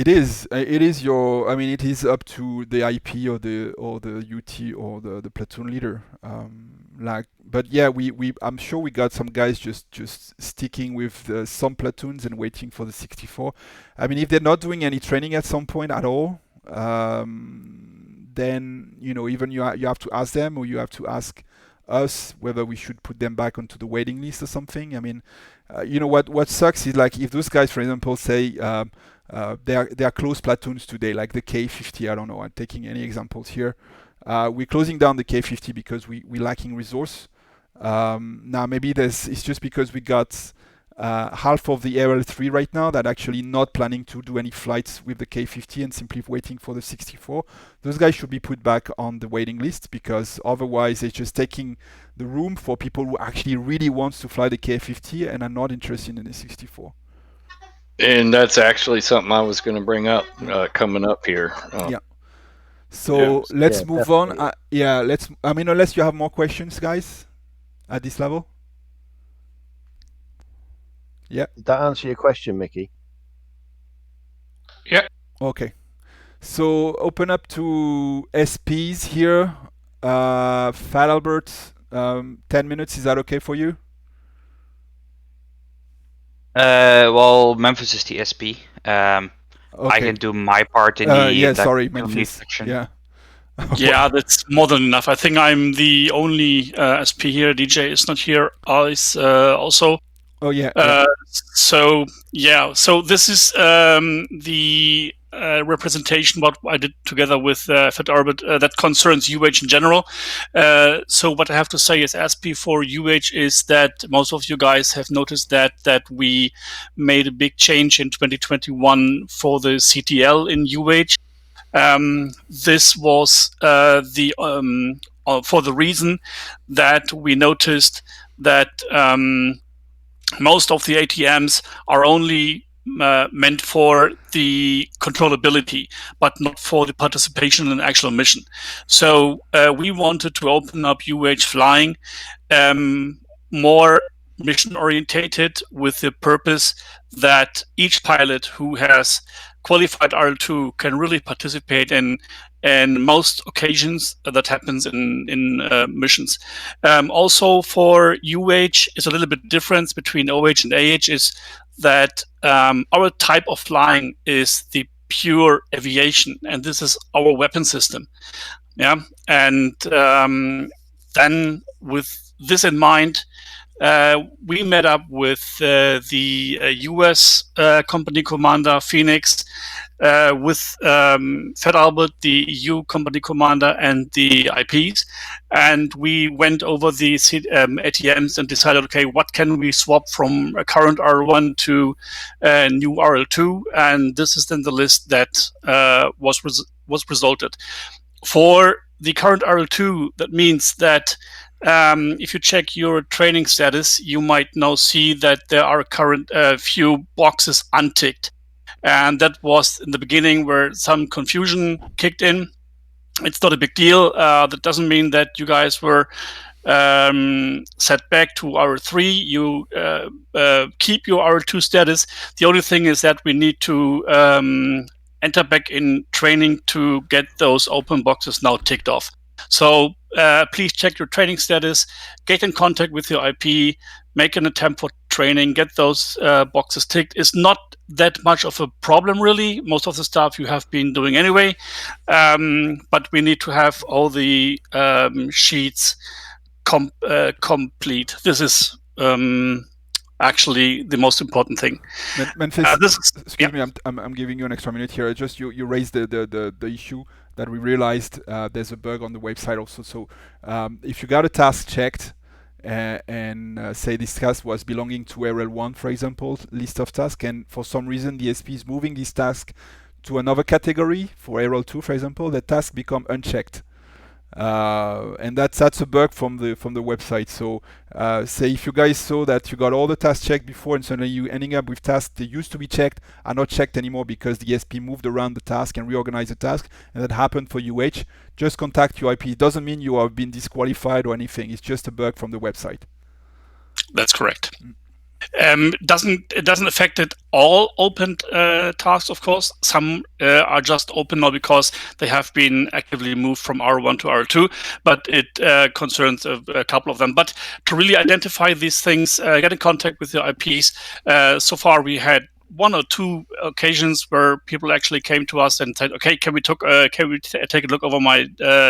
is your. I mean, it is up to the IP or the UT or the platoon leader. But yeah, I'm sure we got some guys just sticking with some platoons and waiting for the 64. I mean, if they're not doing any training at some point at all, then even you have to ask them, or you have to ask us whether we should put them back onto the waiting list or something. I mean, what sucks is, like, if those guys, for example, say they are close platoons today, like the K50. I don't know. I'm taking any examples here. We're closing down the K50 because we're lacking resource. Now maybe it's just because we got half of the RL3 right now that actually not planning to do any flights with the K50 and simply waiting for the 64. Those guys should be put back on the waiting list, because otherwise it's just taking the room for people who actually really wants to fly the K50 and are not interested in the 64. And that's actually something I was going to bring up coming up here. Yeah. So let's move on. I mean, unless you have more questions, guys, at this level. Yeah. Did that answer your question, Mickey? Yeah. Okay. So open up to SPs here. Fat Albert, 10 minutes. Is that okay for you? Well, Memphis is the SP. I can do my part in the Memphis section. Yeah. Yeah, that's more than enough. I think I'm the only SP here. DJ is not here. Alice also. Oh yeah. So this is the representation what I did together with Fat Albert that concerns UH in general. So what I have to say is SP for UH is that most of you guys have noticed that we made a big change in 2021 for the CTL in UH. This was for the reason that we noticed that most of the ATMs are only meant for the controllability, but not for the participation in an actual mission. So we wanted to open up UH flying more mission orientated, with the purpose that each pilot who has qualified RL2 can really participate in most occasions that happens in missions. Also for UH is a little bit difference between OH and AH is that our type of flying is the pure aviation, and this is our weapon system. Yeah, and then with this in mind, we met up with the US company commander Phoenix, with Fat Albert, the EU company commander, and the IPs, and we went over the ATMs and decided, okay, what can we swap from a current RL1 to a new RL2, and this is then the list that was resulted. For the current RL2, that means that if you check your training status, you might now see that there are current few boxes unticked. And that was in the beginning where some confusion kicked in. It's not a big deal. That doesn't mean that you guys were set back to RL3. You keep your RL2 status. The only thing is that we need to enter back in training to get those open boxes now ticked off. So please check your training status, get in contact with your IP, make an attempt for training, get those boxes ticked. It's not that much of a problem, really. Most of the stuff you have been doing anyway, but we need to have all the sheets complete. This is actually the most important thing. Memphis, excuse me, I'm giving you an extra minute here. Just you raised the issue that we realized there's a bug on the website also. So if you got a task checked and say this task was belonging to RL1, for example, list of tasks, and for some reason the SP is moving this task to another category, for RL2, for example, the task become unchecked. And that's a bug from the website. So say if you guys saw that you got all the tasks checked before and suddenly you ending up with tasks that used to be checked are not checked anymore because the SP moved around the task and reorganized the task, and that happened for UH, just contact your IP. It doesn't mean you have been disqualified or anything. It's just a bug from the website. That's correct. It doesn't affect it all open tasks, of course. Some are just open now because they have been actively moved from R1 to R2, but it concerns a couple of them. But to really identify these things, get in contact with your IPs. So far, we had 1 or 2 occasions where people actually came to us and said, "Okay, can we take a look over my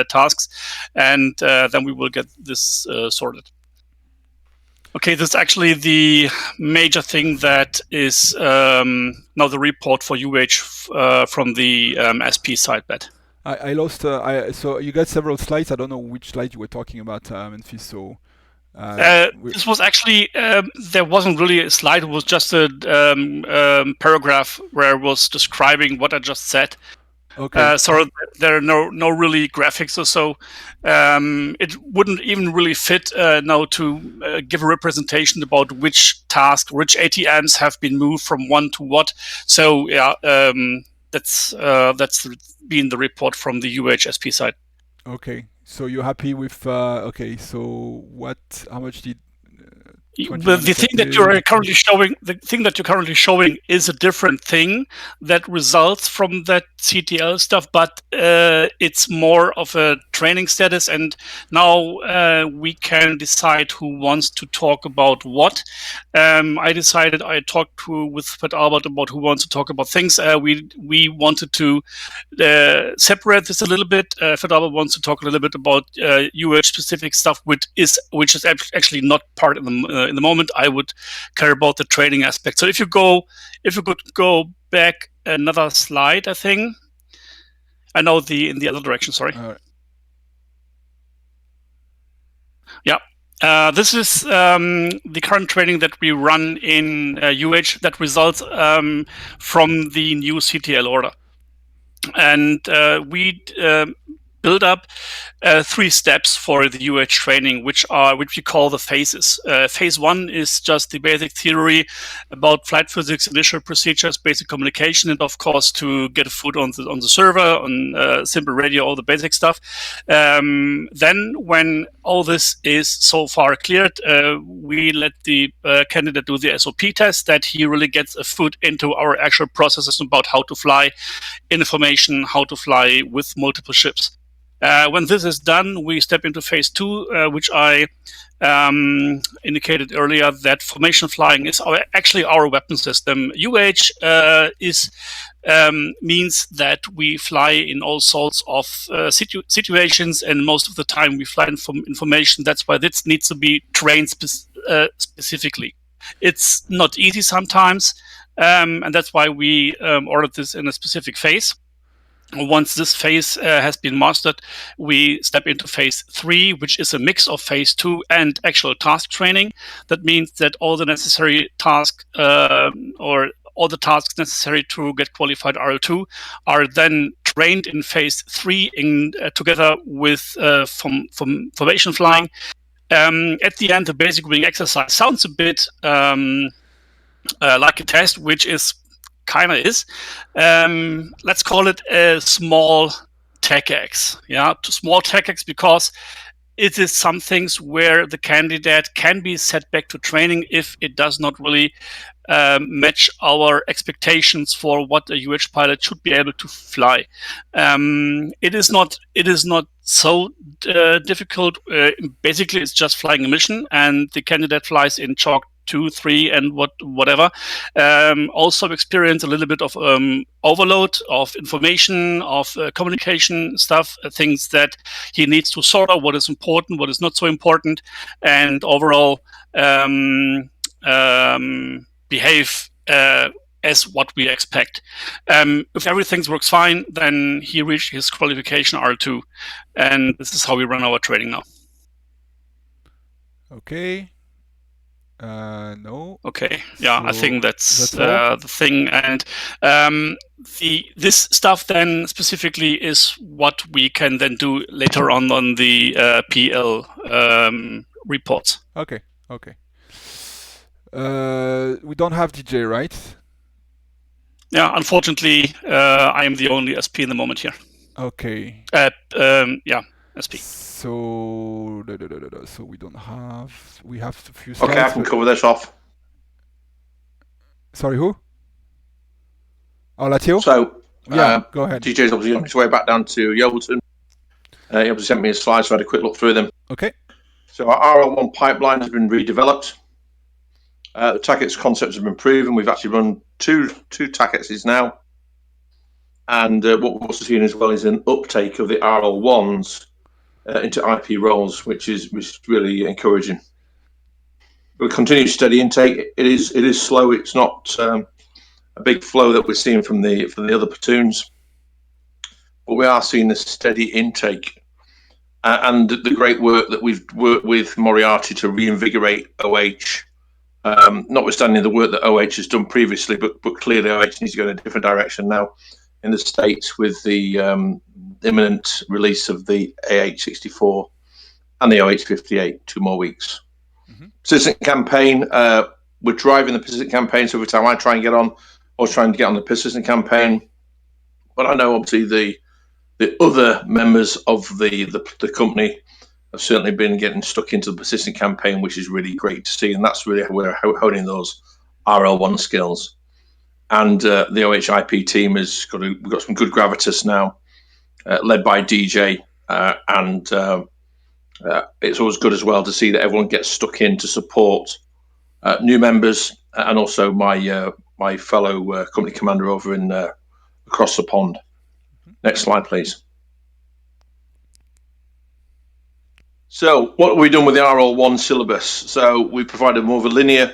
tasks?" And then we will get this sorted. Okay, this is actually the major thing that is now the report for UH from the SP side bet. I lost. So you got several slides. I don't know which slide you were talking about, Memphis. So this was actually there wasn't really a slide. It was just a paragraph where it was describing what I just said. Okay. So there are no really graphics or so. It wouldn't even really fit now to give a representation about which task, which ATMs have been moved from one to what. So yeah, that's been the report from the UHSP side. Okay, so you're happy with? Okay, so what? How much did? The thing that you're currently showing is a different thing that results from that CTL stuff, but it's more of a training status, and now we can decide who wants to talk about what. I decided I talked with Pat Albert about who wants to talk about things. We wanted to separate this a little bit. Pat Albert wants to talk a little bit about UH specific stuff, which is actually not part of in the moment. I would care about the training aspect. So if you could go back another slide, I think. I know in the other direction. Sorry. Yeah. This is the current training that we run in UH that results from the new CTL order, and we build up 3 steps for the UH training, which we call the phases. Phase 1 is just the basic theory about flight physics, initial procedures, basic communication, and of course to get a foot on the server, on simple radio, all the basic stuff. Then, when all this is so far cleared, we let the candidate do the SOP test, that he really gets a foot into our actual processes about how to fly information, how to fly with multiple ships. When this is done, we step into phase 2, which I indicated earlier, that formation flying is actually our weapon system. UH means that we fly in all sorts of situations, and most of the time we fly in information. That's why this needs to be trained specifically. It's not easy sometimes, and that's why we ordered this in a specific phase. Once this phase has been mastered, we step into phase 3, which is a mix of phase 2 and actual task training. That means that all the necessary tasks or all the tasks necessary to get qualified RL2 are then trained in phase 3 together with formation flying. At the end, the basic wing exercise sounds a bit like a test, which is kind of is. Let's call it a small TechX. Yeah, small TechX, because it is some things where the candidate can be set back to training if it does not really match our expectations for what a UH pilot should be able to fly. It is not so difficult. Basically, it's just flying a mission, and the candidate flies in chalk 2, 3, and whatever. Also experience a little bit of overload of information, of communication stuff, things that he needs to sort out, what is important, what is not so important, and overall behave as what we expect. If everything works fine, then he reached his qualification R2, and this is how we run our trading now. Okay. No. Okay. Yeah, So I think that's all? the thing. And this stuff then specifically is what we can then do later on the PL reports. Okay. Okay. We don't have DJ, right? Yeah, unfortunately, I am the only SP in the moment here. Okay. Yeah, SP. So, so we don't have. We have a few slides. Okay, I can cover this off. Sorry, who? Oh, Latio? So, yeah, go ahead. DJ's obviously on his way back down to Yeovilton. He obviously sent me a slide, so I had a quick look through them. Okay. So our RL1 pipeline has been redeveloped. The TACEX concepts have been proven. We've actually run two TACEXs now. And what we're also seeing as well is an uptake of the RL1s into IP roles, which is really encouraging. We'll continue steady intake. It is slow. It's not a big flow that we're seeing from the other platoons, but we are seeing a steady intake. And the great work that we've worked with Moriarty to reinvigorate OH, notwithstanding the work that OH has done previously, but clearly OH needs to go in a different direction now in the States with the imminent release of the AH-64 and the OH-58, 2 more weeks. Persistent campaign, we're driving the persistent campaign, so every time I try and get on, I was trying to get on the persistent campaign. But I know obviously the other members of the company have certainly been getting stuck into the persistent campaign, which is really great to see, and that's really how we're honing those RL1 skills. And the OHIP team we've got some good gravitas now, led by DJ, and it's always good as well to see that everyone gets stuck in to support new members and also my fellow company commander over in across the pond. Next slide, please. So what have we done with the RL1 syllabus? So we provided more of a linear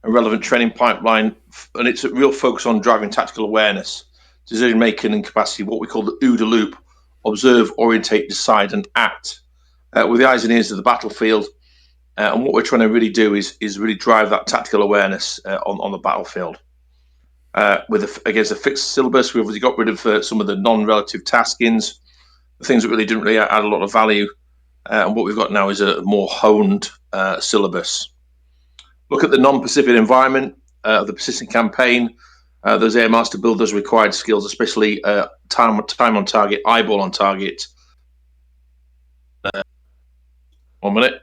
and relevant training pipeline, and it's a real focus on driving tactical awareness, decision making and capacity, what we call the OODA loop: observe, orientate, decide, and act, with the eyes and ears of the battlefield. And what we're trying to really do is really drive that tactical awareness on the battlefield. Against a fixed syllabus, we've obviously got rid of some of the non-relative taskings, the things that really didn't really add a lot of value. And what we've got now is a more honed syllabus. Look at the non-Pacific environment of the persistent campaign. Those earmarks to build those required skills, especially time on target, eyeball on target. 1 minute.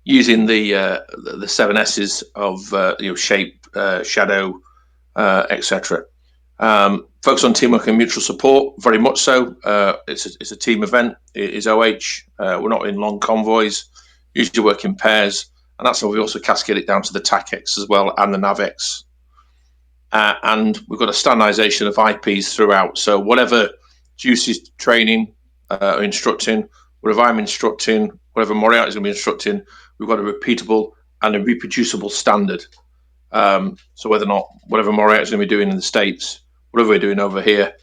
Using the 7 S's of shape, shadow, etc. Focus on teamwork and mutual support, very much so. It's a team event. It is OH. We're not in long convoys. Usually work in pairs, and that's how we also cascade it down to the TACEX as well and the NAVEX. And we've got a standardization of IPs throughout. So whatever Juicy's training or instructing, whatever I'm instructing, whatever Moriarty is going to be instructing, we've got a repeatable and a reproducible standard. So whether or not whatever Moriarty is going to be doing in the States, whatever we're doing over here,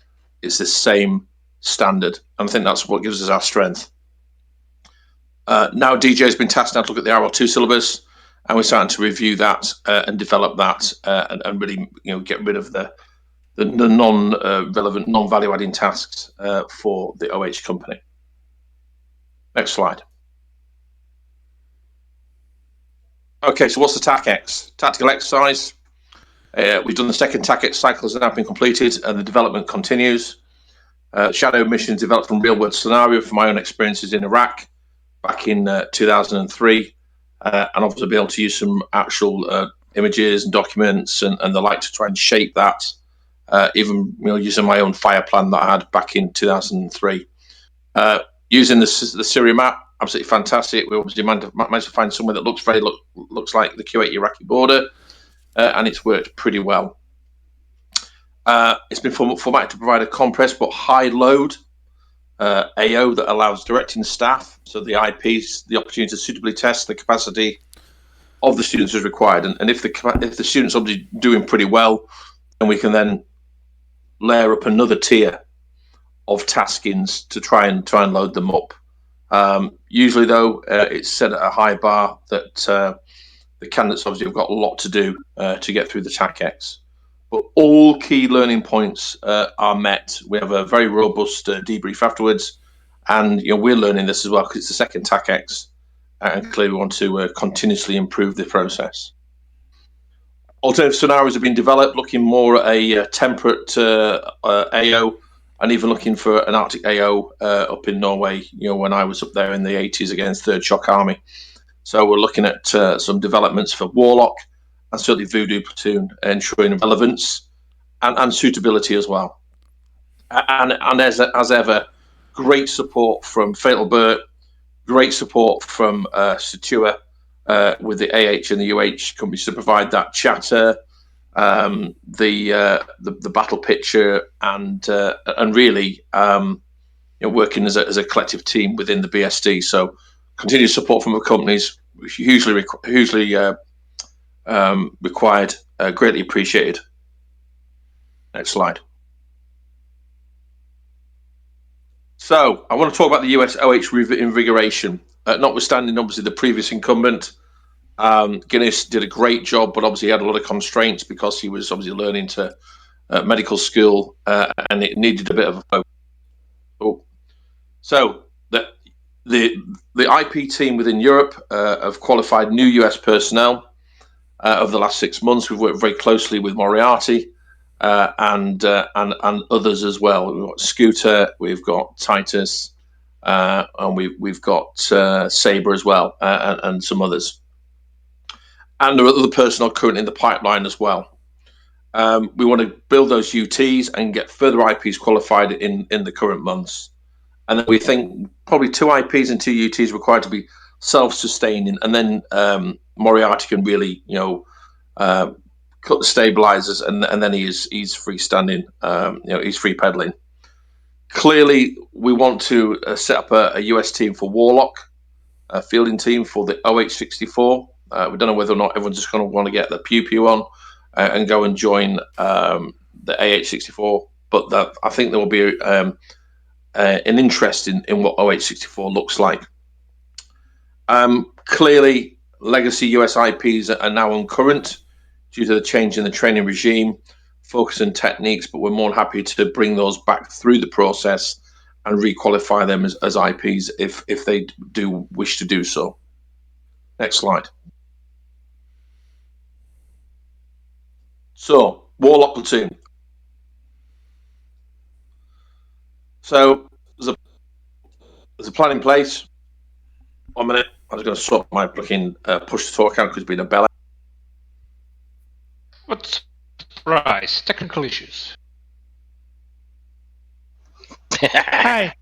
it's the same standard. And I think that's what gives us our strength. Now DJ has been tasked now to look at the RL2 syllabus, and we're starting to review that and develop that and really get rid of the non-relevant, non-value-adding tasks for the OH company. Next slide. Okay, so what's the TACEX? Tactical exercise. We've done the second TACEX cycle has now been completed, and the development continues. Shadow missions developed from real-world scenario from my own experiences in Iraq back in 2003, and obviously be able to use some actual images and documents and the like to try and shape that, even using my own fire plan that I had back in 2003. Using the Syria map, absolutely fantastic. We obviously managed to find somewhere that looks looks like the Kuwait Iraqi border, and it's worked pretty well. It's been formatted to provide a compressed but high load AO that allows directing staff, so the IPs, the opportunity to suitably test the capacity of the students is required. And if the students are doing pretty well, then we can then layer up another tier of taskings to try and load them up. Usually, though, it's set at a high bar that the candidates obviously have got a lot to do to get through the TACX. But all key learning points are met. We have a very robust debrief afterwards, and we're learning this as well because it's the second TACX, and clearly we want to continuously improve the process. Alternative scenarios have been developed, looking more at a temperate AO, and even looking for an Arctic AO up in Norway. When I was up there in the 80s against Third Shock Army. So we're looking at some developments for Warlock and certainly Voodoo Platoon, ensuring relevance and suitability as well. And as ever, great support from Fatal Burt, great support from Satua with the AH and the UH companies to provide that chatter, the battle picture, and really working as a collective team within the BSD. So continued support from the companies, hugely required, greatly appreciated. Next slide. So I want to talk about the US OH invigoration. Notwithstanding, obviously, the previous incumbent, Guinness did a great job, but obviously he had a lot of constraints because he was obviously learning to medical school, and it needed a bit of a focus. Oh. So the IP team within Europe have qualified new US personnel over the last 6 months. We've worked very closely with Moriarty and others as well. We've got Scooter, we've got Titus, and we've got Sabre as well, and some others. And there are other personnel currently in the pipeline as well. We want to build those UTs and get further IPs qualified in the current months. And then we think probably 2 IPs and 2 UTs required to be self-sustaining, and then Moriarty can really, cut the stabilizers, and then he's freestanding, he's free pedaling. Clearly, we want to set up a US team for Warlock, a fielding team for the OH64. We don't know whether or not everyone's just going to want to get the pew on and go and join the AH64, but I think there will be an interest in what OH64 looks like. Clearly, legacy US IPs are now uncurrent due to the change in the training regime, focus and techniques, but we're more than happy to bring those back through the process and requalify them as IPs if they do wish to do so. Next slide. So, Warlock Platoon. So, there's a plan in place. 1 minute. I was going to sort my fucking push to talk out because it's been a bell. What surprise? Technical issues. Hey,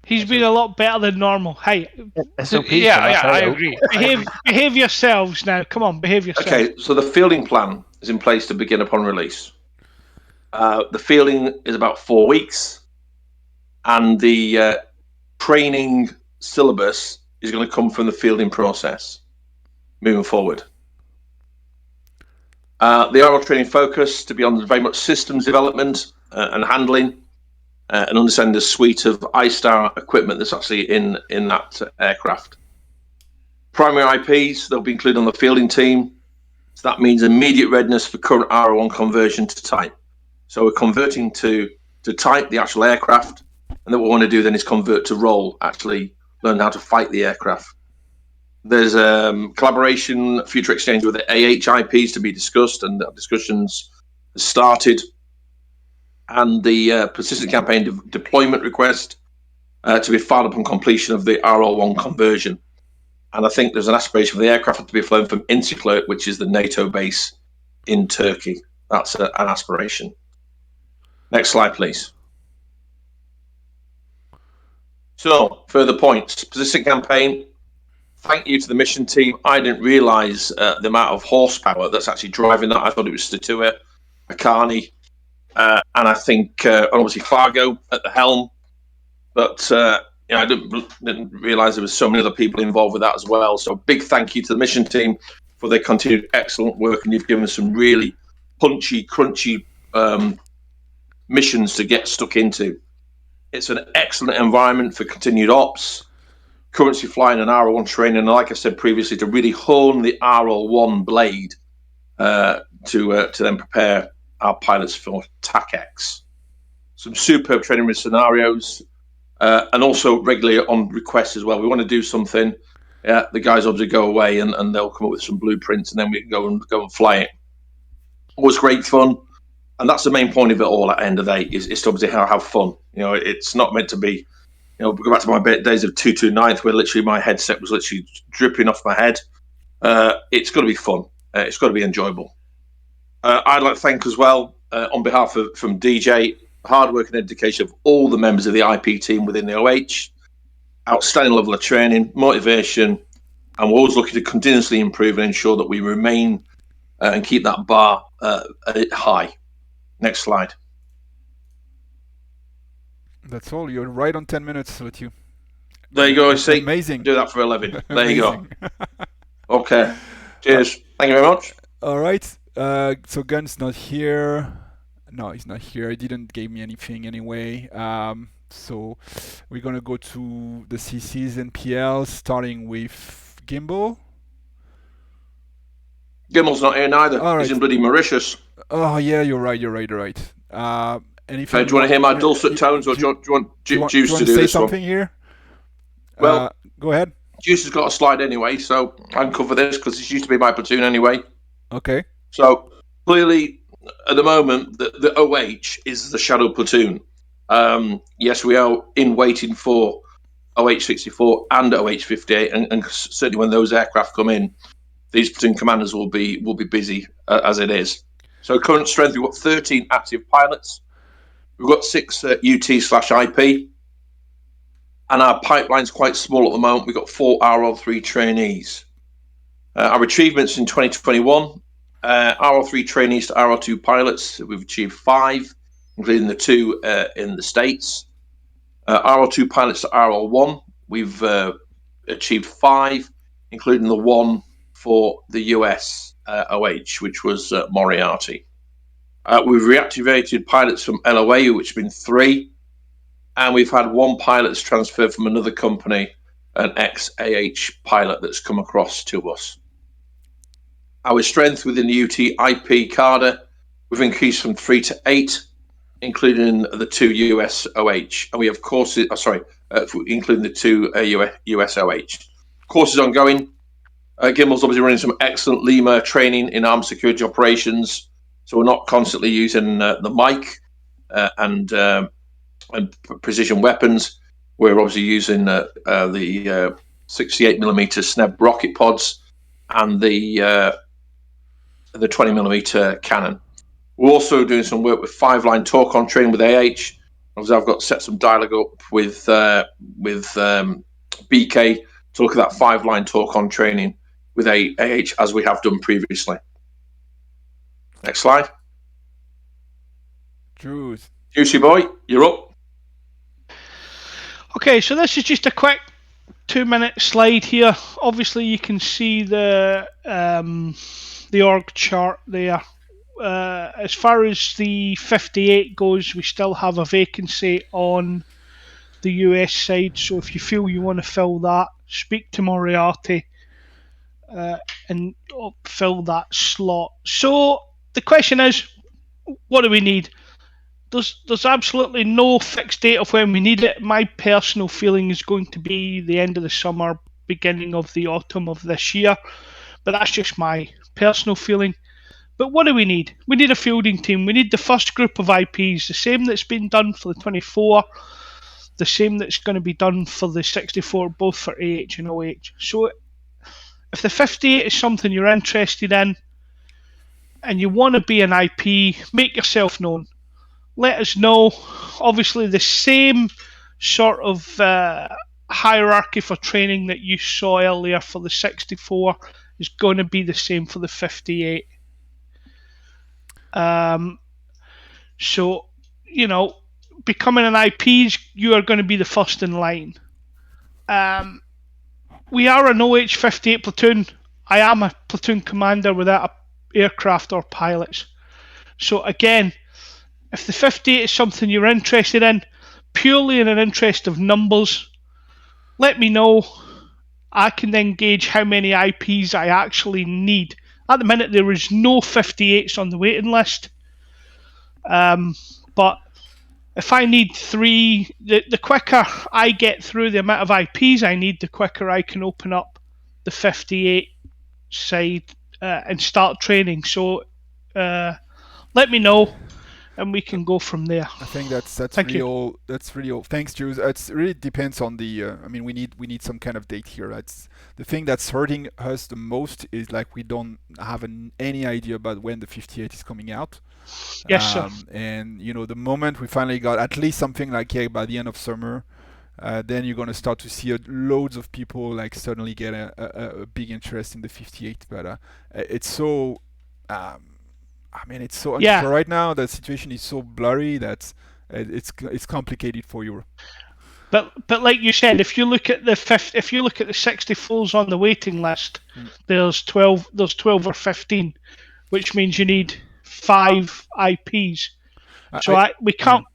he's been a lot better than normal. Hey, SOPs, I agree. Behave yourselves now. Come on, behave yourselves. Okay, so the fielding plan is in place to begin upon release. The fielding is about 4 weeks, and the training syllabus is going to come from the fielding process moving forward. The RL training focus to be on very much systems development and handling, and understanding the suite of iStar equipment that's actually in that aircraft. Primary IPs, they'll be included on the fielding team. So that means immediate readiness for current R1 conversion to type. So we're converting to type the actual aircraft, and then what we want to do then is convert to roll, actually learn how to fight the aircraft. There's collaboration, future exchange with the AH IPs to be discussed, and that discussions has started. And the persistent campaign deployment request to be filed upon completion of the RL1 conversion. And I think there's an aspiration for the aircraft to be flown from Incirclerk, which is the NATO base in Turkey. That's an aspiration. Next slide, please. So, further points. Persistent campaign. Thank you to the mission team. I didn't realise the amount of horsepower that's actually driving that. I thought it was Statua, Akani, and I think obviously Fargo at the helm. But I didn't realise there was so many other people involved with that as well. So big thank you to the mission team for their continued excellent work, and you've given us some really punchy, crunchy missions to get stuck into. It's an excellent environment for continued ops, currency flying and RL1 training, and like I said previously, to really hone the RL1 blade to then prepare our pilots for TACX. Some superb training with scenarios, and also regularly on request as well. We want to do something, the guys obviously go away and they'll come up with some blueprints, and then we can go and fly it. Always great fun. And that's the main point of it all at the end of the day, is to obviously have fun. You know, it's not meant to be, you know, go back to my days of 229th, where literally my headset was literally dripping off my head. It's got to be fun. It's got to be enjoyable. I'd like to thank as well, on behalf of from DJ, hard work and dedication of all the members of the IP team within the OH. Outstanding level of training, motivation, and we're always looking to continuously improve and ensure that we remain and keep that bar high. Next slide. That's all. You're right on 10 minutes with you. There you go. See, amazing. Do that for 11. There you go. Okay. Cheers. Thank you very much. All right. So Gun's not here. No, he's not here. He didn't give me anything anyway. So we're gonna go to the CCs and PLs, starting with Gimbal. Gimmel's not here neither. All right. He's in bloody Mauritius. Oh yeah, you're right. Anything? Do you want to hear my dulcet tones, or do you want Juice to do say this something one? Here? Well, go ahead. Juice has got a slide anyway, so I can cover this because this used to be my platoon anyway. Okay. So clearly, at the moment, the OH is the shadow platoon. Yes, we are in waiting for OH-64 and OH-58, and certainly when those aircraft come in, these platoon commanders will be busy as it is. So current strength, we've got 13 active pilots. We've got 6 UT/IP, and our pipeline's quite small at the moment. We've got 4 RL3 trainees. Our achievements in 2021, RL3 trainees to RL2 pilots, we've achieved 5, including the 2 in the States. RL2 pilots to RL1, we've achieved 5, including the 1 for the US OH, which was Moriarty. We've reactivated pilots from LOA, which have been 3, and we've had 1 pilot that's transferred from another company, an ex-AH pilot that's come across to us. Our strength within the UT IP cadre, we've increased from 3 to 8, including the 2 US OH, and we have courses, including the 2 US OH. Courses ongoing. Gimbal's obviously running some excellent Lima training in armed security operations, so we're not constantly using the mic and precision weapons. We're obviously using the 68mm SNEB rocket pods and the 20mm cannon. We're also doing some work with 5-line talk-on training with AH. Obviously, I've got set some dialogue up with BK to look at that 5-line talk-on training with AH as we have done previously. Next slide. Juicy boy, you're up. Okay, so this is just a quick 2-minute slide here. Obviously, you can see the org chart there. As far as the 58 goes, we still have a vacancy on the US side. So if you feel you want to fill that, speak to Moriarty and fill that slot. So the question is, what do we need? There's absolutely no fixed date of when we need it. My personal feeling is going to be the end of the summer, beginning of the autumn of this year. But that's just my personal feeling. But what do we need? We need a fielding team. We need the first group of IPs, the same that's been done for the 24, the same that's going to be done for the 64, both for AH and OH. So if the 58 is something you're interested in and you want to be an IP, make yourself known. Let us know. Obviously, the same sort of hierarchy for training that you saw earlier for the 64 is going to be the same for the 58. So, you know, becoming an IP, you are going to be the first in line. We are an OH-58 platoon. I am a platoon commander without a aircraft or pilots. So again, if the 58 is something you're interested in, purely in an interest of numbers, let me know. I can then gauge how many IPs I actually need. At the minute, there is no 58s on the waiting list. But if I need 3, the quicker I get through the amount of IPs I need, the quicker I can open up the 58 side and start training. So let me know, and we can go from there. I think that's Thank really you. all. That's really all. Thanks, Jules. It really depends on the. I mean, we need some kind of date here. That's the thing that's hurting us the most is like we don't have any idea about when the 58 is coming out. Yes, sir. And you know, the moment we finally got at least something like by the end of summer, then you're gonna start to see loads of people like suddenly get a big interest in the 58. But it's so. I mean, it's so unsure right now. The situation is so blurry that it's complicated for you. But like you said, if you look at the 64s on the waiting list, there's 12 or 15, which means you need 5 IPs. So we can't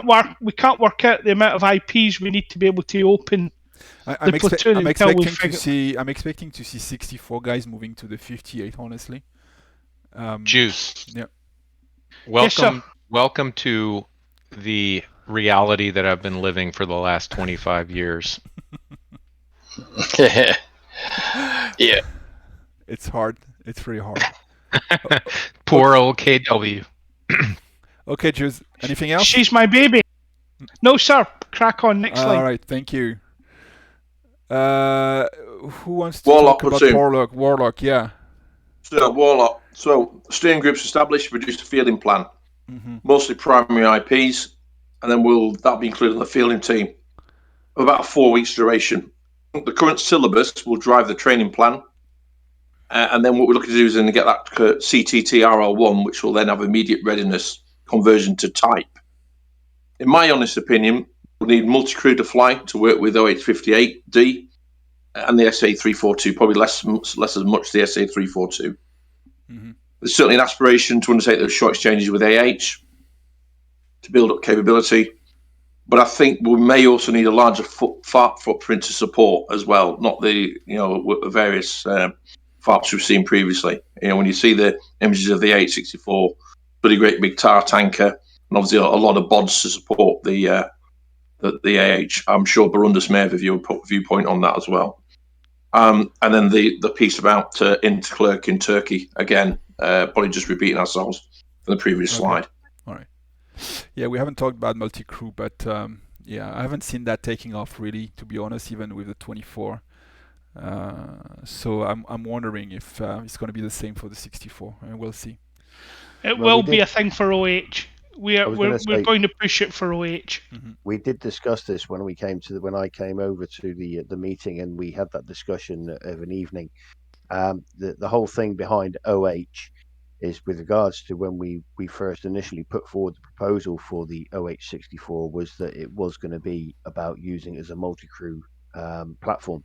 work out the amount of IPs we need to be able to open the platoon until we figure. I'm expecting to see 64 guys moving to the 58. Honestly. Juice. Yeah. Welcome to the reality that I've been living for the last 25 years. Yeah. It's hard. It's really hard. Poor old KW. Okay, Juice. Anything else? She's my baby. No, sir. Crack on. Next line. All right. Thank you. Who wants to Warlock talk about platoon. Warlock, yeah. So, Warlock. So, steering group's established, produced a fielding plan. Mostly primary IPs, and then that'll be included in the fielding team. About a 4 weeks duration. The current syllabus will drive the training plan. And then what we're looking to do is then get that CTT RL1, which will then have immediate readiness conversion to type. In my honest opinion, we'll need multi-crew to fly to work with OH-58D and the SA-342, probably less as much the SA-342. There's certainly an aspiration to undertake those short exchanges with AH to build up capability. But I think we may also need a larger footprint to support as well, not the various FARPs we've seen previously. When you see the images of the AH-64, pretty great big tar tanker, and obviously a lot of bods to support the AH. I'm sure Burundus may have a viewpoint on that as well. And then the piece about Interclerk in Turkey, again, probably just repeating ourselves from the previous slide. All right. Yeah, we haven't talked about multi-crew, but I haven't seen that taking off really, to be honest, even with the 24. So I'm wondering if it's going to be the same for the 64, and we'll see. It will be a thing for OH. We're going to push it for OH. We did discuss this when I came over to the meeting, and we had that discussion of an evening. The whole thing behind OH is with regards to when we first initially put forward the proposal for the OH-64 was that it was going to be about using it as a multi-crew platform,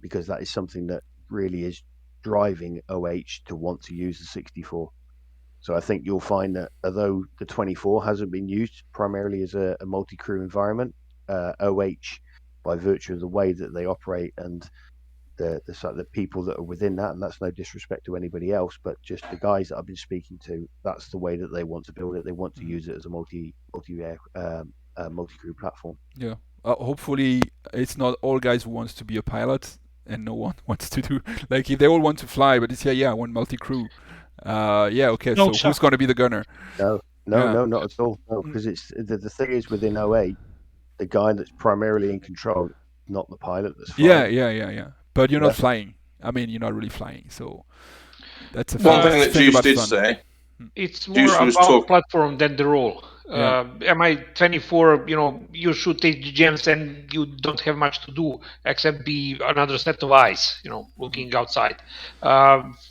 because that is something that really is driving OH to want to use the 64. So I think you'll find that although the 24 hasn't been used primarily as a multi-crew environment, OH, by virtue of the way that they operate and the people that are within that, and that's no disrespect to anybody else, but just the guys that I've been speaking to, that's the way that they want to build it. They want to use it as a multi-crew platform. Yeah. Hopefully, it's not all guys who wants to be a pilot, and no one wants to do like if they all want to fly, but it's I want multi-crew. Okay. No, so who's going to be the gunner? No, not at all. No, because it's the thing is within OA, the guy that's primarily in control, not the pilot that's flying. Yeah. But you're not flying. I mean, you're not really flying. So that's a one thing that Juice did say. It's more about platform than the role. MI-24, you shoot 8 gems and you don't have much to do except be another set of eyes, looking outside.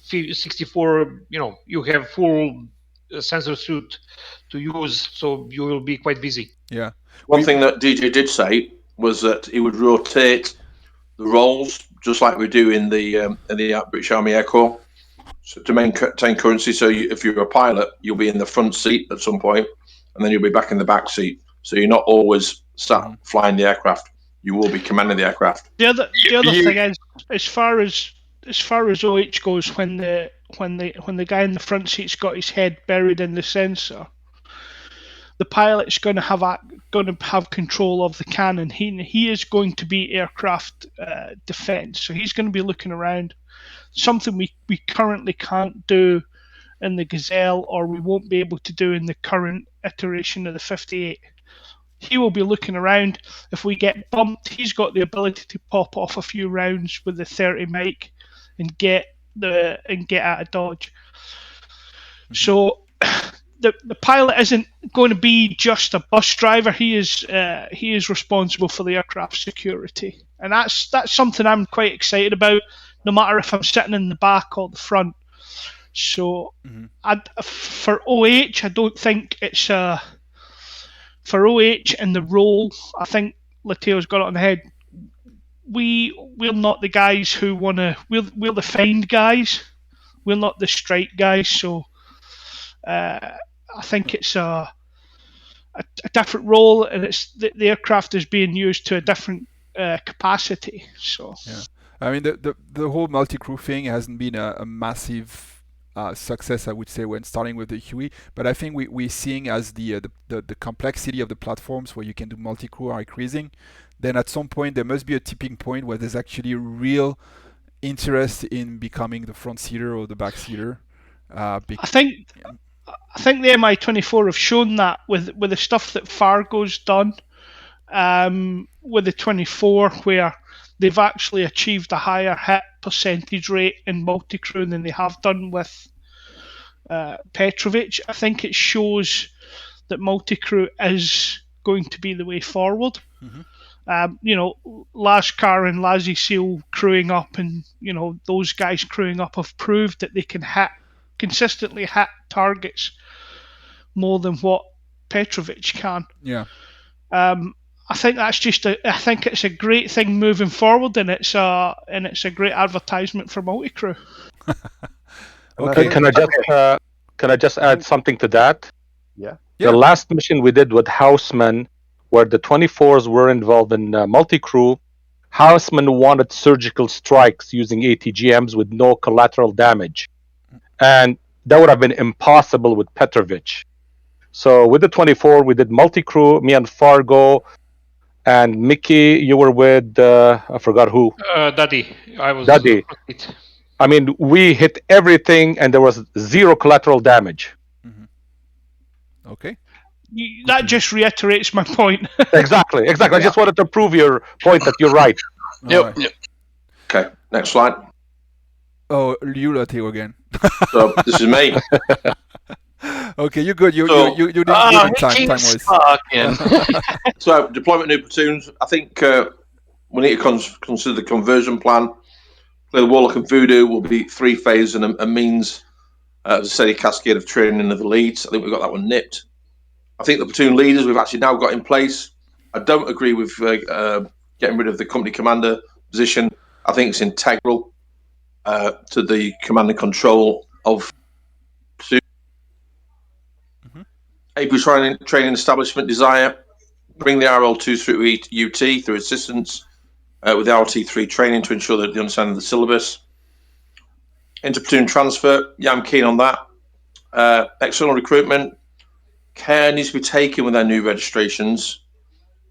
64, you have full sensor suit to use, so you will be quite busy. Yeah. One thing that DJ did say was that he would rotate the roles, just like we do in the British Army Air Corps, so to maintain currency. So if you're a pilot, you'll be in the front seat at some point, and then you'll be back in the back seat. So you're not always sat flying the aircraft. You will be commanding the aircraft. The other thing is, as far as OH goes, when the guy in the front seat's got his head buried in the sensor, the pilot's going to have control of the cannon. He is going to be aircraft defense, so he's going to be looking around. Something we currently can't do in the Gazelle, or we won't be able to do in the current iteration of the 58. He will be looking around. If we get bumped, he's got the ability to pop off a few rounds with the 30 mic and get out of dodge. So the pilot isn't going to be just a bus driver. He is responsible for the aircraft security, and that's something I'm quite excited about. No matter if I'm sitting in the back or the front. So for OH, I don't think it's for OH in the role. I think Leteo's got it on the head. We're not the guys who want to. We're the find guys. We're not the strike guys. So I think it's a different role, and it's the aircraft is being used to a different capacity. So yeah, I mean the whole multi-crew thing hasn't been a massive success, I would say, when starting with the Huey. But I think we're seeing as the complexity of the platforms where you can do multi-crew are increasing, then at some point there must be a tipping point where there's actually real interest in becoming the front seater or the back seater. I think the MI-24 have shown that with the stuff that Fargo's done with the 24, where they've actually achieved a higher hit percentage rate in multi-crew than they have done with Petrovic. I think it shows that multi-crew is going to be the way forward. Lashkar and Lazy Seal crewing up, and those guys crewing up have proved that they can consistently hit targets more than what Petrovic can. Yeah. I think that's I think it's a great thing moving forward, and it's a great advertisement for multi-crew. Okay. Can I just add something to that? Yeah. The last mission we did with Houseman, where the 24s were involved in multi-crew, Houseman wanted surgical strikes using ATGMs with no collateral damage, and that would have been impossible with Petrovic. So with the 24, we did multi-crew, me and Fargo. And Mickey, you were with, I forgot who. Daddy. I was. Daddy. I mean, we hit everything and there was zero collateral damage. Okay. That just reiterates my point. Exactly. I just wanted to prove your point that you're right. Yep. Okay, next slide. Oh, you Leteo again. So, this is me. Okay, you're good. You didn't time-wise. So, deployment new platoons. I think we need to consider the conversion plan. The Warlock and Voodoo will be 3 phases and a means of a steady cascade of training of the leads. I think we've got that one nipped. I think the platoon leaders we've actually now got in place. I don't agree with getting rid of the company commander position. I think it's integral to the command and control of platoon. AP training establishment desire, bring the RL2 through UT through assistance with the RT3 training to ensure that they understand the syllabus. Inter-platoon transfer, yeah, I'm keen on that. External recruitment, care needs to be taken with their new registrations.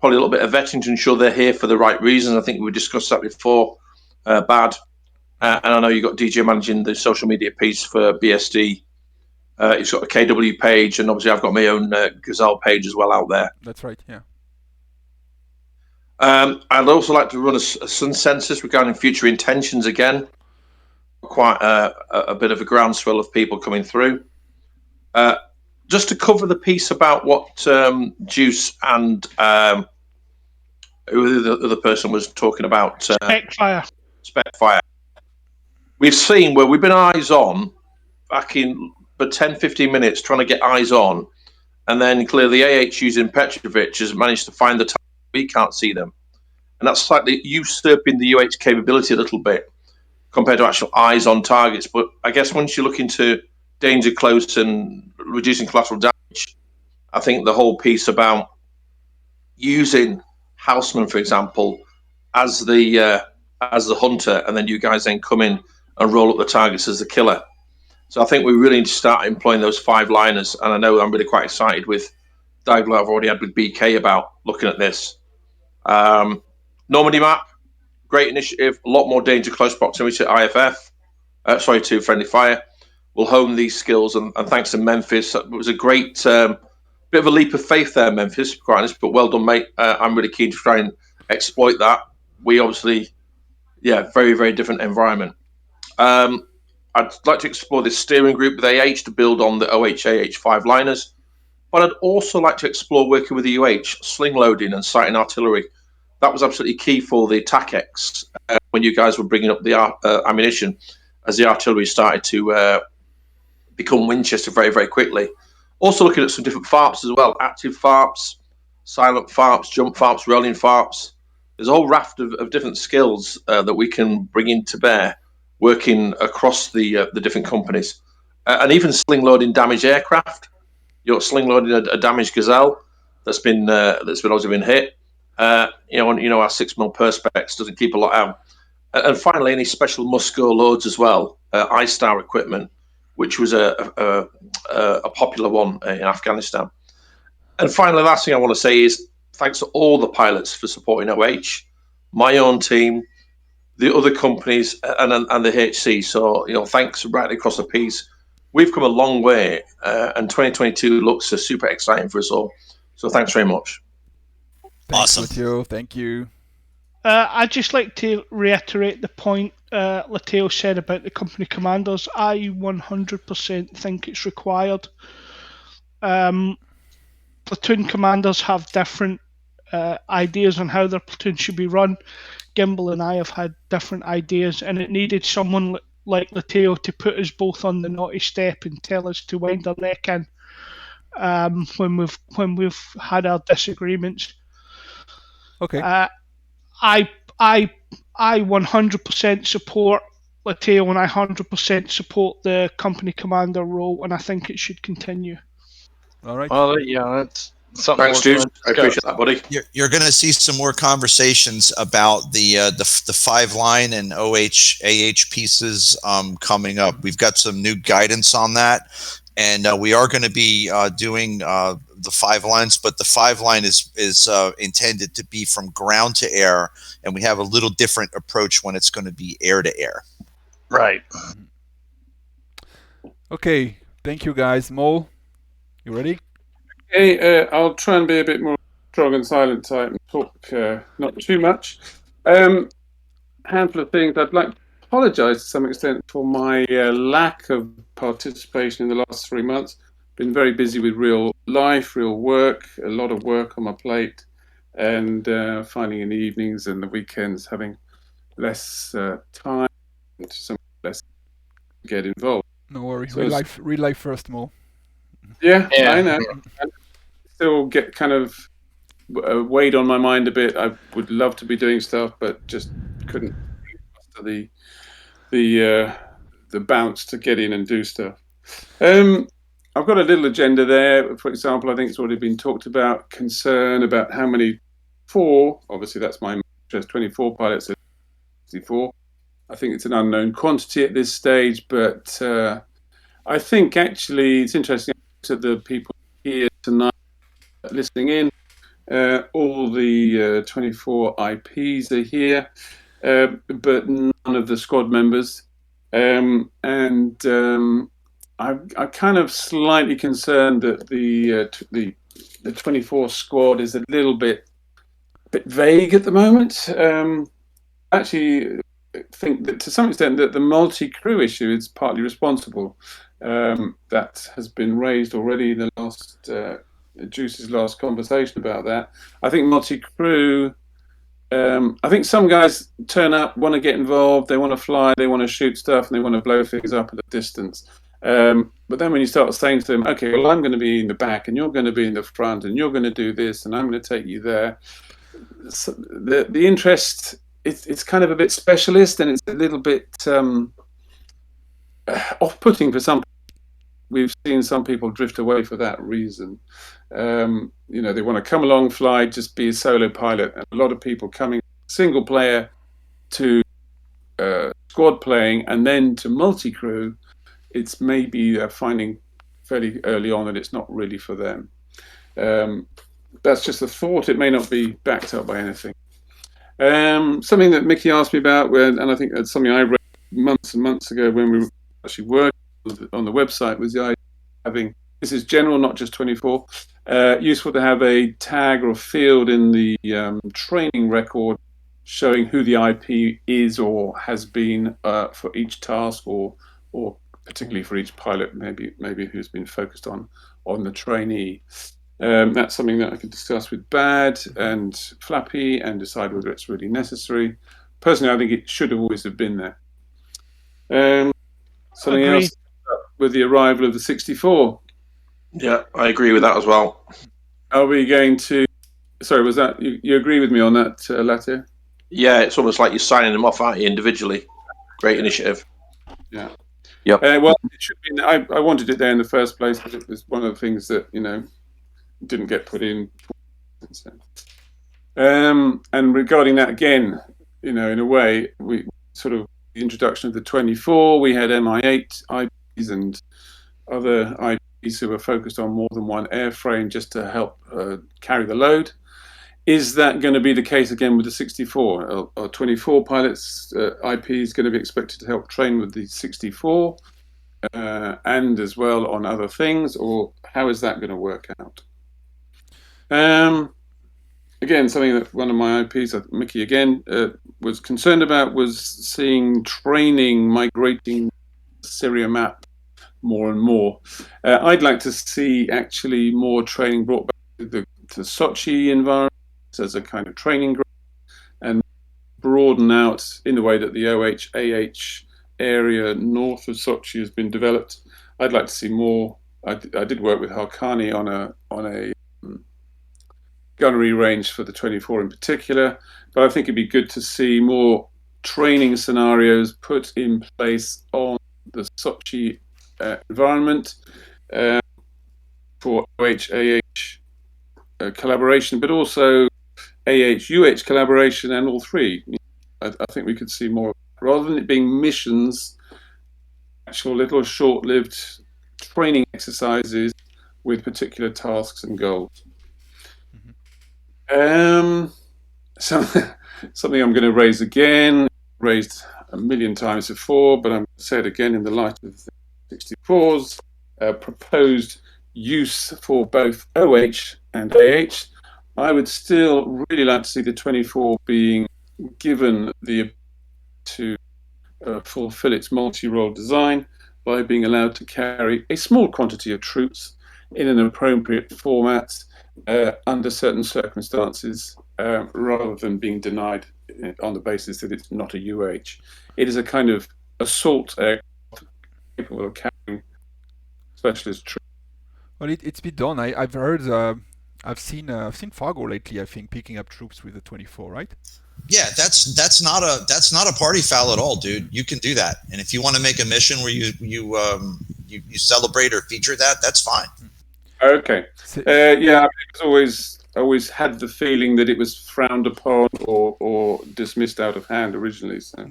Probably a little bit of vetting to ensure they're here for the right reasons. I think we discussed that before. Bad. And I know you've got DJ managing the social media piece for BSD. It's got a KW page, and obviously I've got my own Gazelle page as well out there. That's right, yeah. I'd also like to run a sun census regarding future intentions again. Quite a bit of a groundswell of people coming through. Just to cover the piece about what Juice and who the other person was talking about. Specfire. We've seen where we've been eyes on back in for 10-15 minutes trying to get eyes on, and then clearly the AH using Petrovic has managed to find the time we can't see them. and that's slightly usurping the UH capability a little bit compared to actual eyes on targets. But I guess once you look into danger close and reducing collateral damage, I think the whole piece about using Houseman, for example, as the hunter, and then you guys then come in and roll up the targets as the killer. So I think we really need to start employing those 5-liners, and I know I'm really quite excited with dialogue I've already had with BK about looking at this. Normandy map, great initiative, a lot more danger close proximity to IFF, to friendly fire. We'll hone these skills, and thanks to Memphis, it was a great bit of a leap of faith there, Memphis, to be quite honest, but well done, mate. I'm really keen to try and exploit that. We obviously, very, very different environment. I'd like to explore this steering group with AH to build on the OH-AH 5-liners, but I'd also like to explore working with the UH, sling loading and sighting artillery. That was absolutely key for the TAC-X when you guys were bringing up the ammunition as the artillery started to become Winchester very, very quickly. Also looking at some different FARPs as well, active FARPs, silent FARPs, jump FARPs, rolling FARPs. There's a whole raft of different skills that we can bring into bear working across the different companies. And even sling loading damaged aircraft. You're sling loading a damaged Gazelle that's been obviously been hit. Our 6mm perspex doesn't keep a lot out. And finally, any special Musco loads as well, I-Star equipment, which was a popular one in Afghanistan. And finally, the last thing I want to say is thanks to all the pilots for supporting OH, my own team, the other companies, and the HC. So, thanks right across the piece. We've come a long way, and 2022 looks super exciting for us all. So thanks very much. Thanks, Lateo. Thank you. I'd just like to reiterate the point Lateo said about the company commanders. I 100% think it's required. Platoon commanders have different ideas on how their platoon should be run. Gimbal and I have had different ideas, and it needed someone like Lateo to put us both on the naughty step and tell us to wind our neck in when we've had our disagreements. Okay. I 100% support Lateo, and I 100% support the company commander role, and I think it should continue. All right. Well, that's something. Thanks, dude. I appreciate that, buddy. You're going to see some more conversations about the 5-line and OH-AH pieces coming up. We've got some new guidance on that, and we are going to be doing the 5-lines, but the 5-line is intended to be from ground to air, and we have a little different approach when it's going to be air to air. Right. Okay. Thank you, guys. Mo, you ready? Okay, I'll try and be a bit more strong and silent type and talk not too much. Handful of things. I'd like to apologise to some extent for my lack of participation in the last 3 months. Been very busy with real life, real work, a lot of work on my plate, and finding in the evenings and the weekends having less time and some less to get involved. No worry. So real life first, Mo. Yeah, I know. Still get kind of weighed on my mind a bit. I would love to be doing stuff, but just couldn't muster the bounce to get in and do stuff. I've got a little agenda there. For example, I think it's already been talked about. Concern about how many 4. Obviously, that's my interest. 24 pilots, 64. I think it's an unknown quantity at this stage, but I think actually it's interesting to the people here tonight listening in. All the 24 IPs are here, but none of the squad members. I'm kind of slightly concerned that the 24 squad is a little bit vague at the moment. Actually, think that to some extent that the multi-crew issue is partly responsible. That has been raised already in the last Juice's last conversation about that. I think multi-crew. I think some guys turn up, want to get involved, they want to fly, they want to shoot stuff, and they want to blow things up at a distance. But then when you start saying to them, okay, well, I'm going to be in the back, and you're going to be in the front, and you're going to do this, and I'm going to take you there, the interest, it's kind of a bit specialist, and it's a little bit off-putting for some. We've seen some people drift away for that reason. You know, they want to come along, fly, just be a solo pilot, and a lot of people coming single player to squad playing and then to multi-crew, it's maybe finding fairly early on that it's not really for them. That's just a thought. It may not be backed up by anything. Something that Mickey asked me about, and I think that's something I read months and months ago when we were actually working on the website, was the idea of having, this is general, not just 24, useful to have a tag or a field in the training record showing who the IP is or has been for each task, or particularly for each pilot, maybe who's been focused on the trainee. That's something that I could discuss with Bad and Flappy and decide whether it's really necessary. Personally, I think it should have always have been there. Something else with the arrival of the 64. Yeah, I agree with that as well. Are we going to... Sorry, was that... You agree with me on that, Latte? Yeah, it's almost like you're signing them off, aren't you, individually? Great initiative. Yeah. Yep. Well, it should be... I wanted it there in the first place, but it was one of the things that, you know, didn't get put in. And regarding that, again, you know, in a way, we sort of... The introduction of the 24, we had MI8 IPs and other IPs who were focused on more than one airframe just to help carry the load. Is that going to be the case again with the 64? Are 24 pilots IP is going to be expected to help train with the 64 and as well on other things, or how is that going to work out? Again, something that one of my IPs, Mickey again, was concerned about was seeing training migrating Syria map more and more. I'd like to see actually more training brought back to the Sochi environment as a kind of training group and broaden out in the way that the OH-AH area north of Sochi has been developed. I'd like to see more. I did work with Halkani on a gunnery range for the 24 in particular, but I think it'd be good to see more training scenarios put in place on the Sochi environment for OH-AH collaboration, but also AH-UH collaboration, and all three. I think we could see more, rather than it being missions, actual little short-lived training exercises with particular tasks and goals. Something I'm going to raise again, raised a million times before, but I'm going to say it again in the light of the 64's proposed use for both OH and AH. I would still really like to see the 24 being given the ability to fulfill its multi-role design by being allowed to carry a small quantity of troops in an appropriate format under certain circumstances, rather than being denied on the basis that it's not a UH. It is a kind of assault aircraft capable of carrying specialist troops. Well, it's been done. I've heard. I've seen Fargo lately. I think picking up troops with the 24, right? Yeah, that's not a party foul at all, dude. You can do that, and if you want to make a mission where you celebrate or feature that, that's fine. Okay. Yeah, I always had the feeling that it was frowned upon or dismissed out of hand originally. So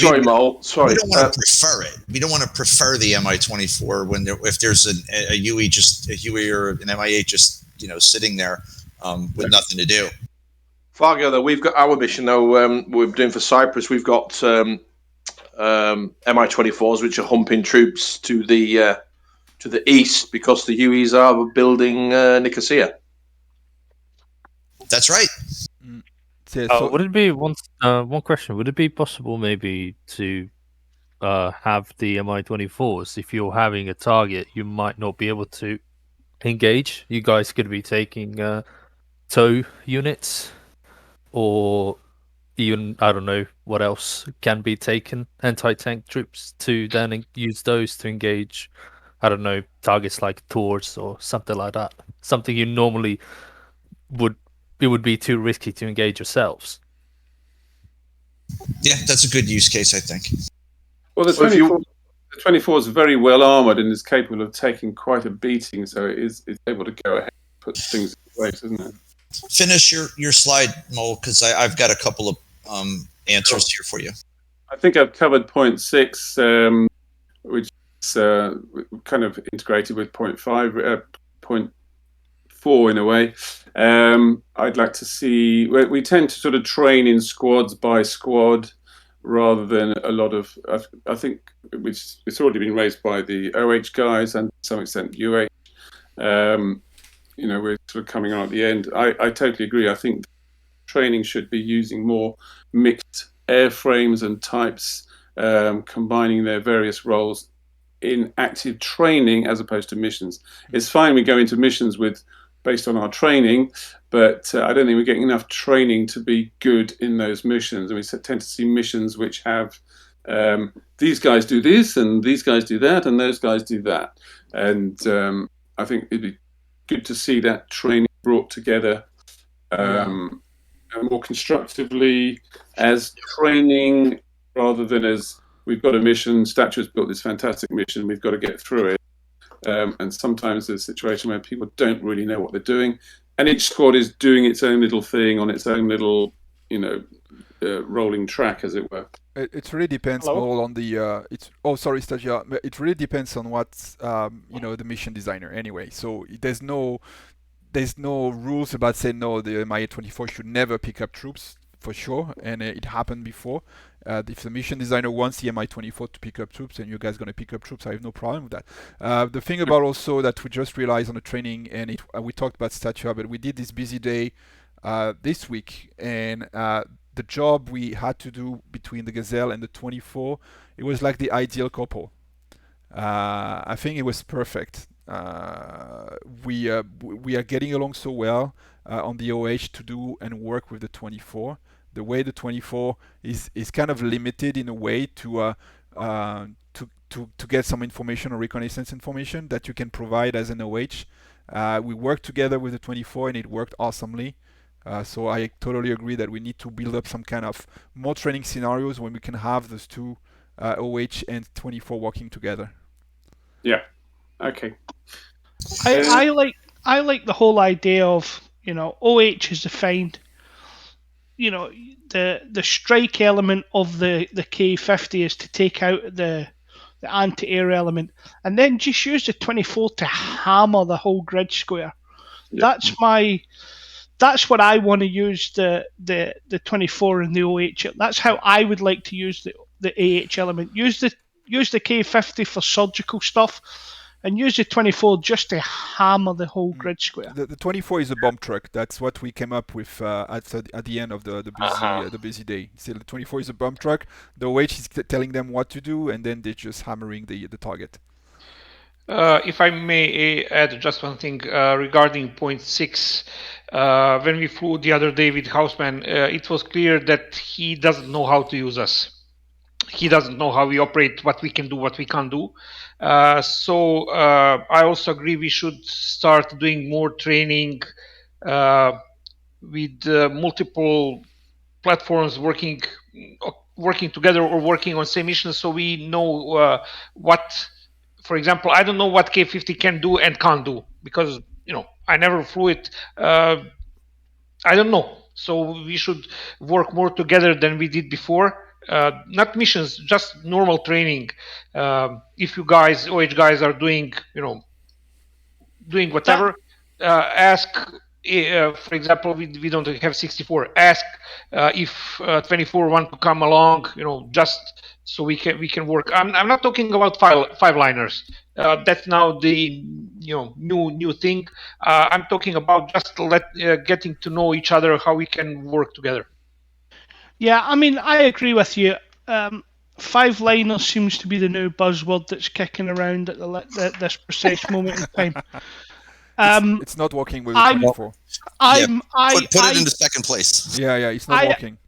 sorry, Mo. Sorry. We don't want to prefer it. We don't want to prefer the Mi-24 if there's a UE or an MI8 just sitting there with nothing to do. Fargo, though, we've got our mission though. We're doing for Cyprus. We've got Mi-24s, which are humping troops to the east because the UEs are building Nicosia. That's right. Would it be one question? Would it be possible maybe to have the Mi-24s, if you're having a target, you might not be able to engage? You guys could be taking tow units, or even, I don't know what else can be taken, anti-tank troops, to then use those to engage, I don't know, targets like Tours or something like that. Something you normally would it would be too risky to engage yourselves. Yeah, that's a good use case, I think. Well, the 24 is very well armored and is capable of taking quite a beating, so it's able to go ahead and put things in place, isn't it? Finish your slide, Mole, because I've got a couple of answers here for you. I think I've covered point 6, which is kind of integrated with point 5, point 4 in a way. I'd like to see. We tend to sort of train in squads by squad, rather than a lot of. I think it's already been raised by the OH guys and to some extent UH. We're sort of coming on at the end. I totally agree. I think training should be using more mixed airframes and types, combining their various roles in active training as opposed to missions. It's fine we go into missions based on our training, but I don't think we're getting enough training to be good in those missions. And we tend to see missions which have these guys do this and these guys do that and those guys do that. And I think it'd be good to see that training brought together more constructively as training, rather than as we've got a mission, Statue's built this fantastic mission, we've got to get through it. And sometimes there's a situation where people don't really know what they're doing, and each squad is doing its own little thing on its own little, rolling track, as it were. It really depends more on the. Sorry, Stagia. It really depends on what's the mission designer anyway. So there's no rules about saying no. The MI-24 should never pick up troops for sure, and it happened before. If the mission designer wants the MI-24 to pick up troops, and you guys going to pick up troops, I have no problem with that. The thing about also that we just realized on the training, and we talked about Statua, but we did this busy day this week, and the job we had to do between the Gazelle and the 24, it was like the ideal couple. I think it was perfect. We are getting along so well on the OH to do and work with the 24. The way the 24 is kind of limited in a way to get some information or reconnaissance information that you can provide as an OH. We worked together with the 24 and it worked awesomely. So I totally agree that we need to build up some kind of more training scenarios when we can have those two OH and 24 working together. Yeah. Okay. I like the whole idea of OH is defined. The strike element of the K50 is to take out the anti-air element, and then just use the 24 to hammer the whole grid square. Yeah. That's what I want to use the 24 and the OH. That's how I would like to use the AH element. Use the K50 for surgical stuff, and use the 24 just to hammer the whole grid square. The 24 is a bomb truck. That's what we came up with at the end of the busy day. So the 24 is a bomb truck. The OH is telling them what to do, and then they're just hammering the target. If I may add just one thing regarding point 6, when we flew the other day with Houseman, it was clear that he doesn't know how to use us. He doesn't know how we operate, what we can do, what we can't do. So I also agree we should start doing more training with multiple platforms working together or working on same missions, so we know what. For example, I don't know what K50 can do and can't do because I never flew it. I don't know. So we should work more together than we did before. Not missions, just normal training. If you guys, OH guys, are doing whatever, ask. For example, we don't have 64. Ask if 24 want to come along. Just so we can work. I'm not talking about five liners. That's now the new thing. I'm talking about just getting to know each other, how we can work together. Yeah, I mean, I agree with you. Five liners seems to be the new buzzword that's kicking around at this precise moment in time. It's not working with the 24. Put it into second place. Yeah, it's not working.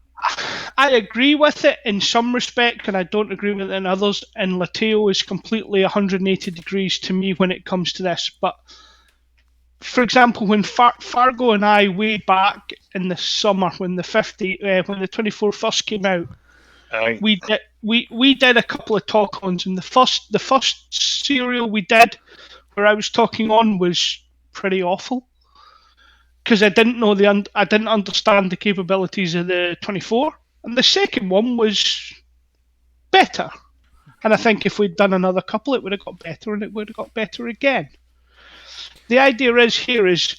I agree with it in some respect, and I don't agree with it in others. And Lateo is completely 180 degrees to me when it comes to this. But for example, when Fargo and I, way back in the summer, when when the 24 first came out, we did a couple of talk-ons, and the first serial we did, where I was talking on, was pretty awful because I didn't know I didn't understand the capabilities of the 24, and the second one was better. And I think if we'd done another couple, it would have got better, and it would have got better again. The idea is,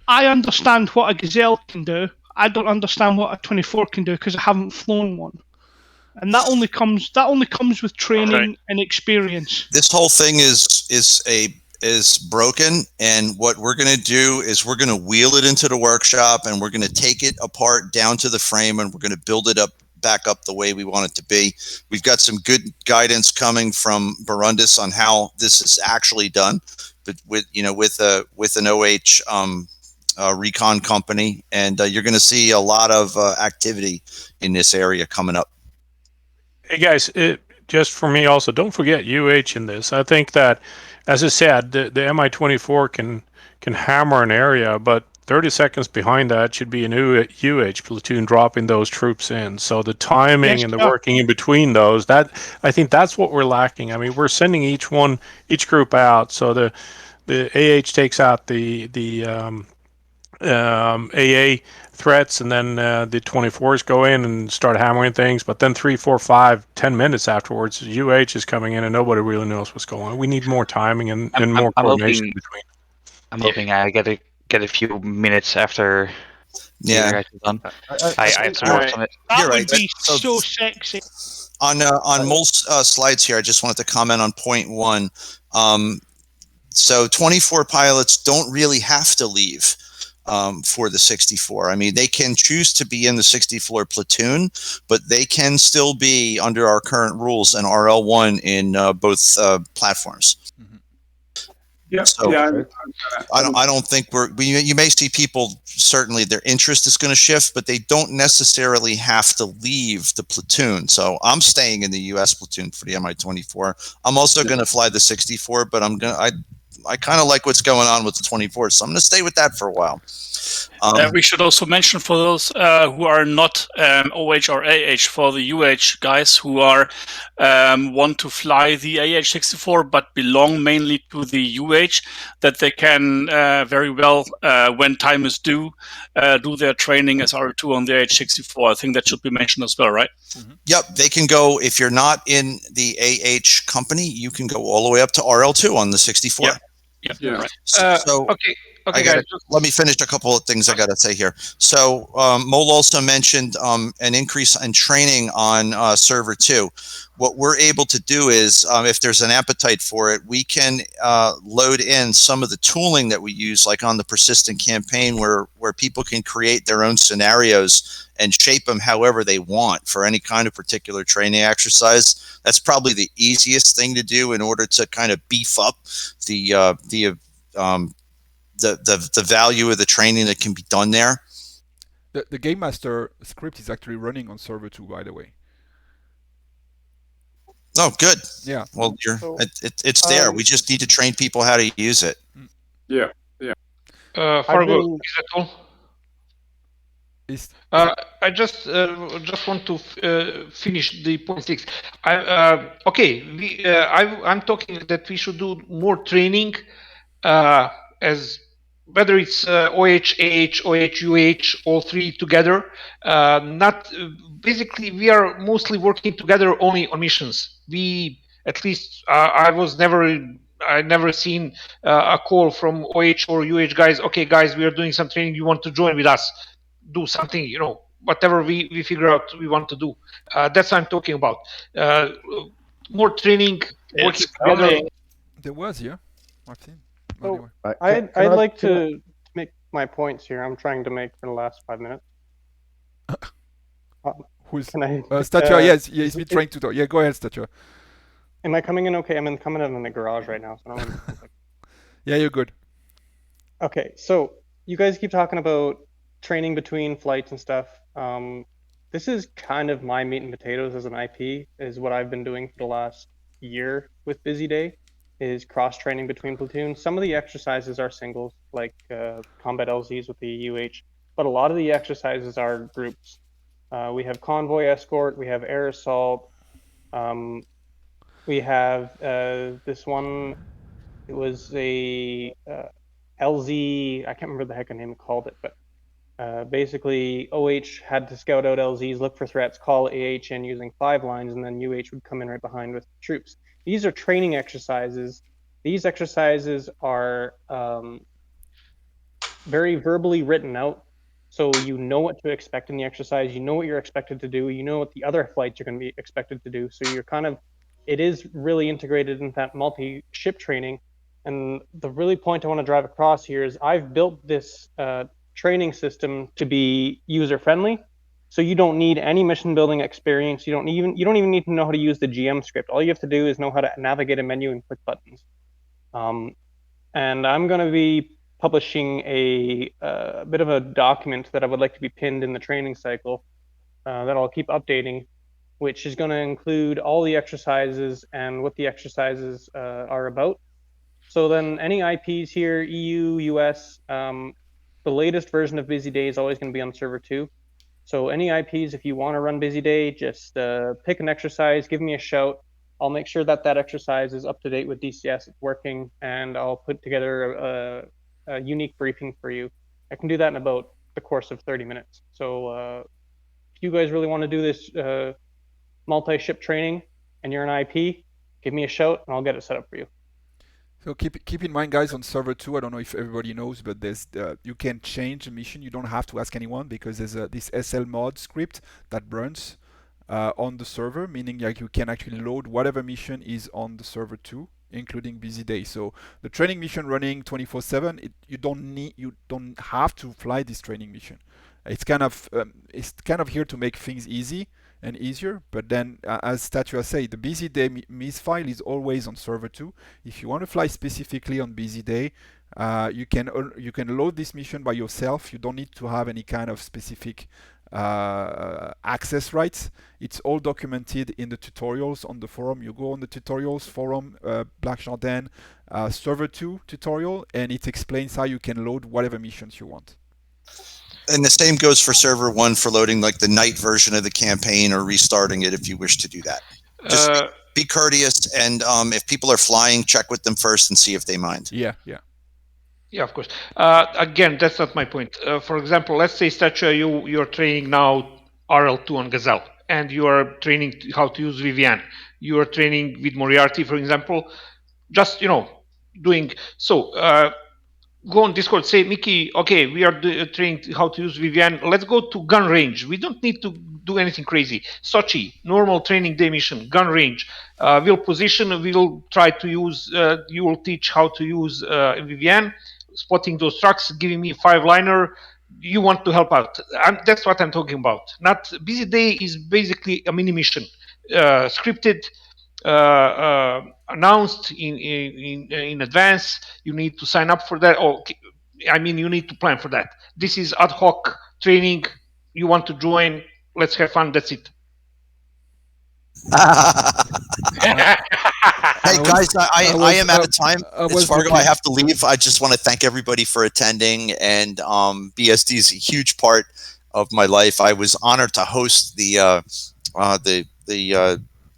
I understand what a Gazelle can do. I don't understand what a 24 can do because I haven't flown one, and that only comes with training and experience. This whole thing is broken, and what we're going to do is we're going to wheel it into the workshop, and we're going to take it apart down to the frame, and we're going to build it back up the way we want it to be. We've got some good guidance coming from Barundis on how this is actually done, but with an OH recon company, and you're going to see a lot of activity in this area coming up. Hey guys, just for me also, don't forget UH in this. I think that, as I said, the Mi-24 can hammer an area, but 30 seconds behind that should be an UH platoon dropping those troops in. So the timing and the working in between those, I think that's what we're lacking. I mean, we're sending each group out. So the AH takes out the AA threats, and then the 24s go in and start hammering things. But then 3, 4, 5, 10 minutes afterwards, UH is coming in, and nobody really knows what's going on. We need more timing and more coordination between. I'm hoping I get a few minutes after you guys are done. I have some notes on it. That would be so sexy. On Mole's slides here, I just wanted to comment on point 1. So 24 pilots don't really have to leave for the 64. I mean, they can choose to be in the 64 platoon, but they can still be, under our current rules, an RL1 in both platforms. Yeah, so I don't think you may see people, certainly their interest is going to shift, but they don't necessarily have to leave the platoon. So I'm staying in the US platoon for the Mi-24. I'm also going to fly the 64, but I kind of like what's going on with the 24, so I'm going to stay with that for a while. We should also mention for those who are not OH or AH, for the UH guys who are want to fly the AH-64 but belong mainly to the UH, that they can very well, when time is due, do their training as R2 on the AH-64. I think that should be mentioned as well, right? Mm-hmm. Yep, they can go, if you're not in the AH company, you can go all the way up to RL2 on the 64. Yeah. Right. So okay, guys. Let me finish a couple of things I got to say here. So Mole also mentioned an increase in training on Server 2. What we're able to do is, if there's an appetite for it, we can load in some of the tooling that we use, like on the persistent campaign, where people can create their own scenarios and shape them however they want for any kind of particular training exercise. That's probably the easiest thing to do in order to kind of beef up the value of the training that can be done there. The Game Master script is actually running on Server 2, by the way. Oh, good. Yeah. Well, it's there. We just need to train people how to use it. Yeah. Fargo, is that all? I just want to finish the point 6. I'm talking that we should do more training, as whether it's OH, AH, OH, UH, all three together. Basically, we are mostly working together only on missions. I never seen a call from OH or UH guys. Okay, guys, we are doing some training. You want to join with us? Do something, whatever we figure out we want to do. That's what I'm talking about. More training, working together. There was, yeah. I've seen. So I'd like to make my points here. I'm trying to make for the last 5 minutes. Who's can I? Stature? Yes, he's been trying to talk. Yeah, go ahead, Stature. Am I coming in okay? I'm coming in the garage right now. So yeah, you're good. Okay, so you guys keep talking about training between flights and stuff. This is kind of my meat and potatoes as an IP, is what I've been doing for the last year with Busy Day. is cross training between platoons. Some of the exercises are singles, like combat LZs with the UH, but a lot of the exercises are groups. We have convoy escort, we have air assault, we have this one. It was a LZ. I can't remember the heck the name called it, but basically OH had to scout out LZs, look for threats, call AH in using 5 lines, and then UH would come in right behind with troops. These are training exercises. These exercises are very verbally written out, so you know what to expect in the exercise. You know what you're expected to do. You know what the other flights are going to be expected to do. So you're kind of, it is really integrated in that multi-ship training. And the really point I want to drive across here is I've built this training system to be user-friendly. So you don't need any mission building experience. You don't even need to know how to use the GM script. All you have to do is know how to navigate a menu and click buttons. And I'm going to be publishing a bit of a document that I would like to be pinned in the training cycle that I'll keep updating, which is going to include all the exercises and what the exercises are about. So then any IPs here, EU, US, the latest version of Busy Day is always going to be on server 2. So any IPs, if you want to run Busy Day, just pick an exercise, give me a shout. I'll make sure that that exercise is up to date with DCS, it's working, and I'll put together a unique briefing for you. I can do that in about the course of 30 minutes. So if you guys really want to do this multi-ship training and you're an IP, give me a shout and I'll get it set up for you. So keep in mind, guys, on server 2, I don't know if everybody knows, but there's you can change the mission. You don't have to ask anyone because there's this SL mod script that runs on the server, meaning like you can actually load whatever mission is on the server 2, including Busy Day. So the training mission running 24/7, you don't have to fly this training mission. It's kind of here to make things easy and easier, but then as Statua say, the Busy Day miss file is always on server 2. If you want to fly specifically on Busy Day, you can load this mission by yourself. You don't need to have any kind of specific access rights. It's all documented in the tutorials on the forum. You go on the tutorials forum, Black Jardin server 2 tutorial, and it explains how you can load whatever missions you want. And the same goes for server 1 for loading like the night version of the campaign or restarting it if you wish to do that. Just be courteous, and if people are flying, check with them first and see if they mind. Yeah. Yeah, of course. Again, that's not my point. For example, let's say Statua, you're training now RL2 on Gazelle, and you are training how to use Vivian. You are training with Moriarty, for example. Just doing so. Go on Discord, say, Mickey, okay, we are training how to use Vivian. Let's go to gun range. We don't need to do anything crazy. Sochi, normal training day mission, gun range. We'll position, we'll try to use, you will teach how to use Vivian, spotting those trucks, giving me a 5-liner. You want to help out. That's what I'm talking about. Not Busy Day is basically a mini mission, scripted, announced in advance. You need to sign up for that. You need to plan for that. This is ad hoc training. You want to join? Let's have fun. That's it. Hey guys, I am out of time. It's Fargo. I have to leave. I just want to thank everybody for attending, and BSD is a huge part of my life. I was honored to host the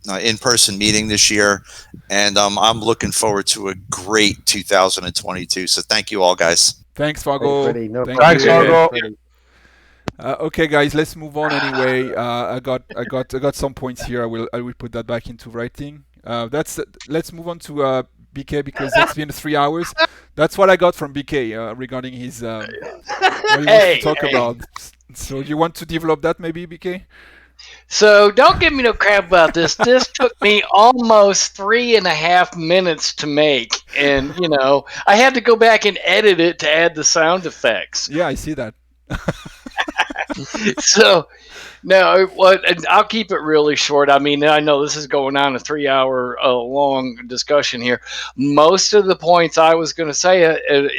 in-person meeting this year, and I'm looking forward to a great 2022. So thank you all, guys. Thanks, Fargo. Thanks, Fargo. Okay, guys, let's move on anyway. I got some points here. I will put that back into writing. Let's move on to BK, because it's been 3 hours. That's what I got from BK regarding his what he wants to talk about. So you want to develop that maybe, BK? So don't give me no crap about this. This took me almost 3.5 minutes to make, and I had to go back and edit it to add the sound effects. Yeah, I see that. So, no, I'll keep it really short. I mean, I know this is going on a 3-hour long discussion here. Most of the points I was going to say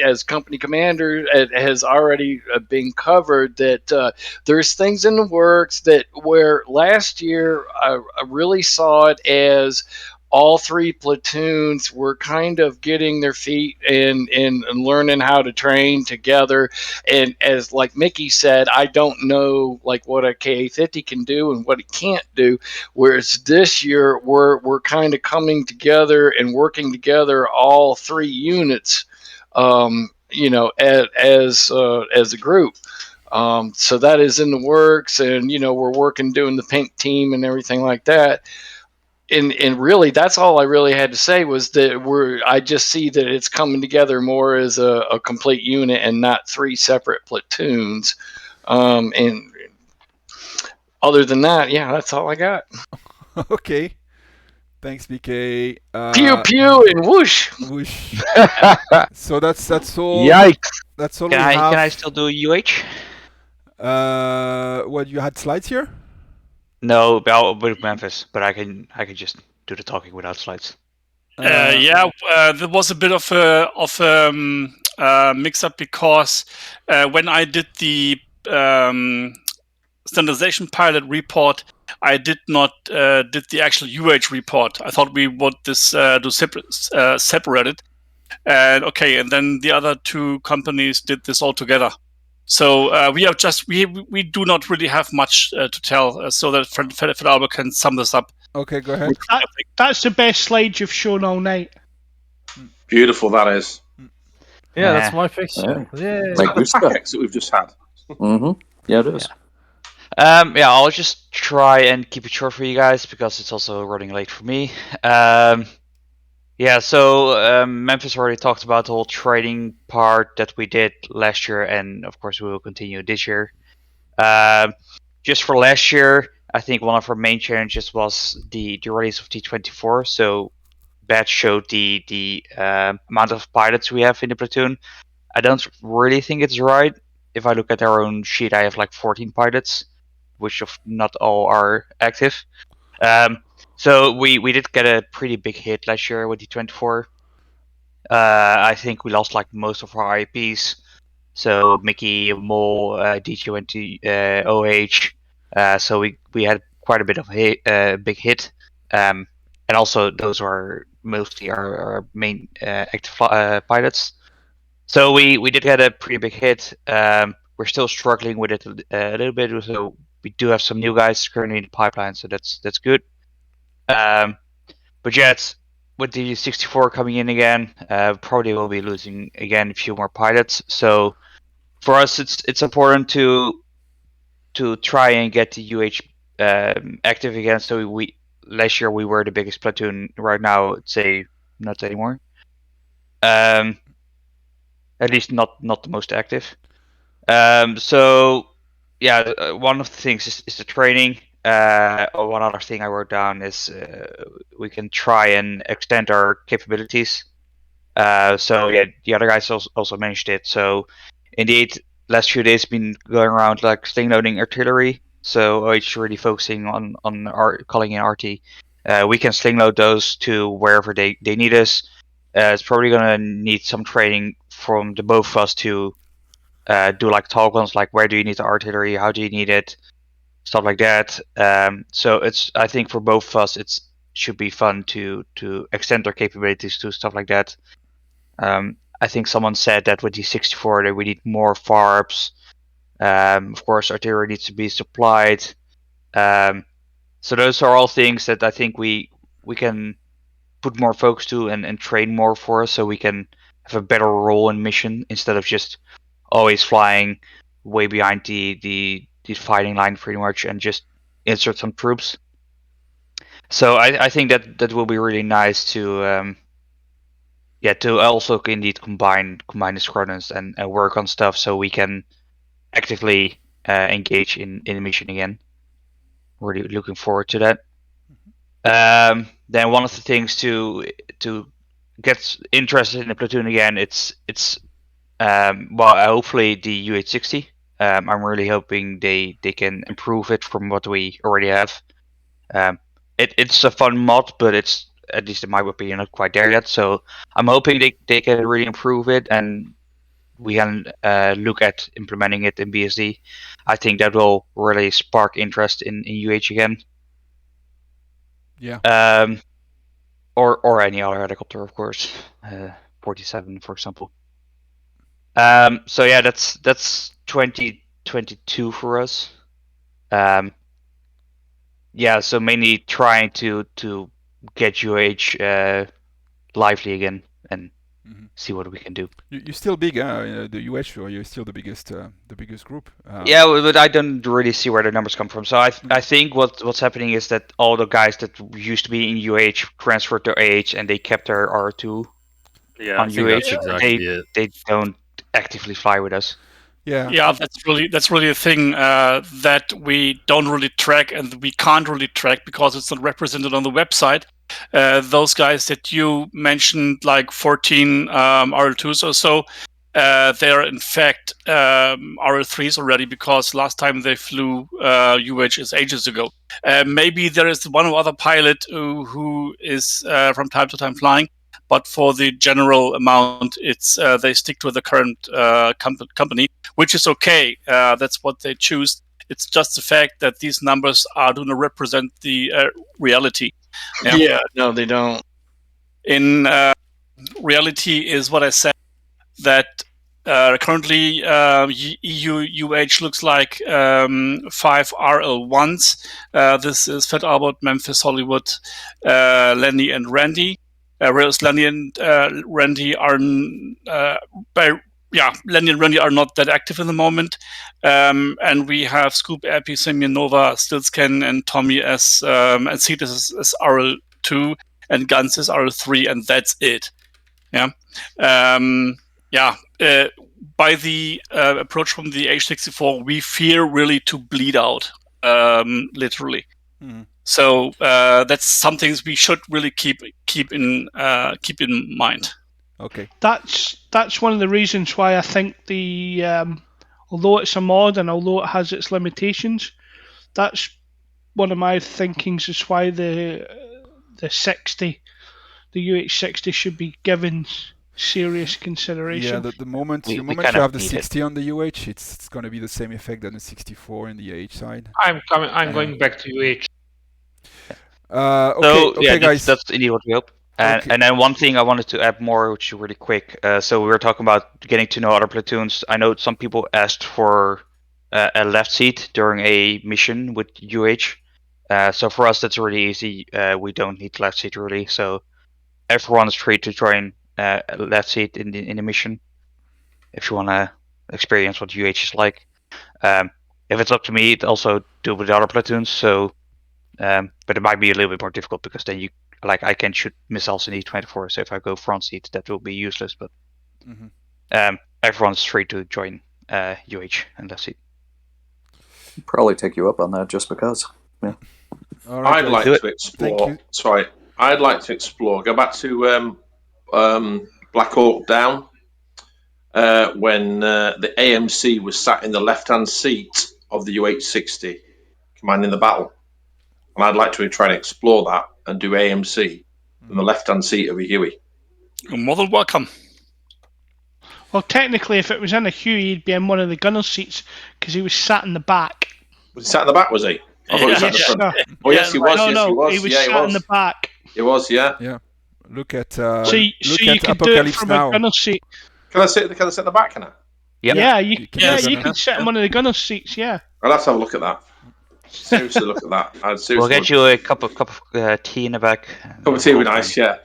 as company commander has already been covered. That there's things in the works where last year I really saw it as all 3 platoons were kind of getting their feet and learning how to train together. And as like Mickey said, I don't know like what a KA-50 can do and what it can't do. Whereas this year we're kind of coming together and working together, all 3 units, as a group. So that is in the works, and we're working doing the pink team and everything like that. And really, that's all I really had to say, was that I just see that it's coming together more as a complete unit and not 3 separate platoons. And other than that, yeah, that's all I got. Okay. Thanks, BK. Pew pew and whoosh. Whoosh. So that's all. Yikes! That's all Can we I have. can I still do UH? What, you had slides here? No, with Memphis, but I can just do the talking without slides. There was a bit of a mix-up, because when I did the standardization pilot report, I did not did the actual UH report. I thought we would do separated, and then the other 2 companies did this all together. So we do not really have much to tell, so that Fred Albert can sum this up. Okay, go ahead. That's the best slide you've shown all night. Beautiful, that is. Yeah, that's my fixture. Yeah. Like the packets that we've just had. Yeah, it is. I'll just try and keep it short for you guys, because it's also running late for me. So Memphis already talked about the whole trading part that we did last year, and of course we will continue this year. Just for last year, I think one of our main challenges was the release of T24. So that showed the amount of pilots we have in the platoon. I don't really think it's right. If I look at our own sheet, I have like 14 pilots, which not all are active. So we did get a pretty big hit last year with T24. I think we lost like most of our IPs. So Mickey, Mole, DQ went to OH. So we had quite a bit of big hit. And also those are mostly our main active pilots. So we did get a pretty big hit. We're still struggling with it a little bit. So we do have some new guys currently in the pipeline. So that's good. But yeah, with the 64 coming in again, probably will be losing again a few more pilots. So for us, it's important to try and get the UH active again. So last year we were the biggest platoon. Right now, say not anymore. At least not the most active. So yeah, one of the things is the training. One other thing I wrote down is we can try and extend our capabilities. So yeah, the other guys also mentioned it. So indeed, last few days been going around like sling loading artillery. So it's really focusing on calling in RT. We can sling load those to wherever they need us. It's probably gonna need some training from the both of us to do like talk ones, like where do you need the artillery, how do you need it, stuff like that. So I think for both of us, it should be fun to extend our capabilities to stuff like that. I think someone said that with the 64 that we need more FARPs. Of course, artillery needs to be supplied. So those are all things that I think we can put more focus to and train more for, so we can have a better role in mission instead of just always flying way behind the fighting line pretty much and just insert some troops. So I think that will be really nice to to also indeed combine the squadrons and work on stuff so we can actively engage in the mission again. Really looking forward to that. Then one of the things to get interested in the platoon again, it's hopefully the UH-60. I'm really hoping they can improve it from what we already have. It's a fun mod, but it's, at least in my opinion, not quite there yet. So I'm hoping they can really improve it and we can look at implementing it in BSD. I think that will really spark interest in UH again. Yeah. or any other helicopter, of course. 47, for example. So yeah, that's 2022 for us. Yeah, so mainly trying to get UH lively again and see what we can do. You're still big, the UH, or you're still the biggest group. Yeah, but I don't really see where the numbers come from. So I think what's happening is that all the guys that used to be in UH transferred to AH and they kept their R2 Yeah, on I think UH. that's exactly it. They don't actively fly with us. Yeah, that's really a thing that we don't really track and we can't really track because it's not represented on the website. Those guys that you mentioned, like 14 R2s or so, they are in fact R3s already because last time they flew UH is ages ago. Maybe there is one or other pilot who is from time to time flying, but for the general amount, it's they stick to the current company, which is okay. That's what they choose. It's just the fact that these numbers do not represent the reality. Yeah, no, they don't. In reality, is what I said that currently EU UH looks like 5 RL1s. This is Fat Albert, Memphis, Hollywood, Lenny, and Randy. Whereas Lenny and Randy are Lenny and Randy are not that active in the moment, and we have Scoop, Epi, Simeon, Nova, Stillscan, and Tommy as and Cetus as RL2, and Guns as RL3, and that's it. Yeah, by the approach from the H64, we fear really to bleed out, literally. So that's something we should really keep in mind. Okay. That's one of the reasons why I think the although it's a mod and although it has its limitations, that's one of my thinkings is why the 60, the UH60 should be given serious consideration. Yeah, the moment you have the 60 on the UH, it's going to be the same effect than the 64 in the AH side. I'm going back to UH. Okay, guys. That's indeed what we hope. And then one thing I wanted to add more, which is really quick. So we were talking about getting to know other platoons. I know some people asked for a left seat during a mission with UH. So for us, that's really easy. We don't need left seat really. So everyone is free to join a left seat in the mission if you want to experience what UH is like. If it's up to me, it also do with the other platoons. So, but it might be a little bit more difficult because then I can shoot missiles in E24. So if I go front seat, that will be useless. But everyone's free to join UH and left seat. Probably take you up on that just because. Yeah. I'd like to explore. Sorry, I'd like to explore. Go back to Black Hawk Down when the AMC was sat in the left-hand seat of the UH-60, commanding the battle, and I'd like to try and explore that and do AMC in the left-hand seat of a Huey. You're more than welcome. Well, technically, if it was in a Huey, he'd be in one of the gunner seats because he was sat in the back. Was he sat in the back? Was he? I thought he was sat in the front. Oh yes, he was. No, he was sat in the back. He was. Yeah. Yeah. Look at so you can do it from now. A gunner seat. Can I sit in the back? Can I? Yep. Yeah, you can sit in one of the gunner seats. Yeah. I'll have to have a look at that. Seriously, look at that. We'll get you a cup of tea in the back. Cup of tea would be nice. Yeah.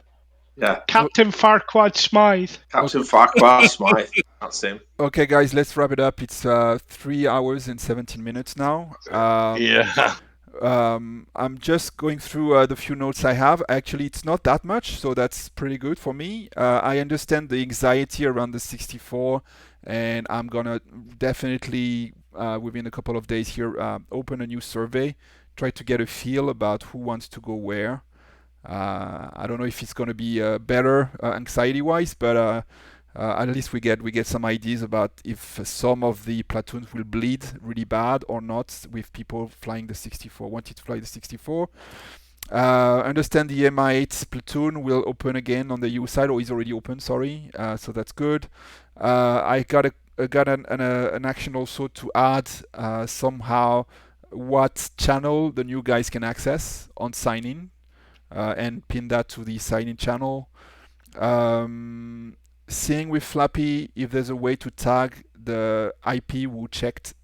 Yeah. Captain Farquaad Smythe. Captain Farquaad Smythe. That's him. Okay, guys, let's wrap it up. It's 3 hours and 17 minutes now. Yeah. I'm just going through the few notes I have. Actually, it's not that much, so that's pretty good for me. I understand the anxiety around the 64, and I'm gonna definitely within a couple of days here open a new survey, try to get a feel about who wants to go where. I don't know if it's going to be better anxiety-wise, but at least we get some ideas about if some of the platoons will bleed really bad or not with people flying the 64, wanting to fly the 64. Understand the MI8 platoon will open again on the U side, or is already open, sorry. So that's good. I got an action also to add somehow what channel the new guys can access on sign-in. and pin that to the sign-in channel. Seeing with Flappy if there's a way to tag the IP who checked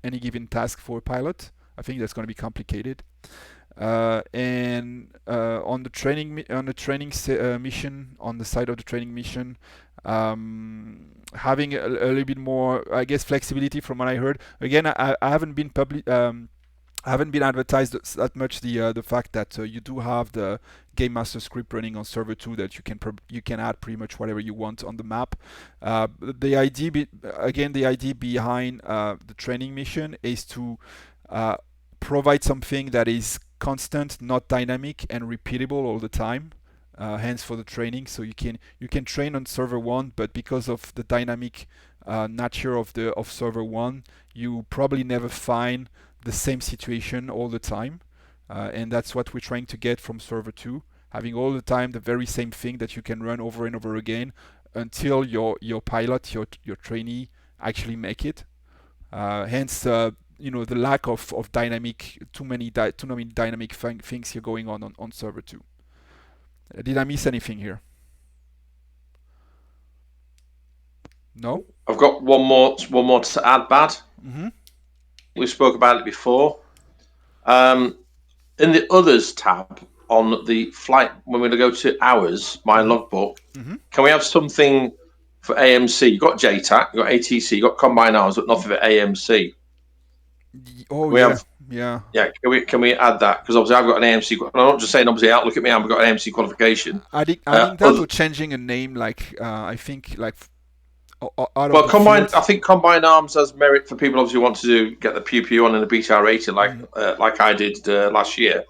any given task for a pilot. I think that's going to be complicated. And on the training mission, on the side of the training mission, having a little bit more, I guess, flexibility from what I heard. Again, I haven't been haven't been advertised that much the fact that you do have the game master script running on server 2 that you can add pretty much whatever you want on the map. The idea behind the training mission is to provide something that is constant, not dynamic, and repeatable all the time. Hence for the training, so you can train on server 1, but because of the dynamic nature of server 1, you probably never find the same situation all the time, and that's what we're trying to get from server 2, having all the time the very same thing that you can run over and over again until your pilot, your trainee actually make it. Hence the lack of dynamic, too many dynamic things here going on server 2. Did I miss anything here? No? I've got one more to add, Bad. Mm-hmm. We spoke about it before. In the Others tab on the flight, when we go to hours, my logbook, can we have something for AMC? You've got JTAC, you've got ATC, you've got combined hours, but nothing for AMC. Yeah. Can we add that? Because obviously I've got an AMC. I'm not just saying obviously look at me, I've got an AMC qualification. Adding that or changing a name, like I think like. Combined. I think combined arms has merit for people obviously who want to get the PPU on and the BTR rating, like I did last year,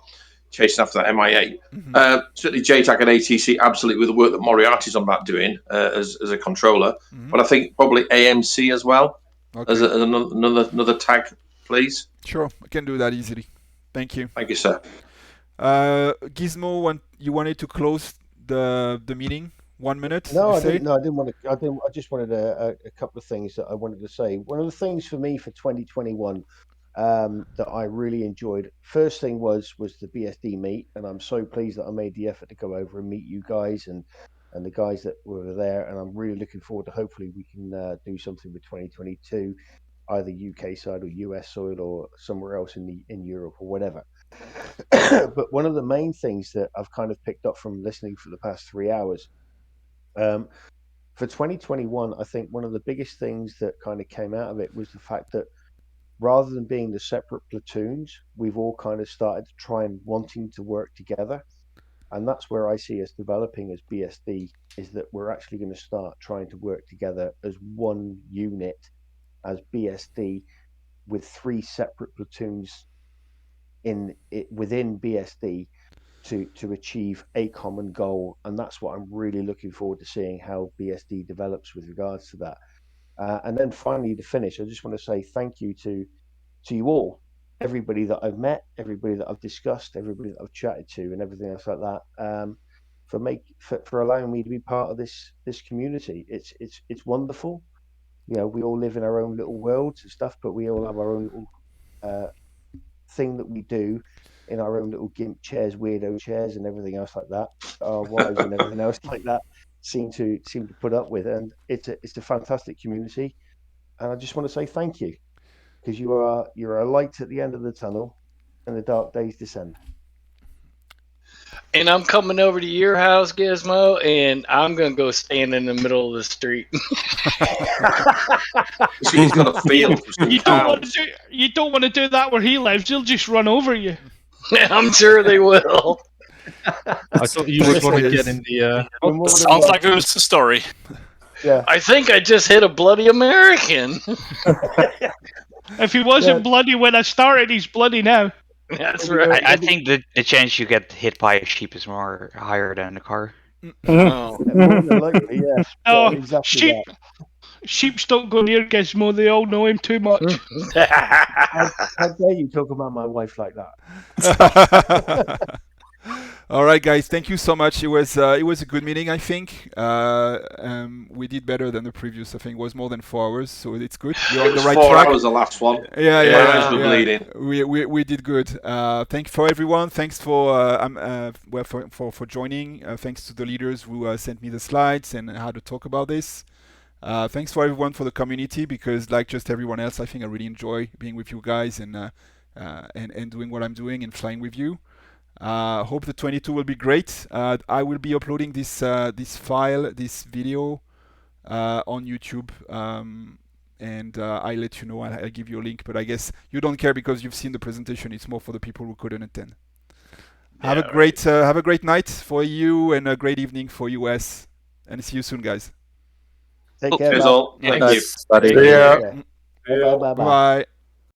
chasing after that MI8. Certainly JTAC and ATC, absolutely, with the work that Moriarty's on about doing as a controller. But I think probably AMC as well as another tag, please. Sure, I can do that easily. Thank you. Thank you, sir. Gizmo, you wanted to close the meeting? 1 minute? No, I didn't want to. I just wanted a couple of things that I wanted to say. One of the things for me for 2021 that I really enjoyed. First thing was the BSD meet, and I'm so pleased that I made the effort to go over and meet you guys and the guys that were there. And I'm really looking forward to hopefully we can do something with 2022, either UK side or US soil or somewhere else in Europe or whatever. But one of the main things that I've kind of picked up from listening for the past 3 hours. For 2021, I think one of the biggest things that kind of came out of it was the fact that rather than being the separate platoons, we've all kind of started to try and wanting to work together. And that's where I see us developing as BSD, is that we're actually going to start trying to work together as one unit, as BSD, with 3 separate platoons within BSD to achieve a common goal. And that's what I'm really looking forward to seeing how BSD develops with regards to that. And then finally, to finish, I just want to say thank you to you all, everybody that I've met, everybody that I've discussed, everybody that I've chatted to, and everything else like that, for allowing me to be part of this community. It's wonderful. We all live in our own little worlds and stuff, but we all have our own little thing that we do in our own little gimp chairs, weirdo chairs, and everything else like that. Our wives and everything else like that seem to put up with, and it's a fantastic community. And I just want to say thank you, because you're a light at the end of the tunnel, and the dark days descend. And I'm coming over to your house, Gizmo, and I'm gonna go stand in the middle of the street. He's got a field. You don't want to do that where he lives. He'll just run over you. I'm sure they will. I thought you would want to get in the. Sounds like a story. Yeah. I think I just hit a bloody American. If he wasn't bloody when I started, he's bloody now. That's right. I think the chance you get hit by a sheep is more higher than a car. Oh, more than likely, yeah. Oh, exactly sheeps don't go near Gizmo. They all know him too much. How dare you talk about my wife like that? All right, guys. Thank you so much. It was a good meeting, I think. We did better than the previous. I think it was more than 4 hours, so it's good. You're on the right 4 track. hours the last one. Yeah. My eyes were bleeding. We did good. Thanks for everyone. Thanks for for joining. Thanks to the leaders who sent me the slides and how to talk about this. Thanks for everyone for the community, because like just everyone else, I think I really enjoy being with you guys and doing what I'm doing and flying with you. Hope the 22 will be great. I will be uploading this video on YouTube, and I'll let you know. I'll give you a link, but I guess you don't care because you've seen the presentation. It's more for the people who couldn't attend. Have a great night for you and a great evening for US, and see you soon, guys. Take care. Cheers all. Thank you. Bye. Bye.